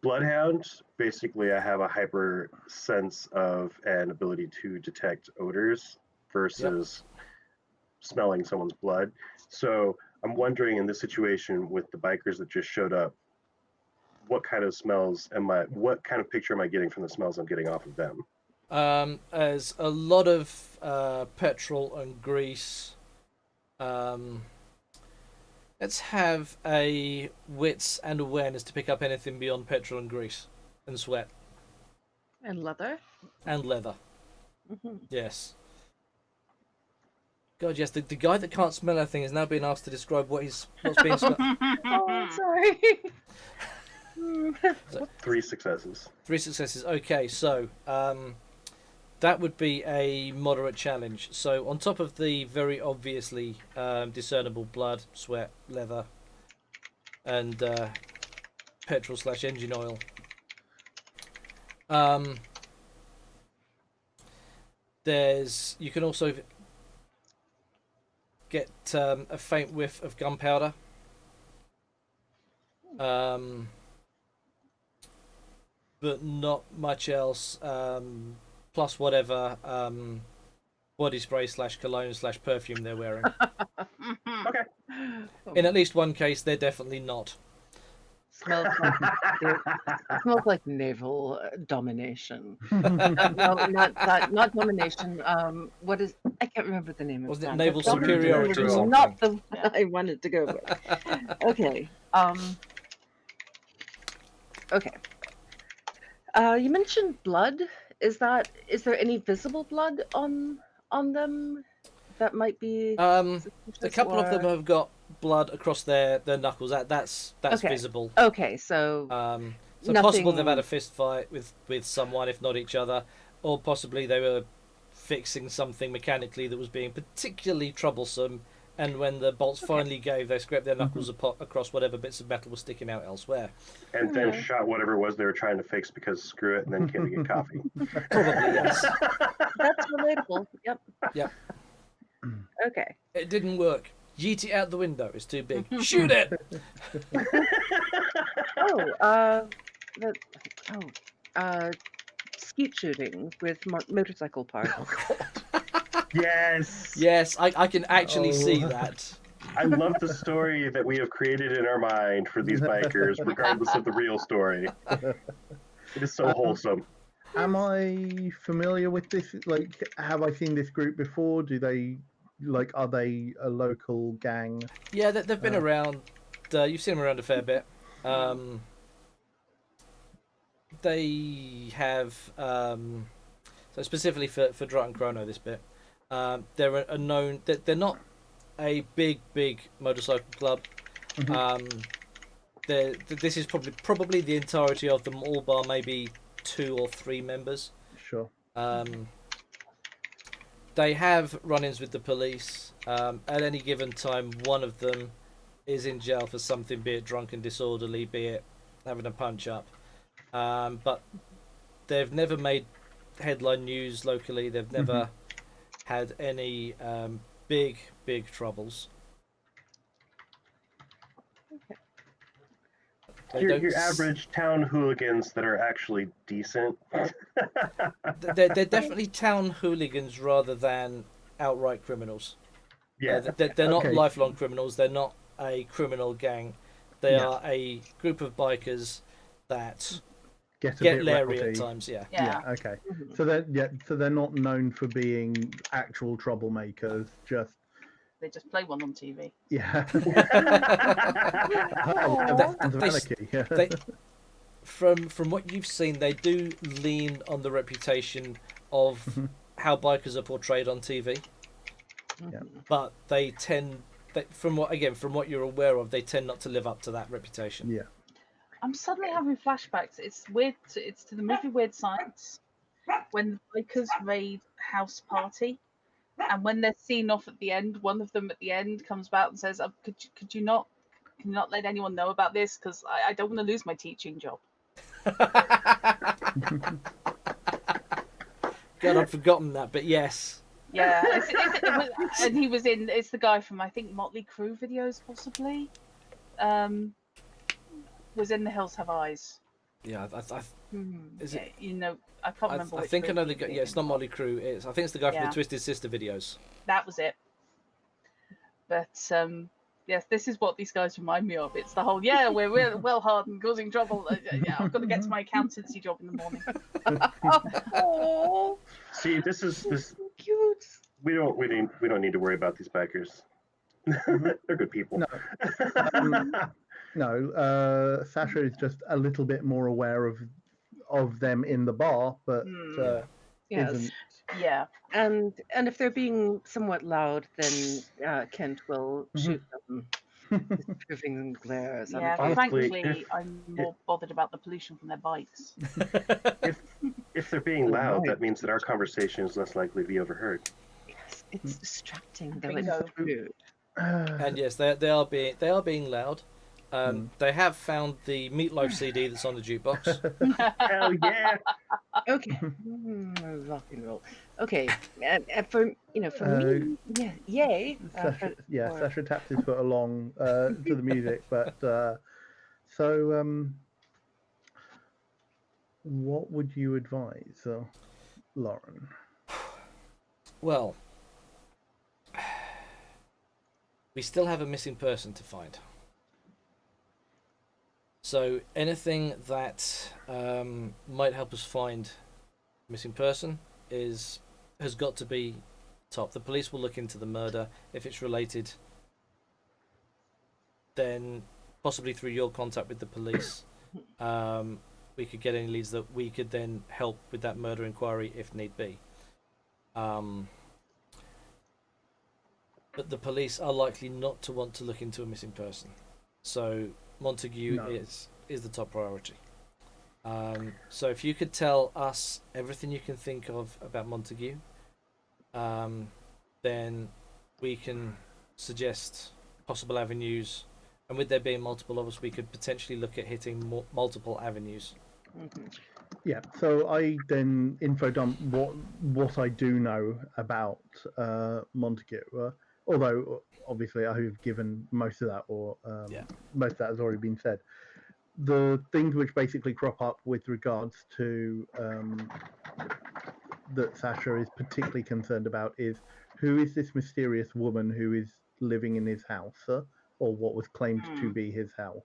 Bloodhound, basically I have a hyper sense of and ability to detect odors versus smelling someone's blood. So I'm wondering, in this situation with the bikers that just showed up, what kind of picture am I getting from the smells I'm getting off of them? As a lot of petrol and grease. Let's have a wits and awareness to pick up anything beyond petrol and grease and sweat. And leather. And leather. Yes. God, yes, the guy that can't smell anything is now being asked to describe what's being smelled. Oh, sorry. 3 successes. 3 successes. Okay, so that would be a moderate challenge. So on top of the very obviously discernible blood, sweat, leather, and petrol/engine oil, you can also get a faint whiff of gunpowder. But not much else. Plus whatever body spray / cologne / perfume they're wearing. Okay. In at least one case, they're definitely not. Smells like naval domination. No, not domination. What is? I can't remember the name of it. Wasn't it naval Domination superiority or is something? not the one I wanted to go with. Okay. Okay. You mentioned blood. Is there any visible blood on them that might be? A suspicious, couple of them or- have got blood across their knuckles. That's Okay. visible. Okay, so So possible they've had nothing- a fist fight with someone, if not each other, or possibly they were fixing something mechanically that was being particularly troublesome. And when the bolts finally gave, they scraped their knuckles across whatever bits of metal were sticking out elsewhere. And then shot whatever it was they were trying to fix because screw it, and then came to get coffee. Probably, yes. that's relatable. Yep. Yep. Okay. It didn't work. Yeet it out the window. It's too big. Shoot it! Skeet shooting with motorcycle parts. Yes. Yes, I can actually see Oh. that. I love the story that we have created in our mind for these bikers, regardless of the real story. It is so wholesome. Am I familiar with this? Like, have I seen this group before? Are they a local gang? Yeah, they've been around. You've seen them around a fair bit. They have so specifically for Drutton Chrono this bit. They're a known. They're not a big motorcycle club. This is probably the entirety of them, all bar maybe 2 or 3 members. Sure. They have run-ins with the police. At any given time, one of them is in jail for something, be it drunk and disorderly, be it having a punch-up. But they've never made headline news locally. They've never had any big troubles. Your average town hooligans that are actually decent. They're definitely town hooligans rather than outright criminals. Yeah. They're not Okay. lifelong criminals. They're not a criminal gang. They Yeah. are a group of bikers that Get a get bit Larry rowdy. at times. Yeah. Yeah. Okay. Mhm. So they're not known for being actual troublemakers. Just They just play one on TV. yeah. That- Sounds of they- anarchy. Yeah. They, from what you've seen, they do lean on the reputation of how bikers are portrayed on TV, Yeah. but they tend, from what you're aware of, they tend not to live up to that reputation. Yeah. I'm suddenly having flashbacks. It's weird. It's to the movie Weird Science when the bikers raid House Party, and when they're seen off at the end, one of them at the end comes back and says, "Could you not let anyone know about this? Because I don't want to lose my teaching job." God, I'd forgotten that, but yes. Yeah, and he was in. It's the guy from I think Motley Crue videos, possibly. Was in The Hills Have Eyes. Yeah, is Yeah, it? you know, I can't remember. I which think I know movie the guy. he Yeah, it's not was in. Motley Crue. I think it's the guy from Yeah. the Twisted Sister videos. That was it. But yes, this is what these guys remind me of. It's the whole we're well hard and causing trouble. Yeah, I've got to get to my accountancy job in the morning. Oh, See, this is this. cute. We don't need to worry about these bikers. They're good people. No. No, Sasha is just a little bit more aware of them in the bar, but Hmm. Yes. isn't. Yeah. And if they're being somewhat loud, then Kent will shoot them. Disapproving glares. Yeah. Honestly, Thankfully, I'm more bothered about the pollution from their bikes. if they're being loud, that means that our conversation is less likely to be overheard. Yes, it's distracting, though Bingo. it's rude. And yes, they are being loud. They have found the Meatloaf CD that's on the jukebox. Hell yeah! Okay, rock and roll. Okay, and for me, yeah, yay. Sasha, for- Sasha taps his foot along to the music, but what would you advise, Lauren? Well, we still have a missing person to find. So anything that might help us find a missing person has got to be top. The police will look into the murder. If it's related, then possibly through your contact with the police, we could get any leads that we could then help with that murder inquiry if need be. But the police are likely not to want to look into a missing person. So Montague is the top priority. So if you could tell us everything you can think of about Montague, then we can suggest possible avenues. And with there being multiple of us, we could potentially look at hitting multiple avenues. Yeah, so I then info dump what I do know about Montague. Although obviously I've given most of that, or most of that has already been said. The things which basically crop up with regards to that Sasha is particularly concerned about is who is this mysterious woman who is living in his house, or what was claimed to be his house,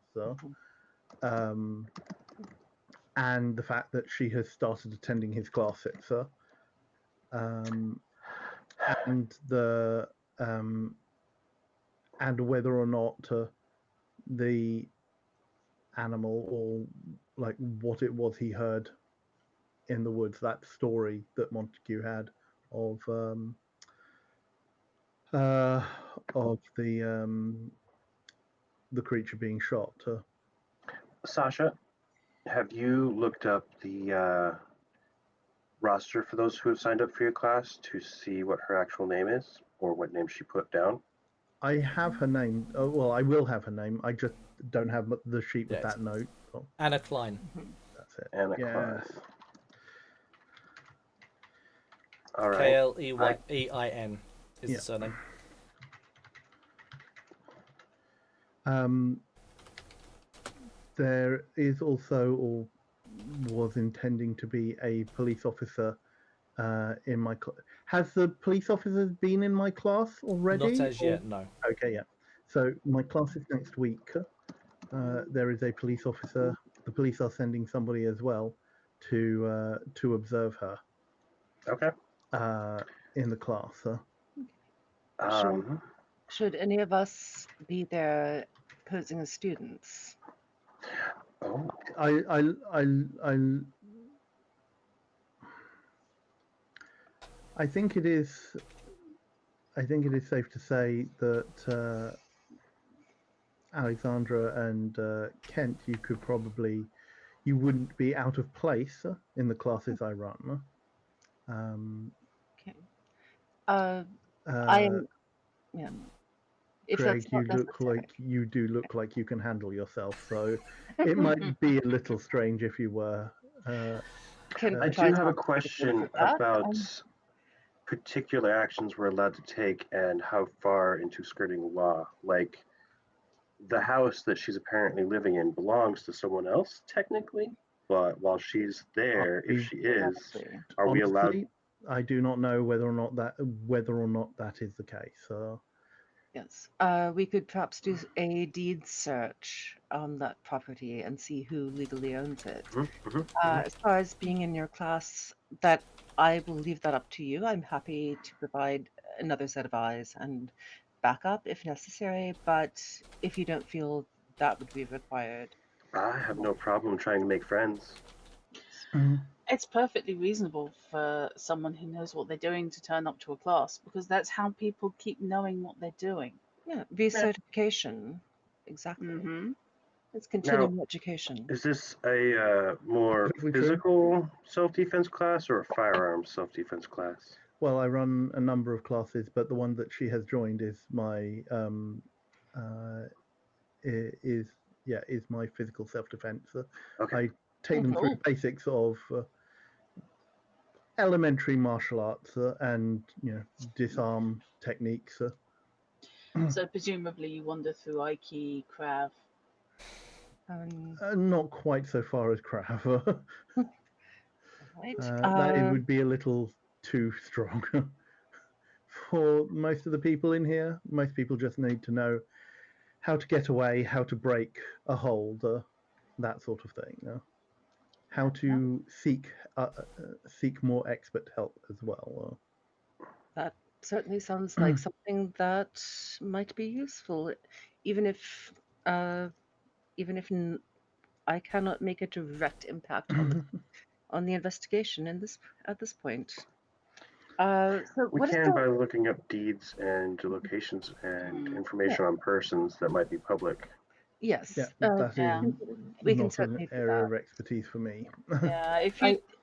and the fact that she has started attending his classes, and the and whether or not the animal, or like what it was he heard in the woods, that story that Montague had of the creature being shot. Sasha, have you looked up the roster for those who have signed up for your class to see what her actual name is, or what name she put down? I have her name. Well, I will have her name. I just don't have the sheet with that note. So Anna Klein. that's it. Anna Yes. Klein. All right. Klein is the surname. There is also, or was intending to be, a police officer in my class. Has the police officers been in my class already? Not as yet, no. Okay, yeah. So my class is next week. There is a police officer. The police are sending somebody as well to observe her. Okay. In the class. Should any of us be there posing as students? Oh. I think it is. I think it is safe to say that Alexandra and Kent, you wouldn't be out of place in the classes I run. Okay. I'm. Yeah. If Greg, that's you do look like you can handle yourself, so it might be a little strange if you were. I do have a question about particular actions we're allowed to take and how far into skirting the law. Like, the house that she's apparently living in belongs to someone else, technically, but while she's there, if she is, are we allowed? I do not know whether or not that is the case. Yes, we could perhaps do a deed search on that property and see who legally owns it. As far as being in your class, that I will leave that up to you. I'm happy to provide another set of eyes and backup if necessary, but if you don't feel that would be required. I have no problem trying to make friends. It's perfectly reasonable for someone who knows what they're doing to turn up to a class because that's how people keep knowing what they're doing. Yeah, recertification. Exactly. Mm-hmm. It's continuing education. Is this a more Perfectly true. physical self-defense class or a firearms self-defense class? Well, I run a number of classes, but the one that she has joined is my is my physical self-defense. Okay. I take them through Cool. basics of elementary martial arts and disarm techniques. So presumably you wander through Aiki, Krav. Not quite so far as Krav. Right. That it would be a little too strong for most of the people in here. Most people just need to know how to get away, how to break a hold, that sort of thing. How to seek more expert help as well. That certainly sounds like something that might be useful, even if uh, I cannot make a direct impact on the investigation at this point. So We what is can the by looking up deeds and locations and information on persons that might be public. yes? Yeah, that is Yeah. we can not an certainly do area that. of expertise for me. Yeah,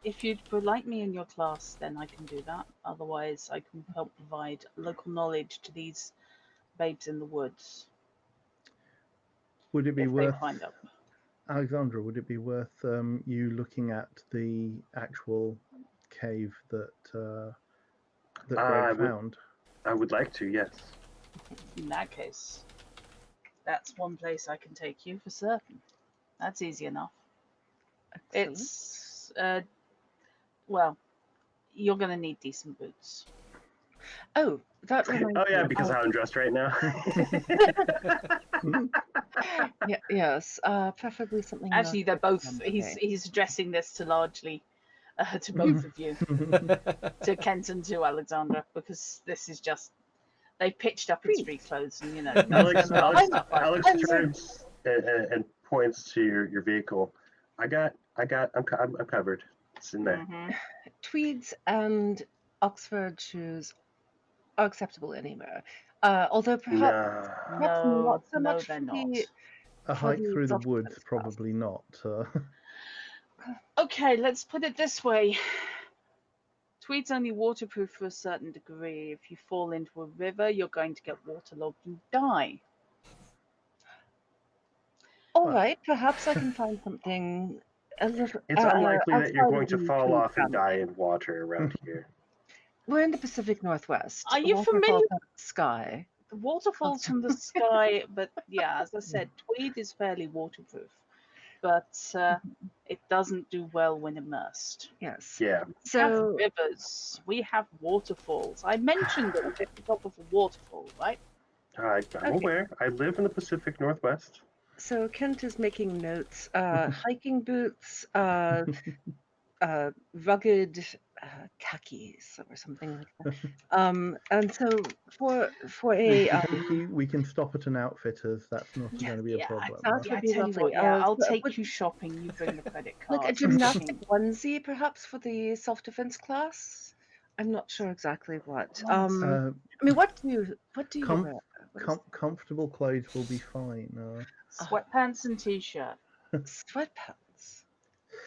if you'd like me in your class, then I can do that. Otherwise, I can help provide local knowledge to these babes in the woods Would it be if they worth, find up. Alexandra? Would it be worth you looking at the actual cave that Greg found? I would like to, yes. In that case, that's one place I can take you for certain. That's easy enough. Excellent. It's well, you're gonna need decent boots. Oh, that reminds Oh yeah, me. because how I'm dressed right now. Yes, preferably something. Actually, they're both. Okay. He's addressing this to largely to both of you, to Kent and to Alexandra, because this is just they pitched up in street clothes, and you know, Alex a lot of stuff like Alex that. turns and points to your vehicle. I'm covered. It's in there. Mhm. Tweeds and Oxford shoes are acceptable anywhere. Although perhaps No. not so No, much they're for not. A for hike the through the self-defense woods, class. probably not. Okay, let's put it this way. Tweed's only waterproof for a certain degree. If you fall into a river, you're going to get waterlogged and die. All Well- right, perhaps I can find something a little. It's unlikely that you're outside going of to the fall tree off and die family. in water around here. We're in the Pacific Northwest. Are you Water familiar falls out of the sky. The waterfalls from the sky, but yeah, as I said, Tweed is fairly waterproof, but it doesn't do well when immersed. Yes. Yeah. We have So rivers, we have waterfalls. I mentioned it at the top of a waterfall, right? I'm Okay. aware. I live in the Pacific Northwest. So Kent is making notes. Hiking boots, rugged khakis or something like that. And so for a We can stop at an outfitter's. That's not Yeah, going to be a Yeah, problem. that yeah. I would be tell you lovely. what, yeah, I'll Would- take you shopping. You bring the credit like a cards. gymnastic onesie, perhaps for the self-defense class. I'm not sure exactly what. I mean, what do you Com- wear? What is Comfortable clothes will be fine. Sweatpants and t-shirt. sweatpants?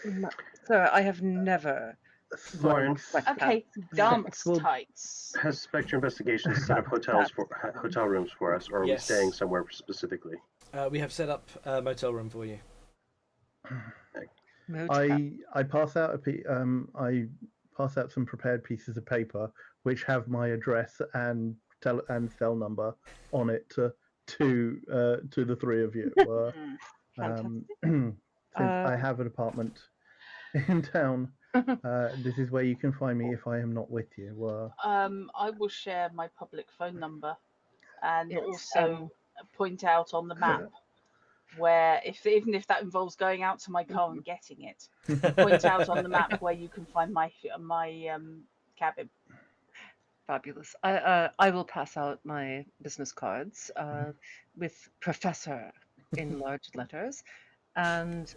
No, sir, I have never Lauren, worn sweatpants. Okay, dance Well- tights. has Spectre Investigations set up hotel rooms for us, or are Yes. we staying somewhere specifically? We have set up a motel room for you. Motel. I pass out I pass out some prepared pieces of paper which have my address and cell number on it to the three of you. Since I have an apartment in town, this is where you can find me if I am not with you. I will share my public phone number and Yes, also point out on the map where, even if that involves going out to my car and getting it, point out on the map where you can find my cabin. Fabulous. I will pass out my business cards with Professor in large letters. and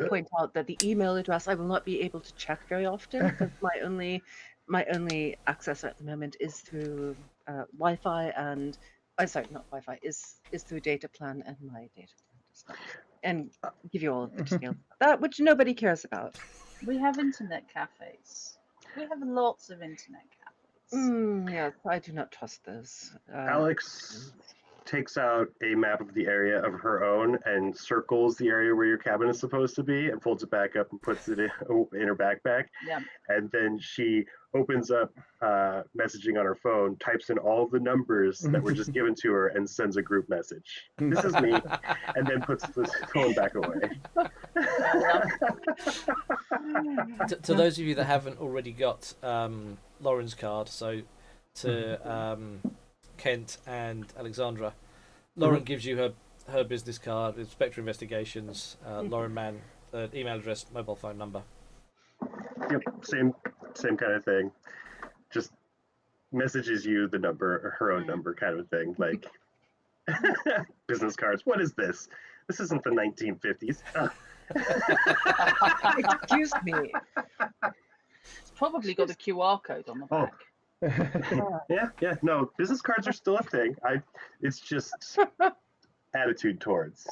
point out that the email address I will not be able to check very often because my only access at the moment is through Wi-Fi and sorry, not Wi-Fi, is through data plan, and my data plan does not. And give you all of the details about that, which nobody cares about. We have internet cafes. We have lots of internet cafes. Yes, I do not trust those. Alex takes out a map of the area of her own and circles the area where your cabin is supposed to be and folds it back up and puts it in her backpack. Yeah. And then she opens up messaging on her phone, types in all of the numbers that were just given to her, and sends a group message. This is me, and then puts the phone back away. To those of you that haven't already got Lauren's card, so to Kent and Alexandra, Lauren gives you her business card with Spectre Investigations, Lauren Mann, email address, mobile phone number. Yep, same kind of thing. Just messages you the number, her own number, kind of thing. Like business cards. What is this? This isn't the 1950s. Excuse me. It's probably got a QR code on the back. Yeah. No, business cards are still a thing. It's just attitude towards.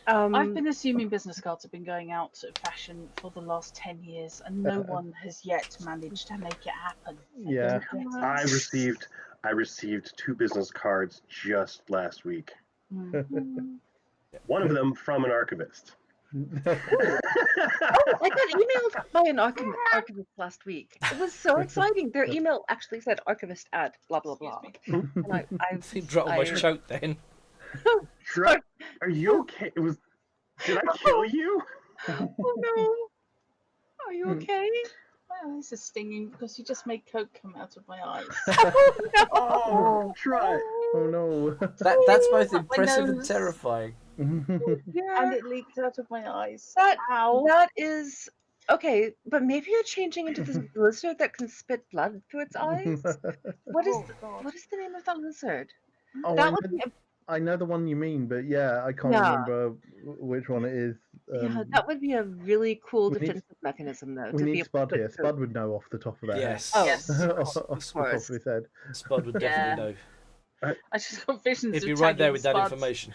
I've been assuming business cards have been going out of fashion for the last 10 years, and no one has yet managed to make it happen. Yeah. I received 2 business cards just last week. One of them from an archivist. I got emailed by an archivist last week. It was so exciting. Their email actually said archivist at blah blah blah. And I almost choked then. Are you okay? Did I kill you? Oh no. Are you okay? Well, this is stinging because you just made coke come out of my eyes. Oh, try. Oh no. That's both My impressive and nose. terrifying. Yeah. And it leaked out of my eyes. That is okay, but maybe you're changing into this lizard that can spit blood through its eyes. What is the name of that lizard? Oh, That would be I know the one you mean, but yeah, I can't Yeah. remember which one it is. that would be a really cool we need- defensive mechanism, though. We to be need able Spud to here. Spud would know off the top of their Yes. Oh, Yes. head. Of off the top course. of his head. Spud would definitely know. I just got visions He'd of be right there tagging with that Spud. information.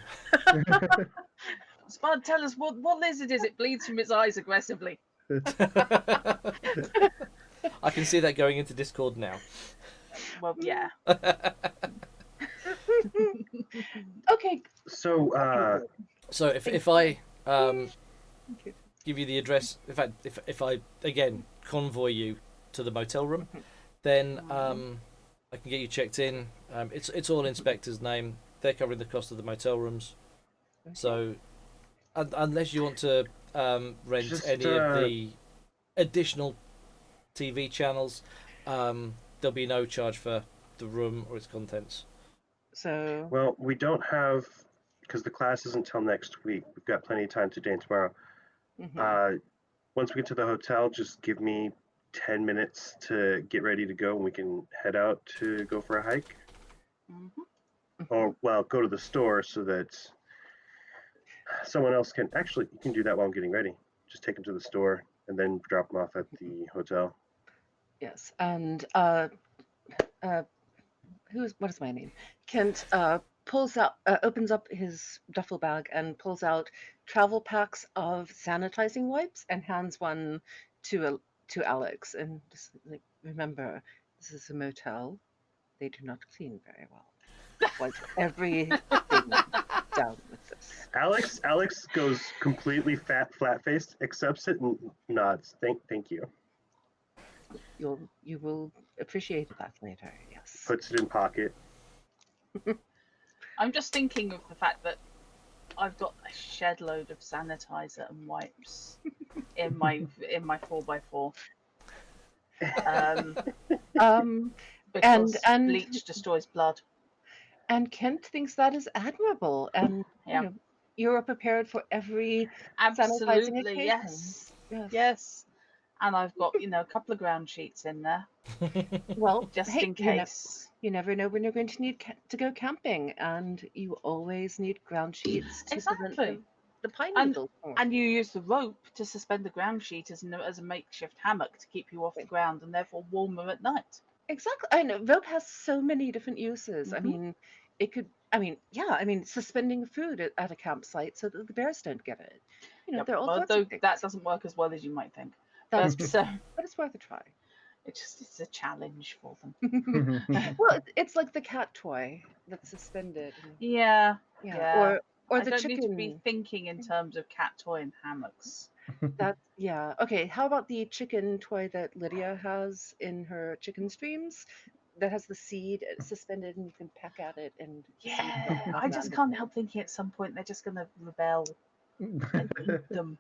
Spud, tell us what lizard is it bleeds from its eyes aggressively? I can see that going into Discord now. Well, yeah. Okay. So, So if I give you the address, in fact, if I again convoy you to the motel room, then I can get you checked in. It's all inspector's name. They're covering the cost of the motel rooms. So unless you want to rent Just, any of the additional TV channels, there'll be no charge for the room or its contents. So well, we don't have, because the class isn't till next week. We've got plenty of time today and tomorrow. Once we get to the hotel, just give me 10 minutes to get ready to go, and we can head out to go for a hike. Or, well, go to the store so that someone else can, actually, you can do that while I'm getting ready. Just take them to the store and then drop them off at the hotel. yes, and what is my name? Kent opens up his duffel bag and pulls out travel packs of sanitizing wipes and hands one to Alex, and just like, remember, this is a motel. They do not clean very well. Wipe everything down with this. Alex goes completely flat-faced, accepts it, and nods. Thank you. You will appreciate that later. Yes. Puts it in pocket. I'm just thinking of the fact that I've got a shed load of sanitizer and wipes in my 4x4. Because and bleach destroys blood. And Kent thinks that is admirable, and Yeah. you're prepared for every sanitizing Absolutely, occasion. yes. Yes. Yes. And I've got, a couple of ground sheets in there, Well, just hey, in case. You never know when you're going to need to go camping, and you always need ground sheets to prevent Exactly. the pine And needles from and you use the rope to suspend the ground sheet as a makeshift hammock to keep you off the ground and therefore warmer at night. Exactly. I know rope has so many different uses. I Mhm. mean, it could. I mean, suspending food at a campsite so that the bears don't get it. Yep. There are all Well, sorts though of things. that doesn't work as well as you might think. That's But true, but it's worth a try. it's a challenge for them. Well, it's like the cat toy that's suspended. Yeah. Yeah. Or I the don't need to chicken. be thinking in terms of cat toy and hammocks. Yeah. Okay. How about the chicken toy that Lydia has in her chicken streams? That has the seed suspended, and you can peck at it and see Yeah, them I just around. can't help thinking at some point they're just going to rebel and eat them.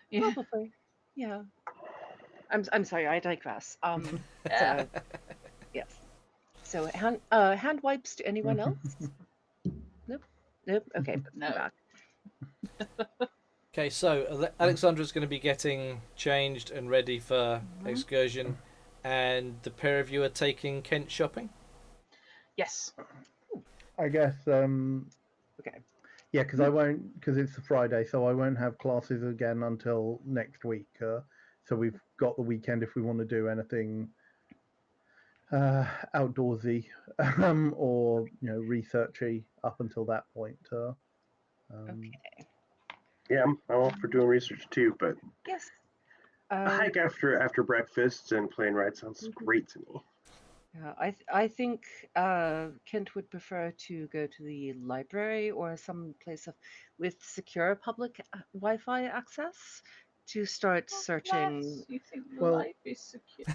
Yeah. Probably. Yeah. I'm sorry. I digress. Yeah. So, yes. So hand wipes to anyone else? Nope. Nope. Okay. Let's No. go back. Okay, so Alexandra's going to be getting changed and ready for excursion, and the pair of you are taking Kent shopping. Yes. I guess. Okay. Yeah, because I won't, because it's a Friday, so I won't have classes again until next week. So we've got the weekend if we want to do anything outdoorsy or researchy up until that point. Okay. Yeah, I'm all for doing research too, but Yes. a hike after breakfast and plane ride sounds great to me. Yeah, I think Kent would prefer to go to the library or some place with secure public Wi-Fi access to start searching. Bless, you think Well- life is secure?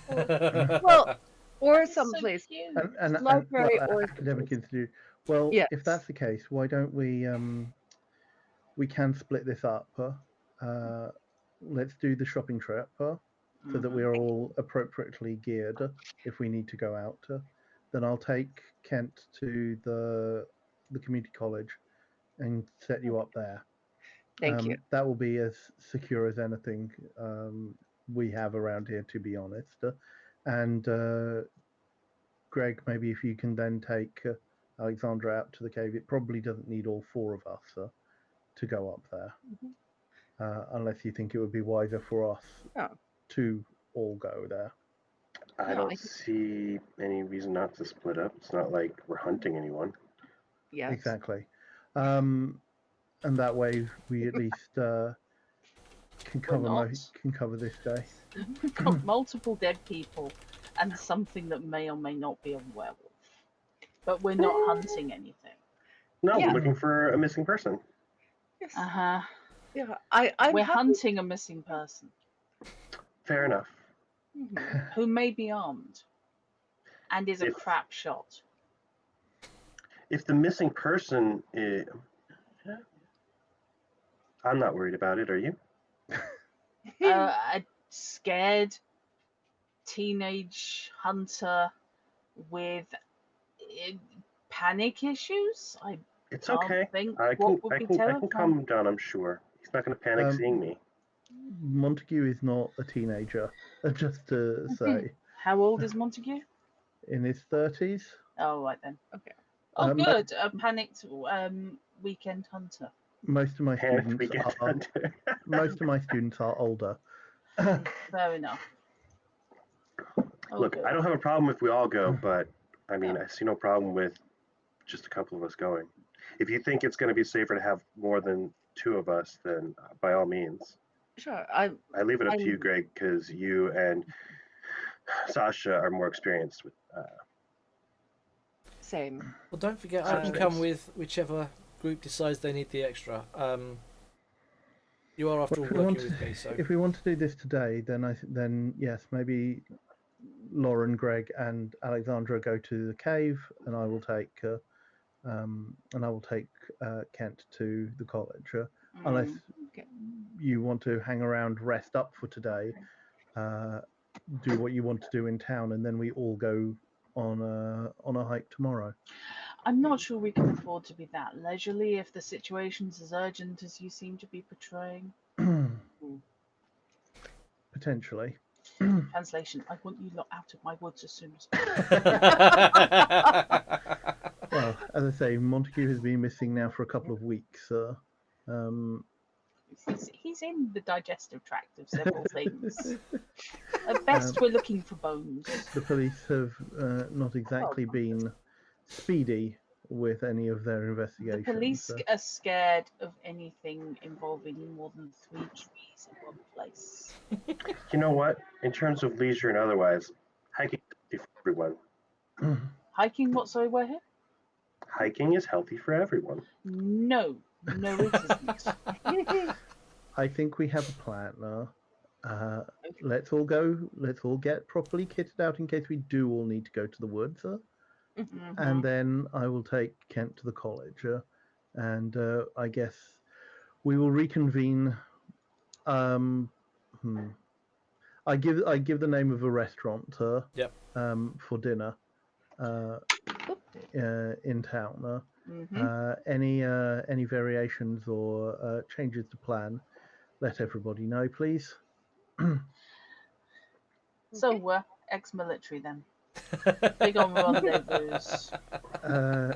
Well, or It's so someplace. cute. and Library or academic institute. Well, Yes. if that's the case, why don't we can split this up. Let's do the shopping trip so that we're all appropriately geared if we need to go out. Then I'll take Kent to the community college and set you up there. Thank you. That will be as secure as anything we have around here, to be honest. And Greg, maybe if you can then take Alexandra out to the cave. It probably doesn't need all four of us to go up there, unless you think it would be wiser for us to all go there. I don't see any reason not to split up. It's not like we're hunting anyone. Yes. Exactly. And that way we at least can cover this day. We've got multiple dead people and something that may or may not be a werewolf. But we're not hunting anything. No, Yeah. we're looking for a missing person. Yes. Uh-huh. Yeah. We're hunting a missing person Fair enough. who may be armed and is a If- crap shot. If the missing person is... I'm not worried about it, are you? A scared teenage hunter with panic issues. I It's can't okay. think I what can, would I be can, I terrifying. can calm him down, I'm sure. He's not going to panic seeing me. Montague is not a teenager, just to say. How old is Montague? In his 30s. Oh, right then. Okay. Oh, good. A panicked weekend hunter. Most of my Panic students weekend are hunter. most of my students are older. Fair enough. Oh, Look, good. I don't have a problem if we all go, but I mean, I see no problem with just a couple of us going. If you think it's going to be safer to have more than two of us, then by all means. Sure. I leave it up to you, Greg, because you and Sasha are more experienced with. Same. Well, don't forget, I can come with whichever group decides they need the extra. You are, after all, working with me, so... If we want to do this today, then yes, maybe Lauren, Greg, and Alexandra go to the cave, and I will take Kent to the college. Unless you want to hang around, rest up for today, do what you want to do in town, and then we all go on a hike tomorrow. I'm not sure we can afford to be that leisurely if the situation's as urgent as you seem to be portraying. Potentially. Translation: I want you lot out of my woods as soon as possible. Well, as I say, Montague has been missing now for a couple of weeks. He's in the digestive tract of several things. At best, we're looking for bones. The police have not exactly been speedy with any of their The investigations. police are scared of anything involving more than 3 trees in one place. You know what? In terms of leisure and otherwise, hiking is healthy for everyone. Hiking, what? Sorry, where here? Hiking is healthy for everyone. No, it isn't. I think we have a plan now. Let's all go. Let's all get properly kitted out in case we do all need to go to the woods. And then I will take Kent to the college. And I guess we will reconvene. I give the name of a restaurant. Yep. For dinner. In town. Any variations or changes to plan, let everybody know, please. So we're ex-military then. Big on rendezvous.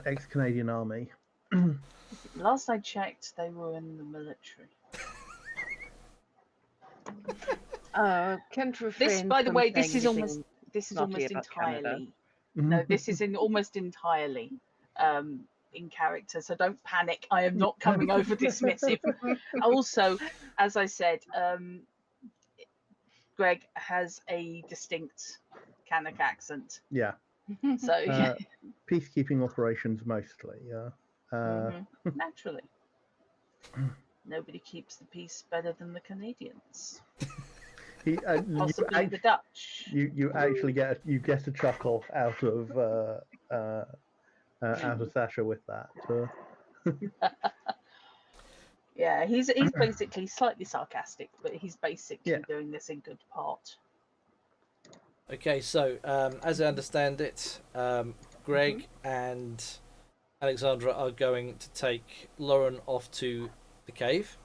Ex-Canadian Army. Last I checked, they were in the military. Kent This, refrained by the from way, this saying is almost anything snotty about Canada. entirely. No, this is almost entirely in character. So don't panic. I am not coming over dismissive. Also, as I said, Greg has a distinct Kanak accent. Yeah. So Peacekeeping operations mostly. naturally, nobody keeps the peace better than the Canadians. Possibly the Dutch. You actually get a chuckle out of Sasha with that. Yeah, he's basically slightly sarcastic, but he's basically doing this in good part. Okay, so as I understand it, Greg and Alexandra are going to take Lauren off to the cave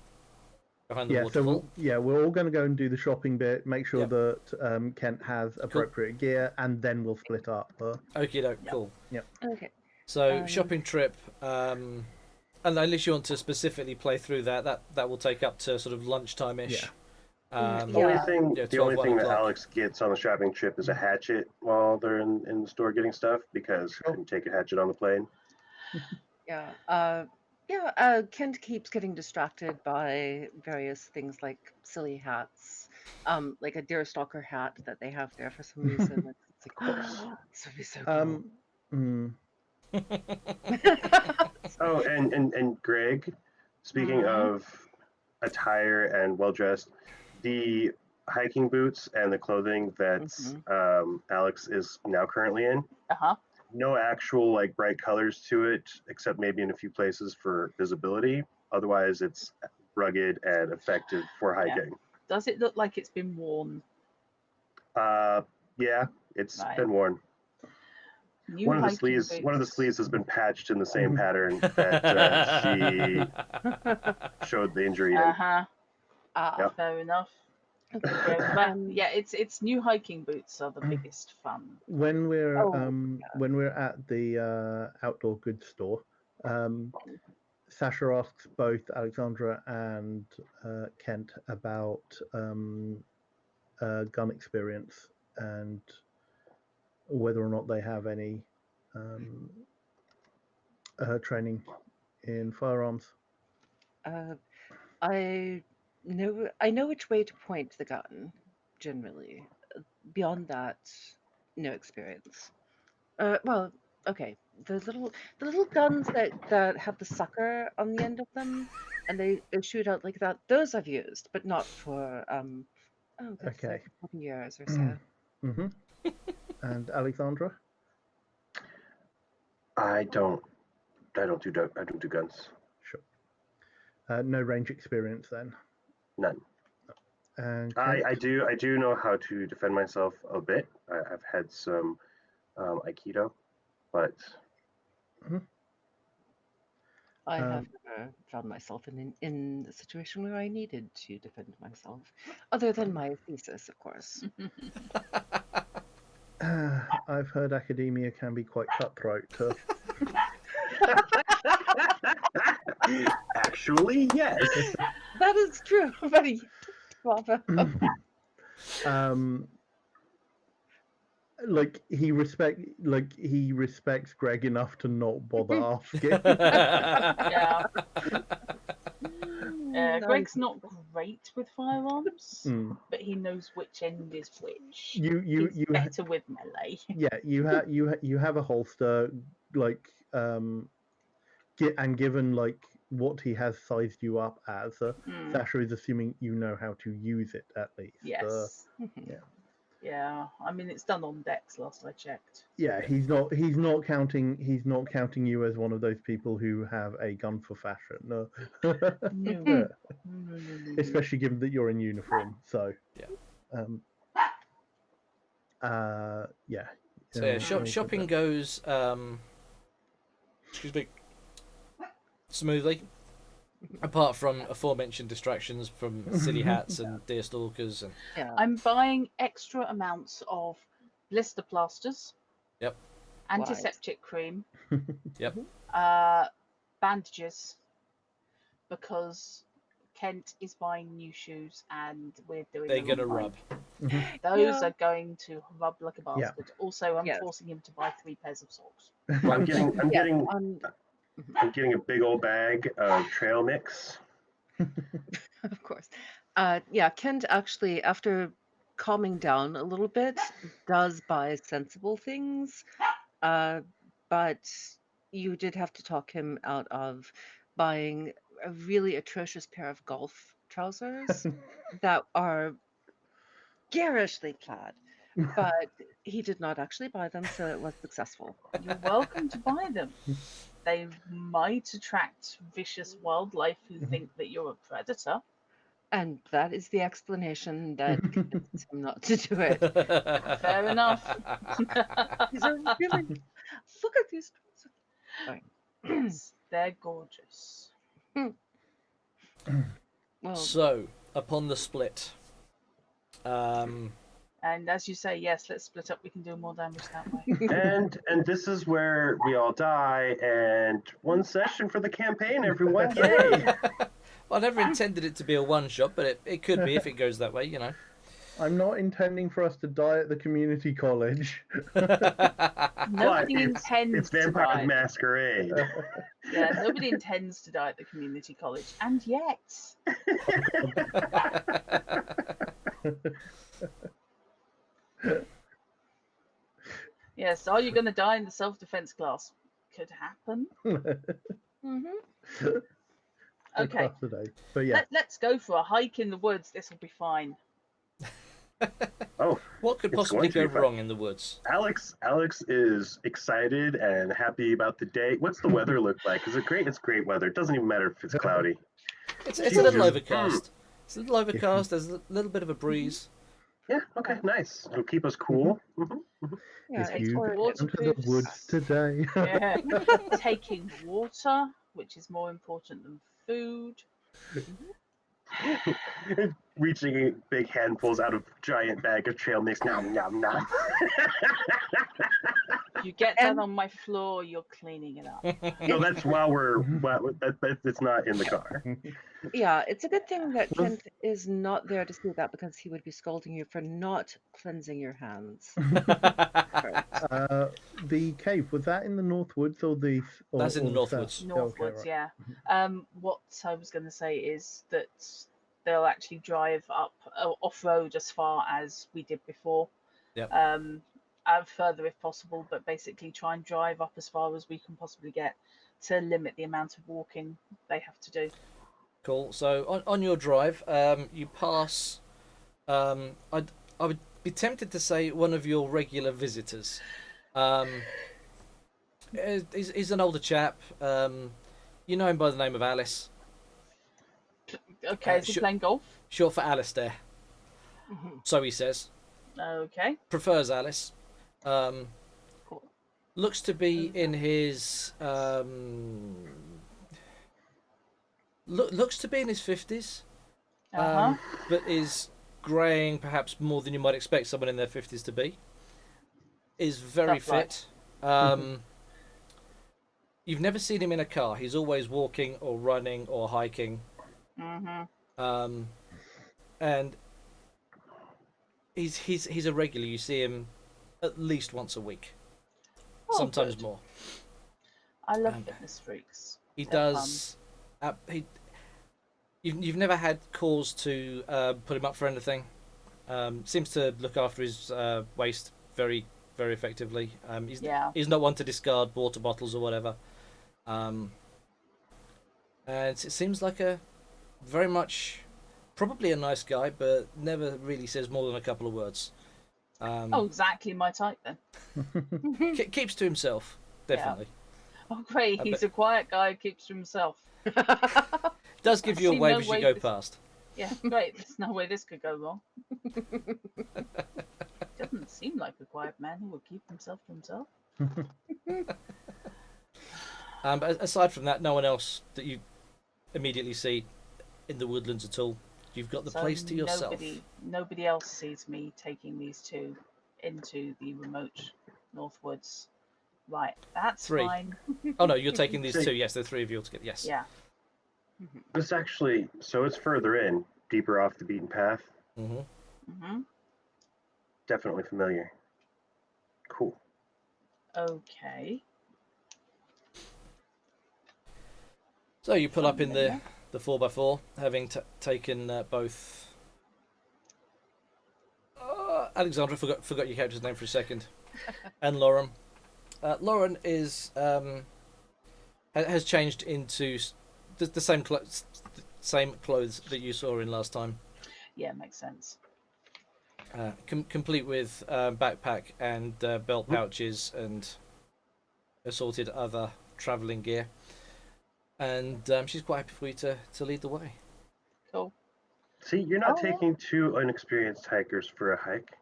behind the waterfall. So we're all going to go and do the shopping bit, make sure that Kent has appropriate gear, and then we'll split up. Okie doke, cool. Yep. Okay. So shopping trip, and unless you want to specifically play through that will take up to sort of lunchtime-ish. Yeah. The only thing that o'clock. Alex gets on the shopping trip is a hatchet while they're in the store getting stuff, because couldn't take a hatchet on the plane. Kent keeps getting distracted by various things like silly hats, like a deerstalker hat that they have there for some reason. It's like, oh, this would be so cool. Oh, and Greg, speaking of attire and well dressed, the hiking boots and the clothing that Alex is now currently in. No actual like bright colors to it, except maybe in a few places for visibility. Otherwise, it's rugged and effective for hiking. Does it look like it's been worn? Yeah, it's been worn. One of the sleeves has been patched in the same pattern that she showed the injury in. Fair enough. It's new hiking boots are the biggest fun. When we're at the outdoor goods store, Sasha asks both Alexandra and Kent about gun experience and whether or not they have any training in firearms. I know which way to point the gun, generally. Beyond that, no experience. Well, okay. The little guns that have the sucker on the end of them, and they shoot out like that. Those I've used, but not for like 7 years or so. And Alexandra? I don't do guns. Sure. No range experience then. None. And I do know how to defend myself a bit. I've had some Aikido, but I have Um, never found myself in a situation where I needed to defend myself, other than my thesis, of course. I've heard academia can be quite cutthroat. Actually, yes. That is true, buddy. Bravo. um, he respects Greg enough to not bother asking. Yeah. Nice. Greg's not great with firearms, Mm. but he knows which end is which. You He's better with melee. yeah, you have a holster, like and given like what he has sized you up as, Sasha is assuming you know how to use it at least. Yes. Yeah. Yeah. I mean, it's done on decks. Last I checked. Yeah, he's not counting you as one of those people who have a gun for fashion. No. No. Yeah. No. Especially given that you're in uniform. So Yeah. Yeah. So yeah, shopping goes excuse me, smoothly, apart from aforementioned distractions from silly hats and deer stalkers and Yeah. I'm buying extra amounts of blister plasters. Yep. Antiseptic cream. Yep. Bandages, because Kent is buying new shoes and we're doing. they're them gonna online. rub. Those Yeah. are going to rub like a Yeah. bastard. Also, I'm Yes. forcing him to buy 3 pairs of socks. I'm getting Um, I'm getting a big old bag of trail mix. of course. Yeah, Kent actually, after calming down a little bit, does buy sensible things. But you did have to talk him out of buying a really atrocious pair of golf trousers that are garishly plaid. But he did not actually buy them, so it was successful. You're welcome to buy them. They might attract vicious wildlife who think that you're a predator. And that is the explanation that convinced him not to do it. Fair enough. These are really. Look at these. Fine. Yes, they're gorgeous. Well, So upon the split, And as you say, yes, let's split up. We can do more damage that way. And this is where we all die, and one session for the campaign, everyone. Yay! I never intended it to be a one shot, but it could be if it goes that way, you know. I'm not intending for us to die at the community college. Nobody But intends It's to Vampire die. Masquerade. Yeah, nobody intends to die at the community college, and yet. Yes, are you going to die in the self-defense class? Could happen. Okay, Today. But yeah, let's go for a hike in the woods. This will be fine. Oh, What could It's possibly going to go be fun. wrong in the woods? Alex is excited and happy about the day. What's the weather look like? Is it great? It's great weather. It doesn't even matter if it's cloudy. It's a little Jesus. overcast. It's a little overcast. There's a little bit of a breeze. Yeah, okay, nice. It'll keep us cool. yeah, if it's you or- get into the woods today. Yeah. Taking water, which is more important than food. Reaching big handfuls out of giant bag of trail mix. Nom nom nom. If you get that And- on my floor, you're cleaning it up. No, that's while it's not in the car. yeah, it's a good thing that Kent is not there to see that because he would be scolding you for not cleansing your hands. The cave, was that in the North Woods or the? That's in the or North south? Woods. Northwards, right. yeah. What I was going to say is that they'll actually drive up off-road as far as we did before. Yep. Further if possible, but basically try and drive up as far as we can possibly get to limit the amount of walking they have to do. Cool. So on your drive, you pass. I would be tempted to say one of your regular visitors. He's an older chap. You know him by the name of Alice, Okay, is he sure. playing golf? short for Alistair. So he says. Okay. Prefers Alice. Cool. Looks to be in his looks to be in his 50s, Uh-huh. but is greying perhaps more than you might expect someone in their 50s to be. Is very Tough life. fit. You've never seen him in a car. He's always walking or running or hiking. Mm-hmm. And he's a regular. You see him at least once a week, Oh, sometimes good. more. I love Um, fitness freaks. He They're fun. does. He. You've never had cause to put him up for anything. Seems to look after his waste very, very effectively. Yeah. He's not one to discard water bottles or whatever. And it seems like a very much, probably a nice guy, but never really says more than a couple of words. Oh, exactly my type then. Keeps to himself, definitely. Oh, great. I He's bet- a quiet guy who keeps to himself. Does give you a See wave no as you way go this- past. Yeah, great. There's no way this could go wrong. Doesn't seem like a quiet man who would keep himself to himself. But aside from that, no one else that you immediately see in the woodlands at all. You've got the So place to yourself. Nobody else sees me taking these two into the remote Northwoods. Right, that's Three. fine. Oh no, you're taking these See. two. Yes, the three of you all together. Yes. Yeah. This actually, so it's further in, deeper off the beaten path. hmm Mm-hmm. Definitely familiar. Cool. Okay. So you pull up in Familiar. the 4x4, having taken both. Alexandra, forgot your character's name for a second, and Lauren. Lauren is has changed into the same clothes that you saw in last time, Yeah, makes sense. complete with backpack and belt pouches and assorted other travelling gear. And she's quite happy for you to lead the way. Cool. See, you're not Oh, yeah. taking two inexperienced hikers for a hike.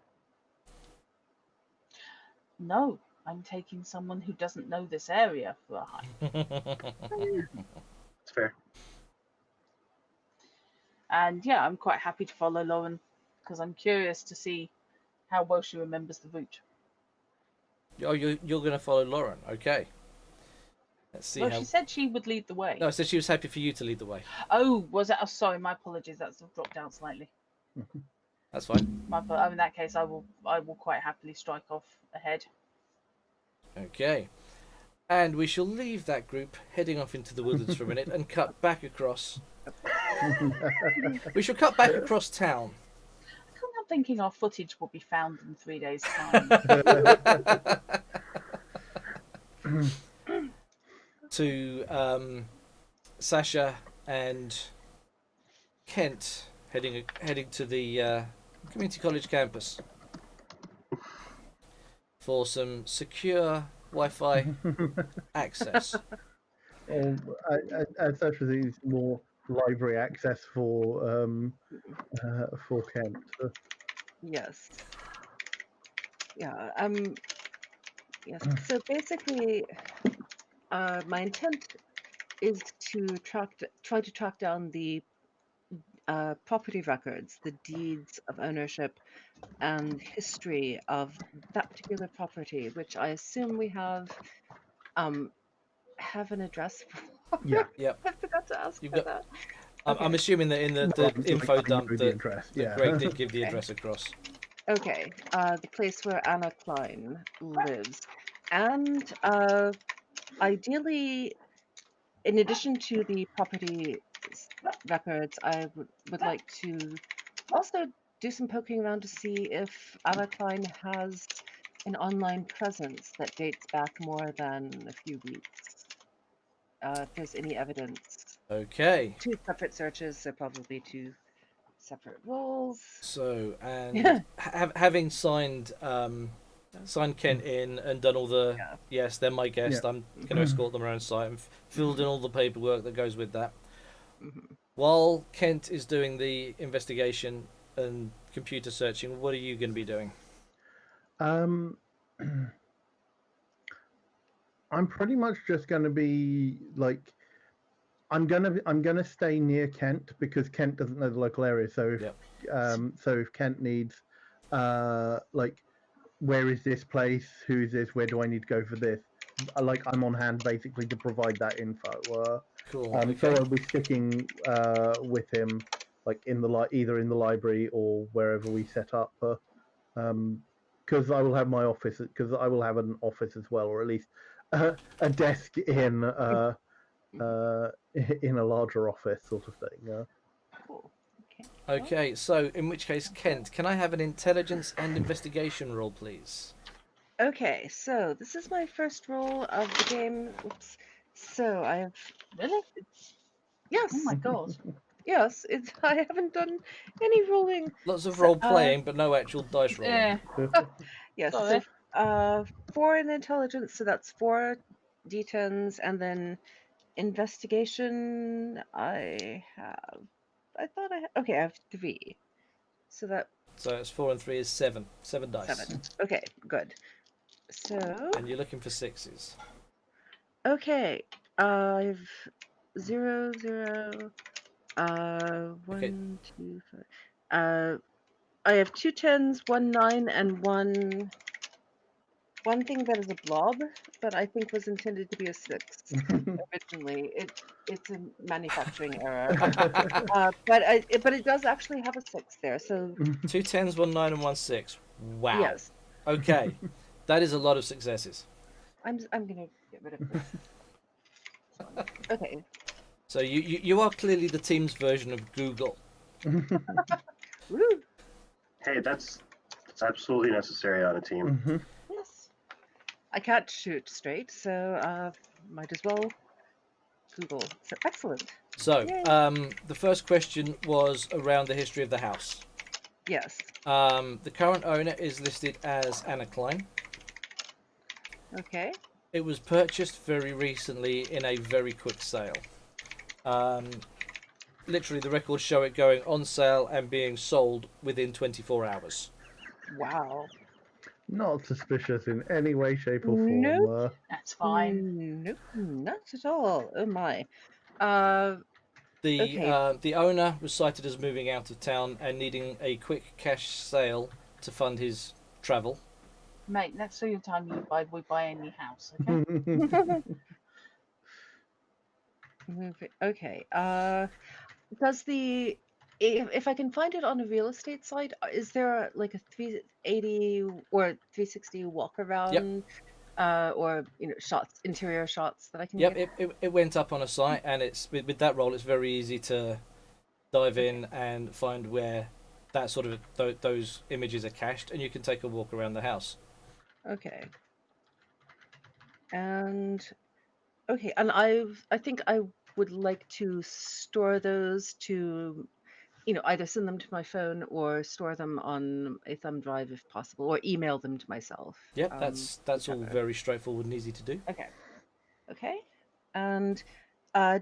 No, I'm taking someone who doesn't know this area for a hike. It's fair. And yeah, I'm quite happy to follow Lauren because I'm curious to see how well she remembers the route. Oh, you're going to follow Lauren, okay? Let's see Well, how. she said she would lead the way. No, I said she was happy for you to lead the way. Oh, was that? Oh, sorry, my apologies. That's dropped down slightly. That's fine. In that case, I will quite happily strike off ahead. Okay. And we shall leave that group heading off into the woodlands for a minute and cut back across. We shall cut back across town. I can't help thinking our footage will be found in 3 days' time. To Sasha and Kent heading to the community college campus for some secure Wi-Fi access. As such as these more library access for Kent. Yes. Yeah. Yes. So basically, my intent is to try to track down the property records, the deeds of ownership, and history of that particular property, which I assume we have an address for. Yeah. Yep. I forgot to ask You've for got- that. I'm assuming that in the Like, info I know dump the that address. that Yeah. Greg did give the Okay. address across. Okay, the place where Anna Klein lives. And ideally, in addition to the property records, I would like to also do some poking around to see if Anna Klein has an online presence that dates back more than a few weeks. If there's any evidence. Okay. 2 separate searches, so probably 2 separate roles. So and having signed Kent in and done all the Yeah. yes, they're my guest. Yeah. I'm going to escort them around site and filled in all the paperwork that goes with that. Mhm. While Kent is doing the investigation and computer searching, what are you going to be doing? I'm pretty much just going to be like I'm gonna stay near Kent because Kent doesn't know the local area. So if, Yep. so if Kent needs, like, where is this place? Who is this? Where do I need to go for this? Like, I'm on hand basically to provide that info. Cool. So Okay. I'll be sticking with him, like in the either in the library or wherever we set up. Because I will have my office. Because I will have an office as well, or at least a desk in in a larger office, sort of thing. Cool. Okay. Okay. So in which case, Kent, can I have an intelligence and investigation roll, please? Okay, so this is my first roll of the game. Oops. So I have Really? yes, Oh my god. yes. It's I haven't done any rolling. Lots of So, role playing, but no actual dice rolling. Yeah. yes. Sorry. So 4 in intelligence, so that's 4 d10s, and then investigation. I thought I had. Okay, I have 3. So that So it's 4 and 3 is 7. 7 dice. 7. Okay, good. So And you're looking for 6s. okay, I've 0, 0. Okay. 1, 2, 5. I have 2 10s, 1 9, and one thing that is a blob, but I think was intended to be a 6 originally. It's a manufacturing error. But it does actually have a 6 there. So 2 10s, 1 9, and 1 6. Wow. yes, Okay. That is a lot of successes. I'm gonna get rid of this. one. Okay. So you are clearly the team's version of Google. Woo. Hey, that's absolutely necessary on a team. Yes. I can't shoot straight, so might as well Google. So excellent. So, Yay. the first question was around the history of the house. Yes. The current owner is listed as Anna Klein. Okay. It was purchased very recently in a very quick sale. Literally, the records show it going on sale and being sold within 24 hours. Wow. Not suspicious in any way, shape, or form. Nope. That's fine. Nope, not at all. Oh my. Uh, okay. The owner was cited as moving out of town and needing a quick cash sale to fund his travel. Mate, next to your time we buy any house, okay? Okay. Does the if I can find it on a real estate site, is there like a 380 or 360 walk around, or shots, interior shots that I can Yep, get? it went up on a site, and it's with that role, it's very easy to dive in and find where that sort of those images are cached, and you can take a walk around the house. Okay. And okay, and I think I would like to store those to, either send them to my phone or store them on a thumb drive if possible, or email them to myself. Yep, that's all whichever. very straightforward and easy to do. Okay. Okay. And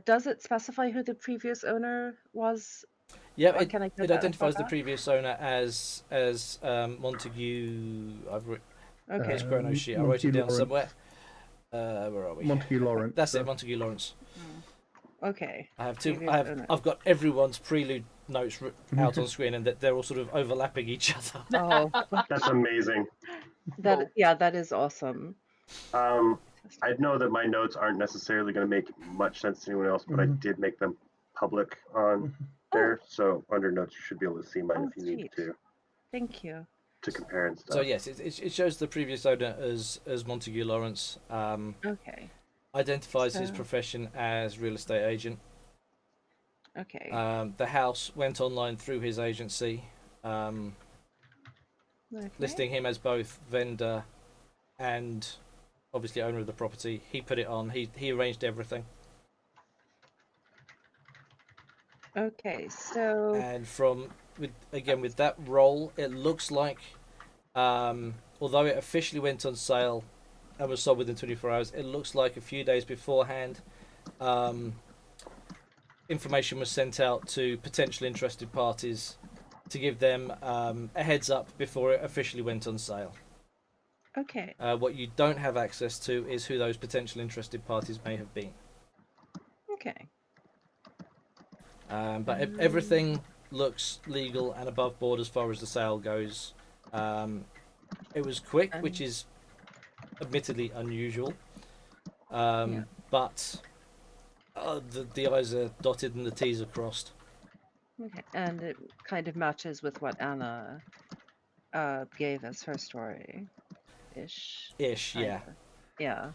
does it specify who the previous owner was? Yep, Or can I go it that identifies the far? previous owner as Montague. Okay. It's Chrono sheet. I wrote Montague it down Lawrence. somewhere. Where are we? Montague Lawrence. That's it, Montague Lawrence. Okay. I have two. Previous owner. I've got everyone's prelude notes out on screen, and that they're all sort of overlapping each other. Oh, That's amazing. that is awesome. I know that my notes aren't necessarily going to make much sense to anyone else, but I did make them public on there. So under notes, you should be able to see mine if you need sweet. to Thank you. compare and stuff. So yes, it shows the previous owner as Montague Lawrence. Okay. Identifies his So- profession as real estate agent. Okay. The house went online through his agency, Okay. listing him as both vendor and obviously owner of the property. He put it on. He arranged everything. Okay. So And with that role, it looks like, although it officially went on sale and was sold within 24 hours, it looks like a few days beforehand, information was sent out to potential interested parties to give them a heads up before it officially went on sale. okay. What you don't have access to is who those potential interested parties may have been. Okay. But everything looks legal and above board as far as the sale goes. It was quick, which is admittedly unusual. But the I's are dotted and the T's are crossed. Okay, and it kind of matches with what Anna gave us her story, ish. Yeah. Yeah,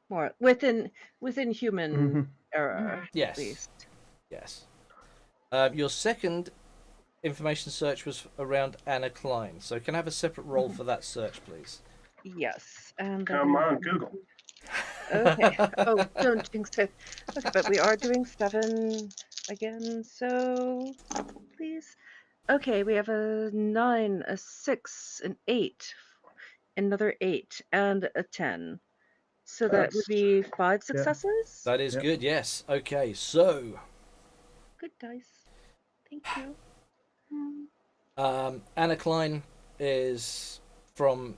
more within human error, Yes. at least. Yes. Your second information search was around Anna Klein. So can I have a separate roll for that search, please? Yes, and Come on, Google. Okay. Oh, don't jinx it. Okay, but we are doing 7 again, so please. Okay, we have a 9, a 6, an 8, another 8, and a 10. So that would be 5 successes. That is good, yes. Okay, so Good dice. Thank you. Anna Klein is from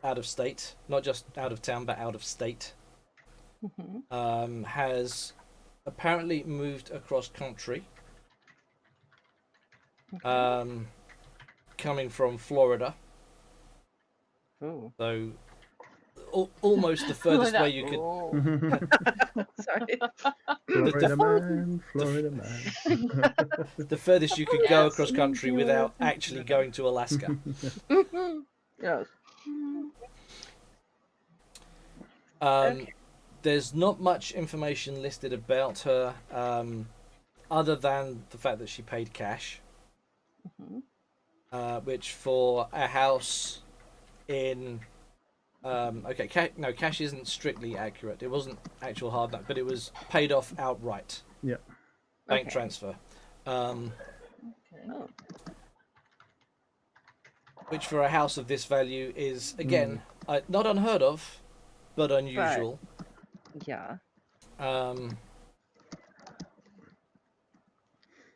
out of state, not just out of town, but out of state. Has apparently moved across country. Coming from Florida. Oh. So almost the furthest way you could. Sorry. Florida man. The furthest you could go across country without actually going to Alaska. Yes. Okay. There's not much information listed about her, other than the fact that she paid cash, which for a house in cash isn't strictly accurate. It wasn't actual hard note, but it was paid off outright. Yeah. Bank transfer. Which for a house of this value is again not unheard of, but unusual. Yeah.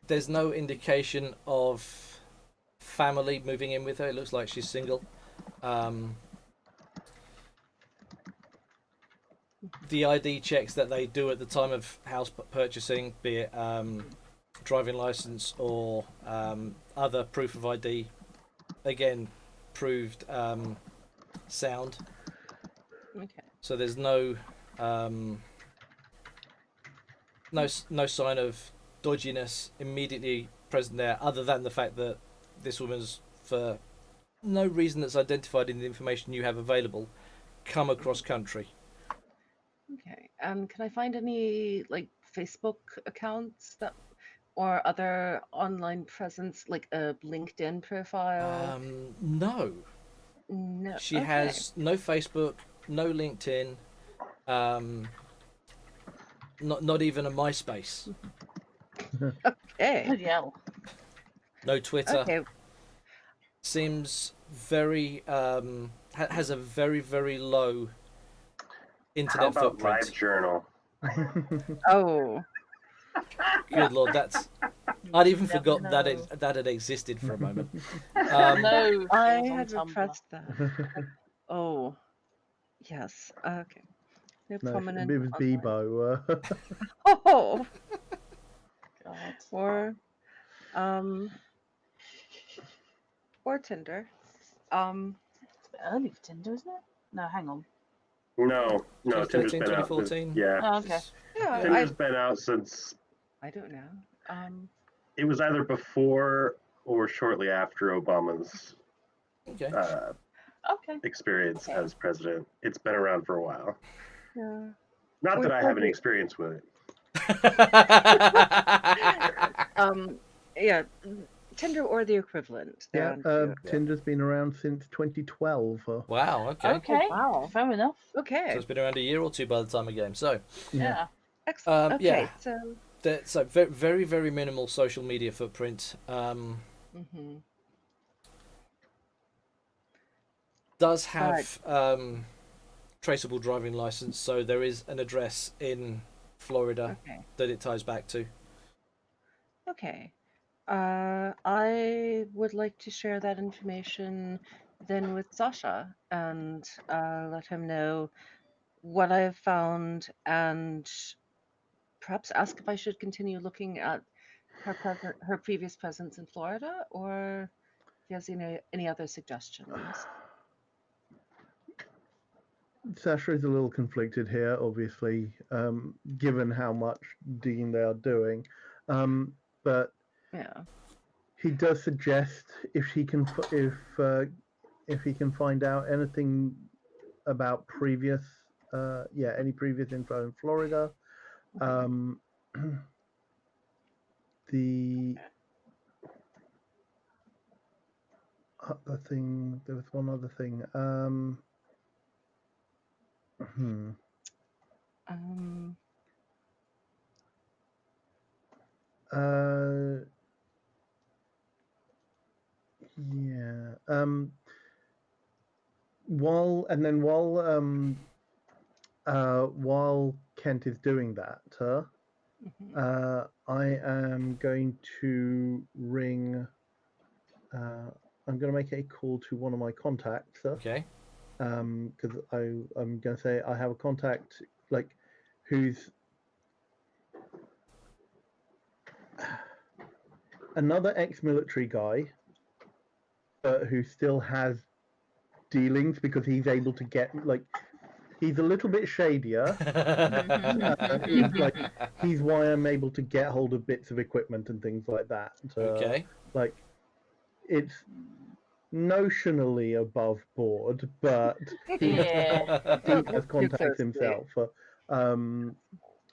There's no indication of family moving in with her. It looks like she's single. The ID checks that they do at the time of house purchasing, be it driving license or other proof of ID, again proved sound. Okay. So there's no sign of dodginess immediately present there, other than the fact that this woman's, for no reason that's identified in the information you have available, come across country. Okay. Can I find any Facebook accounts or other online presence, like a LinkedIn profile? No. No. She has no Facebook, no LinkedIn, not even a MySpace. Okay. Bloody hell. No Twitter. Okay. Seems very has a very, very low internet How about footprint. LiveJournal? Oh. Good Lord, I'd even Never forgotten that know. that had existed for a moment. No, I it was on had Tumblr. repressed that. Oh. Yes. Okay. No No, prominent. it was online. Bebo. Oh. God. Or Tinder. It's a bit early for Tinder, isn't it? No, hang on. No, Tinder's 2013, been out. 2014. Yeah, Oh, okay. Yeah. Tinder's been out since. I don't know. It was either before or shortly after Obama's Okay. Okay. experience as president. It's been around for a while. Yeah. Not that I have any Okay. experience with it. Yeah. Tinder or the equivalent. Yeah, Too. Tinder's been around since 2012. Wow. Okay. Okay. Wow. Fair enough. Okay. So it's been around a year or two by the time of game. So Yeah. Excellent. Okay. yeah. So. So very, very minimal social media footprint. Does have traceable driving license, so there is an address in Florida that it ties back to. Okay. I would like to share that information then with Sasha and let him know what I have found and perhaps ask if I should continue looking at her previous presence in Florida, or if he has any other suggestions? Sasha is a little conflicted here, obviously, given how much digging they are doing. But Yeah. he does suggest if he can find out anything about any previous info in Florida. The other thing, there was one other thing. Yeah. While Kent is doing that, I am going to ring. I'm going to make a call to one of my contacts. Okay. Because I'm going to say I have a contact who's another ex-military guy, but who still has dealings because he's able to get he's a little bit shadier. He's why I'm able to get hold of bits of equipment and things like that. Okay. It's notionally above board, but he has contacts himself.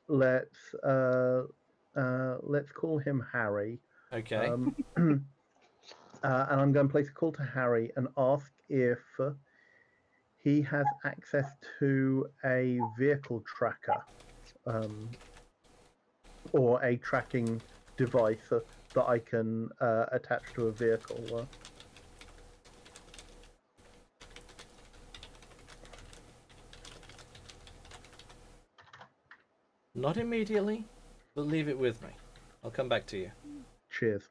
Let's call him Harry. Okay. And I'm going to place a call to Harry and ask if he has access to a vehicle tracker or a tracking device that I can attach to a vehicle. Not immediately, but leave it with me. I'll come back to you. Cheers.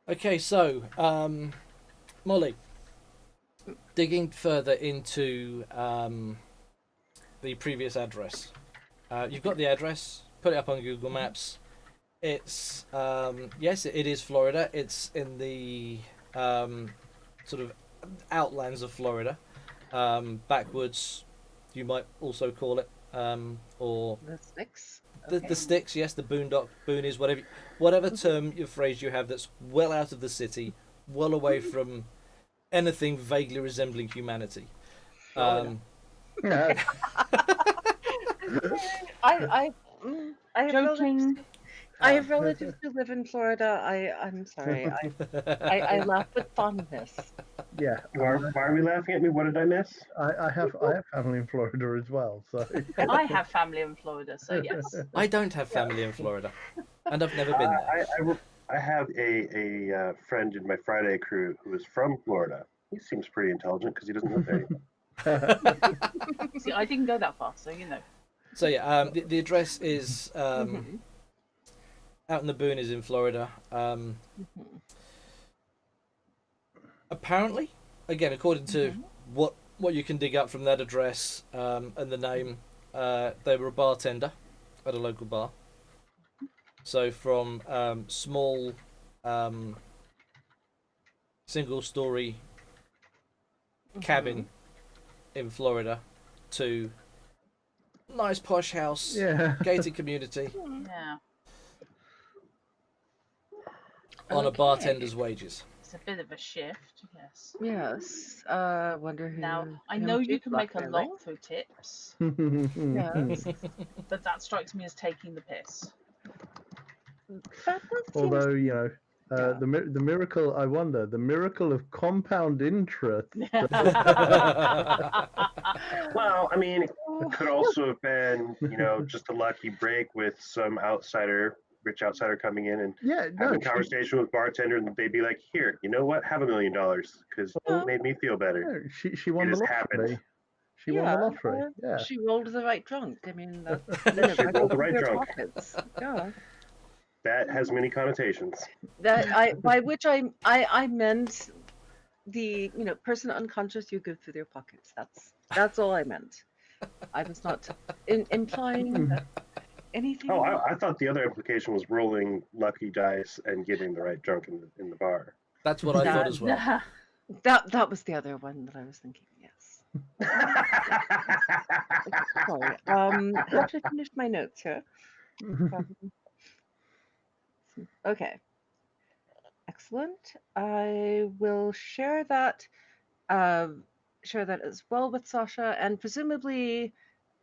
Okay, so Molly, digging further into the previous address. You've got the address, put it up on Google Maps. It's, yes, it is Florida. It's in the sort of outlands of Florida. Backwoods, you might also call it. Or The sticks? the sticks, yes, the boonies, whatever term your phrase you have that's well out of the city, well away from anything vaguely resembling humanity. I have Joking. I have relatives who live in Florida. I'm sorry. I laugh with fondness. Yeah. Why are we laughing at me? What did I miss? I have family in Florida as well, so I have family in Florida, so yes. I don't have family in Florida, and I've never been there. I have a friend in my Friday crew who is from Florida. He seems pretty intelligent because he doesn't live there anymore. See, I didn't go that far, so you know. So yeah, the address is out in the boonies in Florida. Apparently, again, according to what you can dig up from that address and the name, they were a bartender at a local bar. So from small single-story cabin in Florida to nice posh house, gated community Yeah. on a bartender's wages. It's a bit of a shift, yes. Yes. Wonder who. Now, I know you can make a lot through tips, Yes. but that strikes me as taking the piss. although the miracle, I wonder, the miracle of compound interest. Well, I mean, it could also have been, just a lucky break with some rich outsider coming in and having a conversation with bartender, and they'd be like, "Here, you know what? Have $1 million because it made me feel better." She won the lottery. She won the lottery. Yeah. She rolled the right drunk. I mean, She rolled the right drunk. Pockets. Yeah. That has many connotations. By which I meant the person unconscious you go through their pockets. That's all I meant. I was not implying that Anything? Oh, I thought the other implication was rolling lucky dice and getting the right drunk in the bar. That's what I thought as well. That was the other one that I was thinking. Yes. Sorry. Have to finish my notes here. Okay. Excellent. I will share that as well with Sasha, and presumably,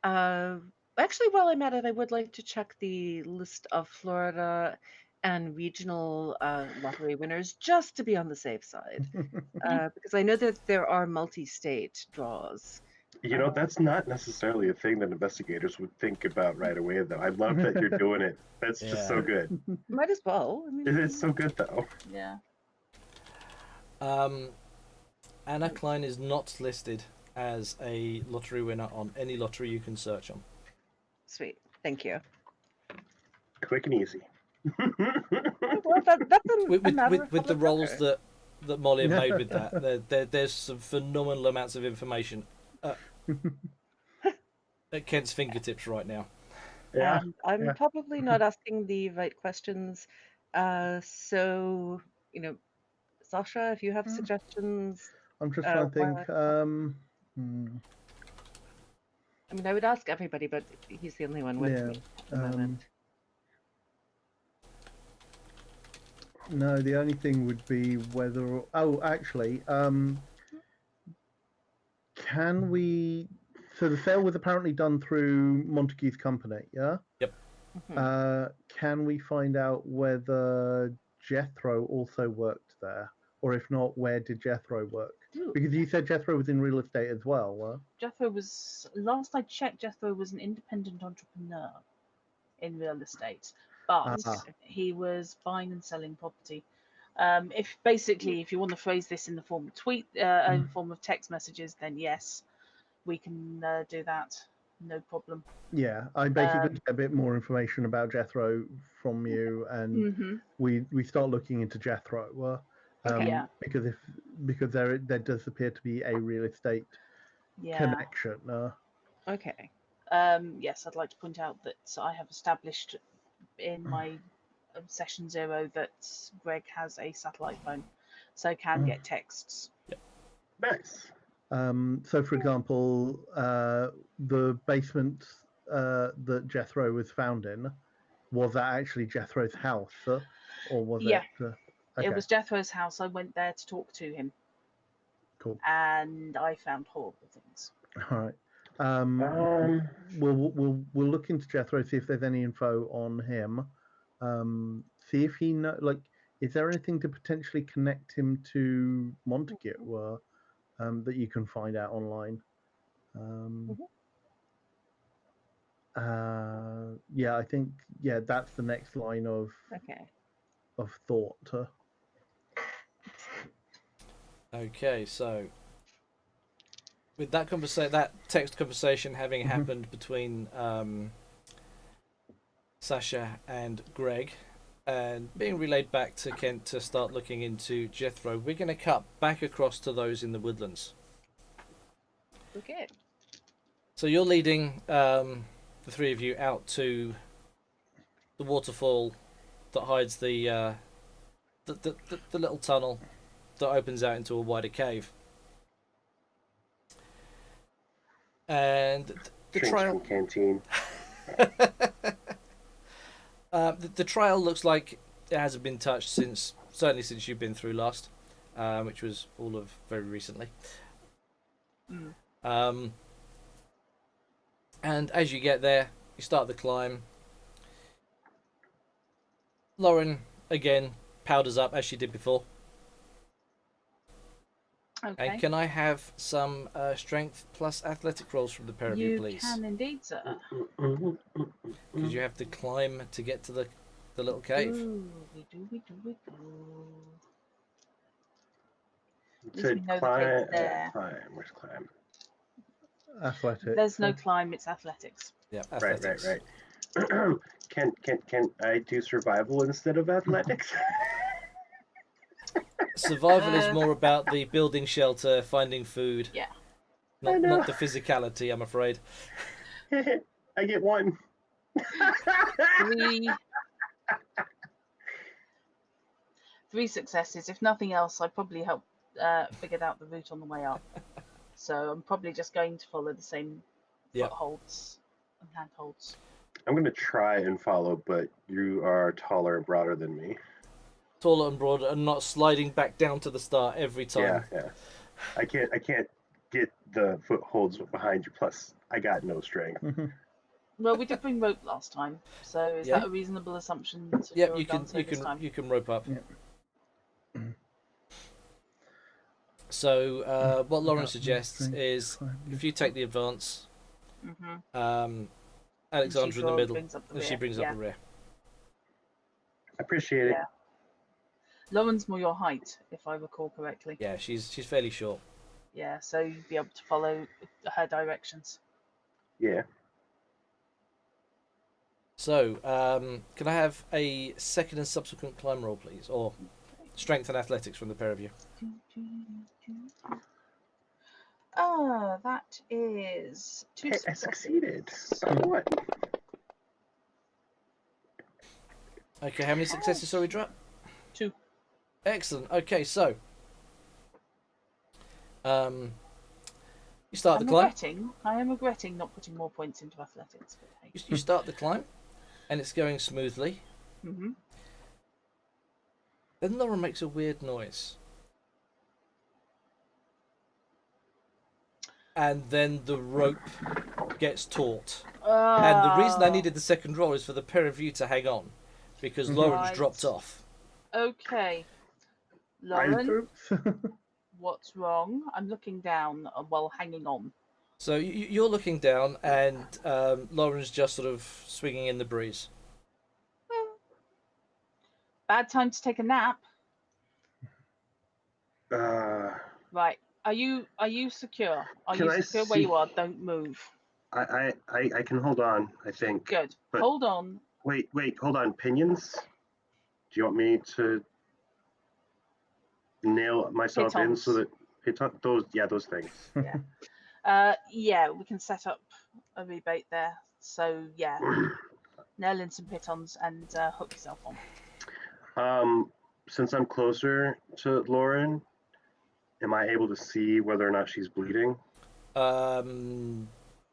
actually, while I'm at it, I would like to check the list of Florida and regional lottery winners just to be on the safe side, because I know that there are multi-state draws. You know, that's not necessarily a thing that investigators would think about right away, though. I love that you're doing it. That's just so good. Might as well. I mean, It's so good, though. Yeah. Anna Klein is not listed as a lottery winner on any lottery you can search on. Sweet. Thank you. Quick and easy. Well, that's a matter With the of rolls record. that Molly have made with that, there's some phenomenal amounts of information at Kent's fingertips right now. Yeah. And I'm probably not asking the right questions. So, Sasha, if you have suggestions. I'm just trying to think. I mean, I would ask everybody, but he's the only one with me at the moment. No, the only thing would be whether. Oh, actually, can we? So the sale was apparently done through Montague's company, yeah? Yep. Can we find out whether Jethro also worked there? Or if not, where did Jethro work? Ooh. Because you said Jethro was in real estate as well, Jethro was, last I checked, Jethro was an independent entrepreneur in real estate, but he was buying and selling property. If you want to phrase this in the form of tweet, in form of text messages, then yes, we can do that. No problem. Yeah, I basically get a bit more information about Jethro from you, and we start looking into Jethro. Because there does appear to be a real estate connection. Okay. Yes, I'd like to point out that I have established in my session 0 that Greg has a satellite phone, so can get texts. Yep. Nice. So, for example, the basement that Jethro was found in, was that actually Jethro's house, or was it? Okay. It was Jethro's house. I went there to talk to him. Cool. And I found horrible things. All right. We'll look into Jethro, see if there's any info on him. See if he is there anything to potentially connect him to Montague, that you can find out online. I think that's the next line of thought. Okay, so with that text conversation having happened between Sasha and Greg, and being relayed back to Kent to start looking into Jethro, we're going to cut back across to those in the woodlands. Okay. So you're leading the three of you out to the waterfall that hides the little tunnel that opens out into a wider cave. And the trail canteen. The trail looks like it hasn't been touched certainly since you've been through last, which was all of very recently. And as you get there, you start the climb. Lauren again powders up as she did before. Okay. And can I have some strength plus athletic rolls from the pair of you, please? You can indeed, sir. Because you have to climb to get to the little cave. Ooh, we do. It said climb. Where's climb? Athletics. There's no climb, it's athletics. Yeah, athletics. Right. Can I do survival instead of athletics? Survival is more about the building shelter, finding food. Yeah. Not the physicality, I'm afraid. I get one. three successes. If nothing else, I probably helped figured out the route on the way up. So I'm probably just going to follow the same Yep. footholds and handholds. I'm going to try and follow, but you are taller and broader than me. Taller and broader, and not sliding back down to the start every time. Yeah. I can't get the footholds behind you. Plus, I got no strength. Well, we did bring rope last time, so is Yeah. that a reasonable assumption? Yep, you can rope up. Yep. So what Lauren About suggests strength, is if you take the advance, Mm-hmm. Alexandra in the middle, brings up the and she rear. brings up the rear. Appreciate it. Yeah. Lauren's more your height, if I recall correctly. Yeah, she's fairly short. Yeah, so you'd be able to follow her directions. Yeah. So can I have a second and subsequent climb roll, please, or strength and athletics from the pair of you? That is two Hey, I successes. succeeded. So what? Okay, how many successes shall we drop? 2. Excellent. Okay, so you start the climb. I am regretting not putting more points into athletics. But hey. You start the climb, and it's going smoothly. Mm-hmm. Then Laura makes a weird noise. And then the rope gets taut. And the reason I needed the second roll is for the pair of you to hang on, because Lauren's Right. dropped off. Okay. Lauren, what's wrong? I'm looking down while hanging on. So you're looking down, and Lauren's just sort of swinging in the breeze. Bad time to take a nap. Right. Are you secure? Are Can you I secure where see- you are? Don't move. I can hold on, I think. Good. But- Hold on. Wait, hold on. Pinions? Do you want me to nail myself in so that those things? Yeah, we can set up a rebate there. So yeah, nail in some pitons and hook yourself on. Since I'm closer to Lauren, am I able to see whether or not she's bleeding?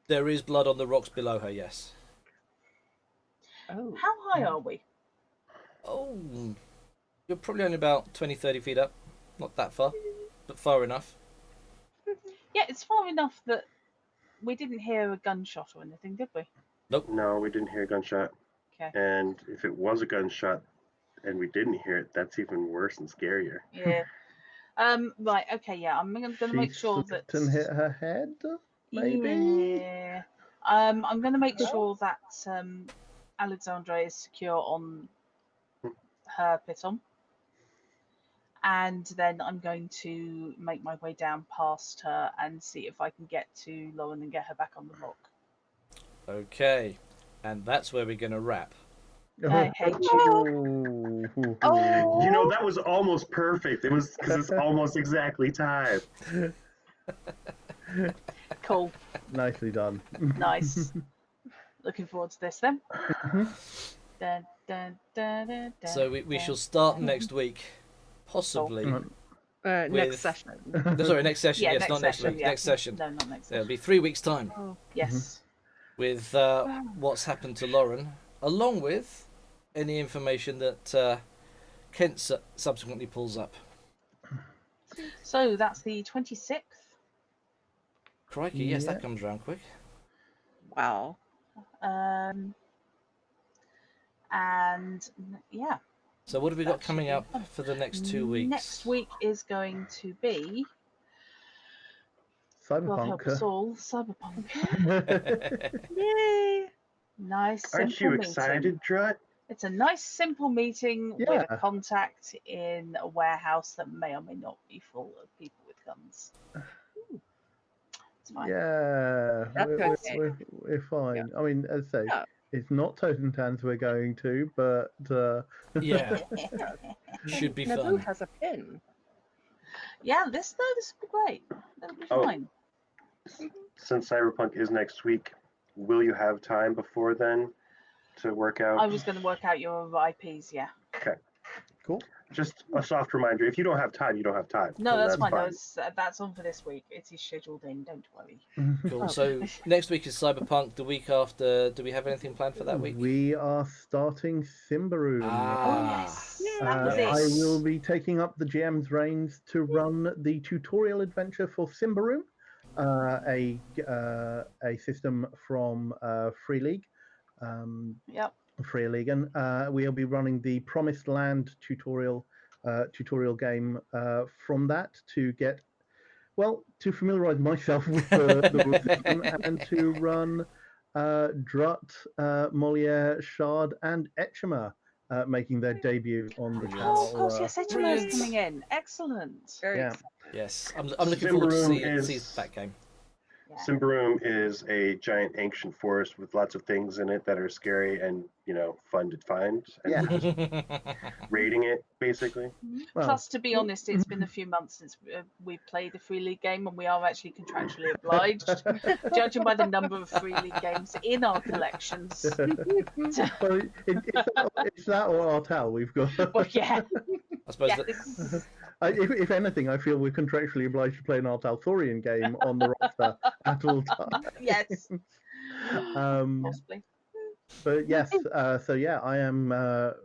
There is blood on the rocks below her, yes. Oh. How high are we? Oh, you're probably only about 20, 30 feet up. Not that far, but far enough. Yeah, it's far enough that we didn't hear a gunshot or anything, did we? No, we didn't hear a gunshot. Okay. And if it was a gunshot and we didn't hear it, that's even worse and scarier. Yeah. Right. Okay. Yeah. I'm going to make sure that. And hit her head, maybe. Yeah. I'm going to make sure that Alexandra is secure on her piton, and then I'm going to make my way down past her and see if I can get to Lauren and get her back on the rock. Okay, and that's where we're going to wrap. I hate you. Oh. You know, that was almost perfect. It was because it's almost exactly time. Cool. Nicely done. Nice. Looking forward to this then. Dun, dun, dun, dun, So we shall start next week, possibly. Right. Next session. Sorry, next session. Yeah, yes, next not next session, week. yeah. Next session. No, not next It'll session. be 3 weeks' time Yes. with what's happened to Lauren, along with any information that Kent subsequently pulls up. So that's the 26th. Crikey, yes, Yeah. that comes round quick. Wow. And yeah. So what have we got That should coming be up fun. for the next 2 weeks? Next week is going to be, God help us Cyberpunk. all, Cyberpunk. Yay! Nice, simple Aren't you meeting. excited, Drut? It's a nice, simple meeting with Yeah. a contact in a warehouse that may or may not be full of people with guns. It's fine. Yeah, That's okay. we're fine. I mean, as I say, Yeah. it's not Totentans we're going to, but Yeah, should be Naboo fun. has a pin. Yeah, this will be great. That'll be Oh. fine. Since Cyberpunk is next week, will you have time before then to work out? I was going to work out your IPs. Yeah. Cool. Just a soft reminder. If you don't have time, you don't have time. No, So that's fine. That's on for this week. It is scheduled in. Don't worry. Cool. Oh. So next week is Cyberpunk. The week after, do we have anything planned for that week? We are starting Simbaroom. Ah. Oh yes, that was I it. will be taking up the GM's reins to run the tutorial adventure for Simbaroom, a system from Free League. Yep. Free League, and we'll be running the Promised Land tutorial game from that to get to familiarize myself with the rule system and to run Drut, Moliere, Shard, and Etchemer making their debut on the Brilliant. Oh, of channel. course, yes, Etchemer Brilliant. is coming in. Excellent. Very Yeah. exciting. Yes, I'm looking forward to Simbaroom see is- that game. Yeah. Simbaroom is a giant ancient forest with lots of things in it that are scary and fun to find. And Yeah. we're just raiding it basically. Well, Plus, to be honest, it's been a few months since we've played a Free League game, and we are actually contractually obliged, judging by the number of Free League games in our collections. well, it's that or Artel we've got. Well, yeah, I suppose yeah. that If anything, I feel we're contractually obliged to play an Artalthorian game on the roster at all times. Yes, Um, possibly. but yes, so yeah, I am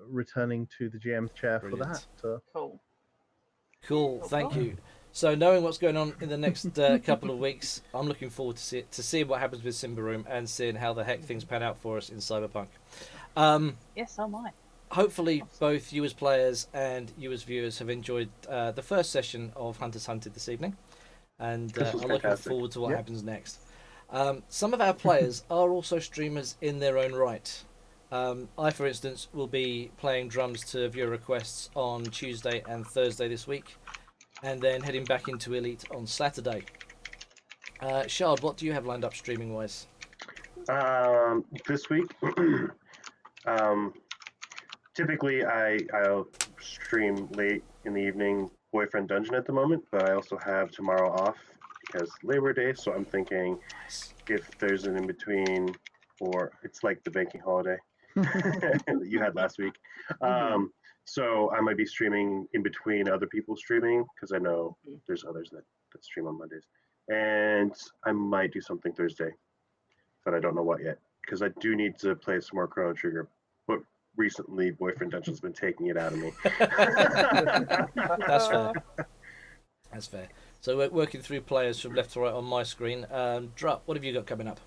returning to the GM's chair for Brilliant. that. Cool. cool. Thank you. So knowing what's going on in the next couple of weeks, I'm looking forward to seeing what happens with Simbaroom and seeing how the heck things pan out for us in Cyberpunk. Yes, oh my. Hopefully, both you as players and you as viewers have enjoyed the first session of Hunters Hunted this evening, and This I'm was looking fantastic. forward to what Yeah. happens next. Some of our players are also streamers in their own right. I, for instance, will be playing drums to viewer requests on Tuesday and Thursday this week, and then heading back into Elite on Saturday. Shard, what do you have lined up streaming-wise? This week, typically I'll stream late in the evening Boyfriend Dungeon at the moment, but I also have tomorrow off because Labor Day, so I'm thinking if there's an in-between, or it's like the banking holiday that you had last week. So I might be streaming in between other people's streaming because I know there's others that stream on Mondays. And I might do something Thursday, but I don't know what yet because I do need to play some more Chrono Trigger. But recently, Boyfriend Dungeon's been taking it out of me. That's fair. That's fair. So we're working through players from left to right on my screen. Drup, what have you got coming up?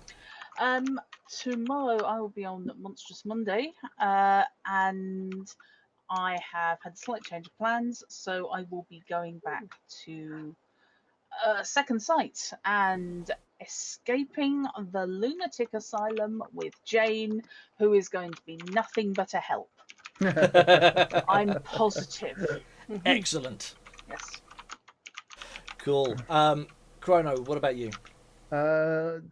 Tomorrow I will be on Monstrous Monday, and I have had a slight change of plans, so I will be going back to Second Sight and escaping the lunatic asylum with Jane, who is going to be nothing but a help. I'm positive. Excellent. Yes. Cool. Chrono, what about you?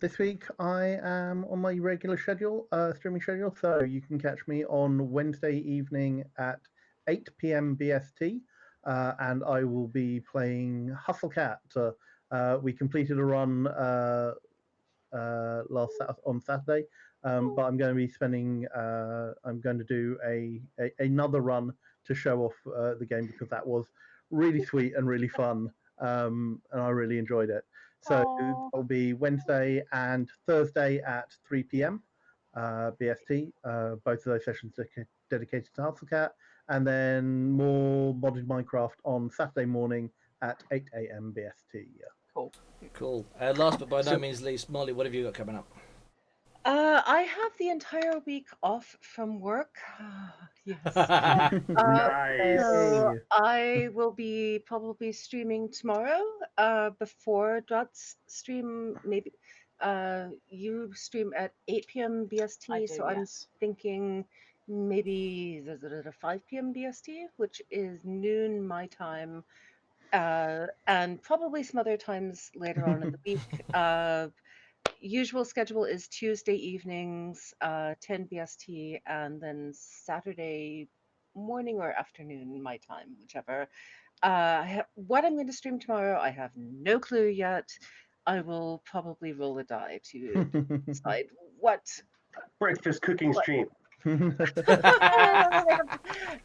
This week I am on my regular schedule, streaming schedule, so you can catch me on Wednesday evening at 8 p.m. BST, and I will be playing Hustle Cat. We completed a run on Saturday, but I'm going to be spending. I'm going to do another run to show off the game because that was really sweet and really fun, and I really enjoyed it. So Aw. it'll be Wednesday and Thursday at 3 p.m. BST. Both of those sessions are dedicated to Hustle Cat, and then more modded Minecraft on Saturday morning at 8 a.m. BST. Cool. Cool. Last but by no So- means least, Molly, what have you got coming up? I have the entire week off from work. Yes. Nice. So Yay. I will be probably streaming tomorrow before Dot's stream. Maybe you stream at 8 p.m. BST, I do, so I'm yes. thinking maybe at 5 p.m. BST, which is noon my time, and probably some other times later on in the week. Usual schedule is Tuesday evenings, 10 BST, and then Saturday morning or afternoon, my time, whichever. What I'm going to stream tomorrow, I have no clue yet. I will probably roll a die to decide what. Breakfast cooking What? stream.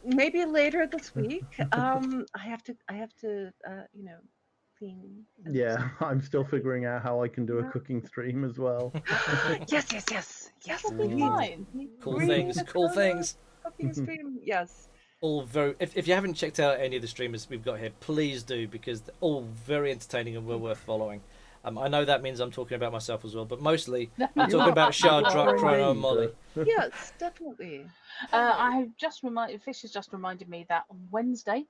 Maybe later this week. I have to, clean. and Yeah, I'm still figuring out how I can do a Yeah. cooking stream as well. Yes. That'll be Ooh. fine. Cool Bring things, the cool things. Cooking stream, yes. All very. If you haven't checked out any of the streamers we've got here, please do, because they're all very entertaining and well worth following. I know that means I'm talking about myself as well, but mostly I'm talking about Shard, Drunk, Chrono, and Molly. Yes, definitely. I have just reminded Fish has just reminded me that on Wednesday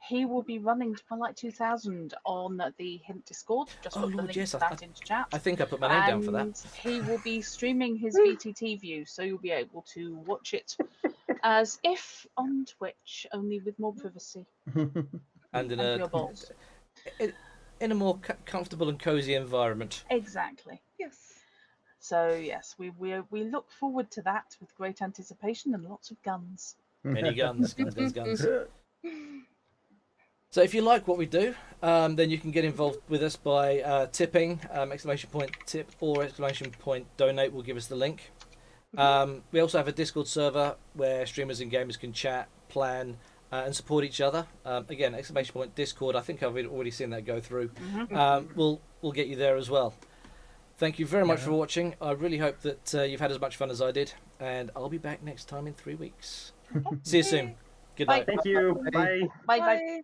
he will be running to Light 2000 on the Hint Discord. Just Oh, put the Lord, link yes, to that into chat. I think I put my name down for that. And he will be streaming his VTT view, so you'll be able to watch it as if on Twitch, only with more privacy And in and your balls. in a more comfortable and cozy environment. Exactly. Yes. So yes, we look forward to that with great anticipation and lots of guns. Many guns. So if you like what we do, then you can get involved with us by tipping, !tip or !donate will give us the link. We also have a Discord server where streamers and gamers can chat, plan, and support each other. Again, !Discord, I think I've already seen that go through. We'll get you there as well. Thank you very much for watching. I really hope that you've had as much fun as I did, and I'll be back next time in 3 weeks. See you soon. Good night. Thank you. Bye. Bye. Bye.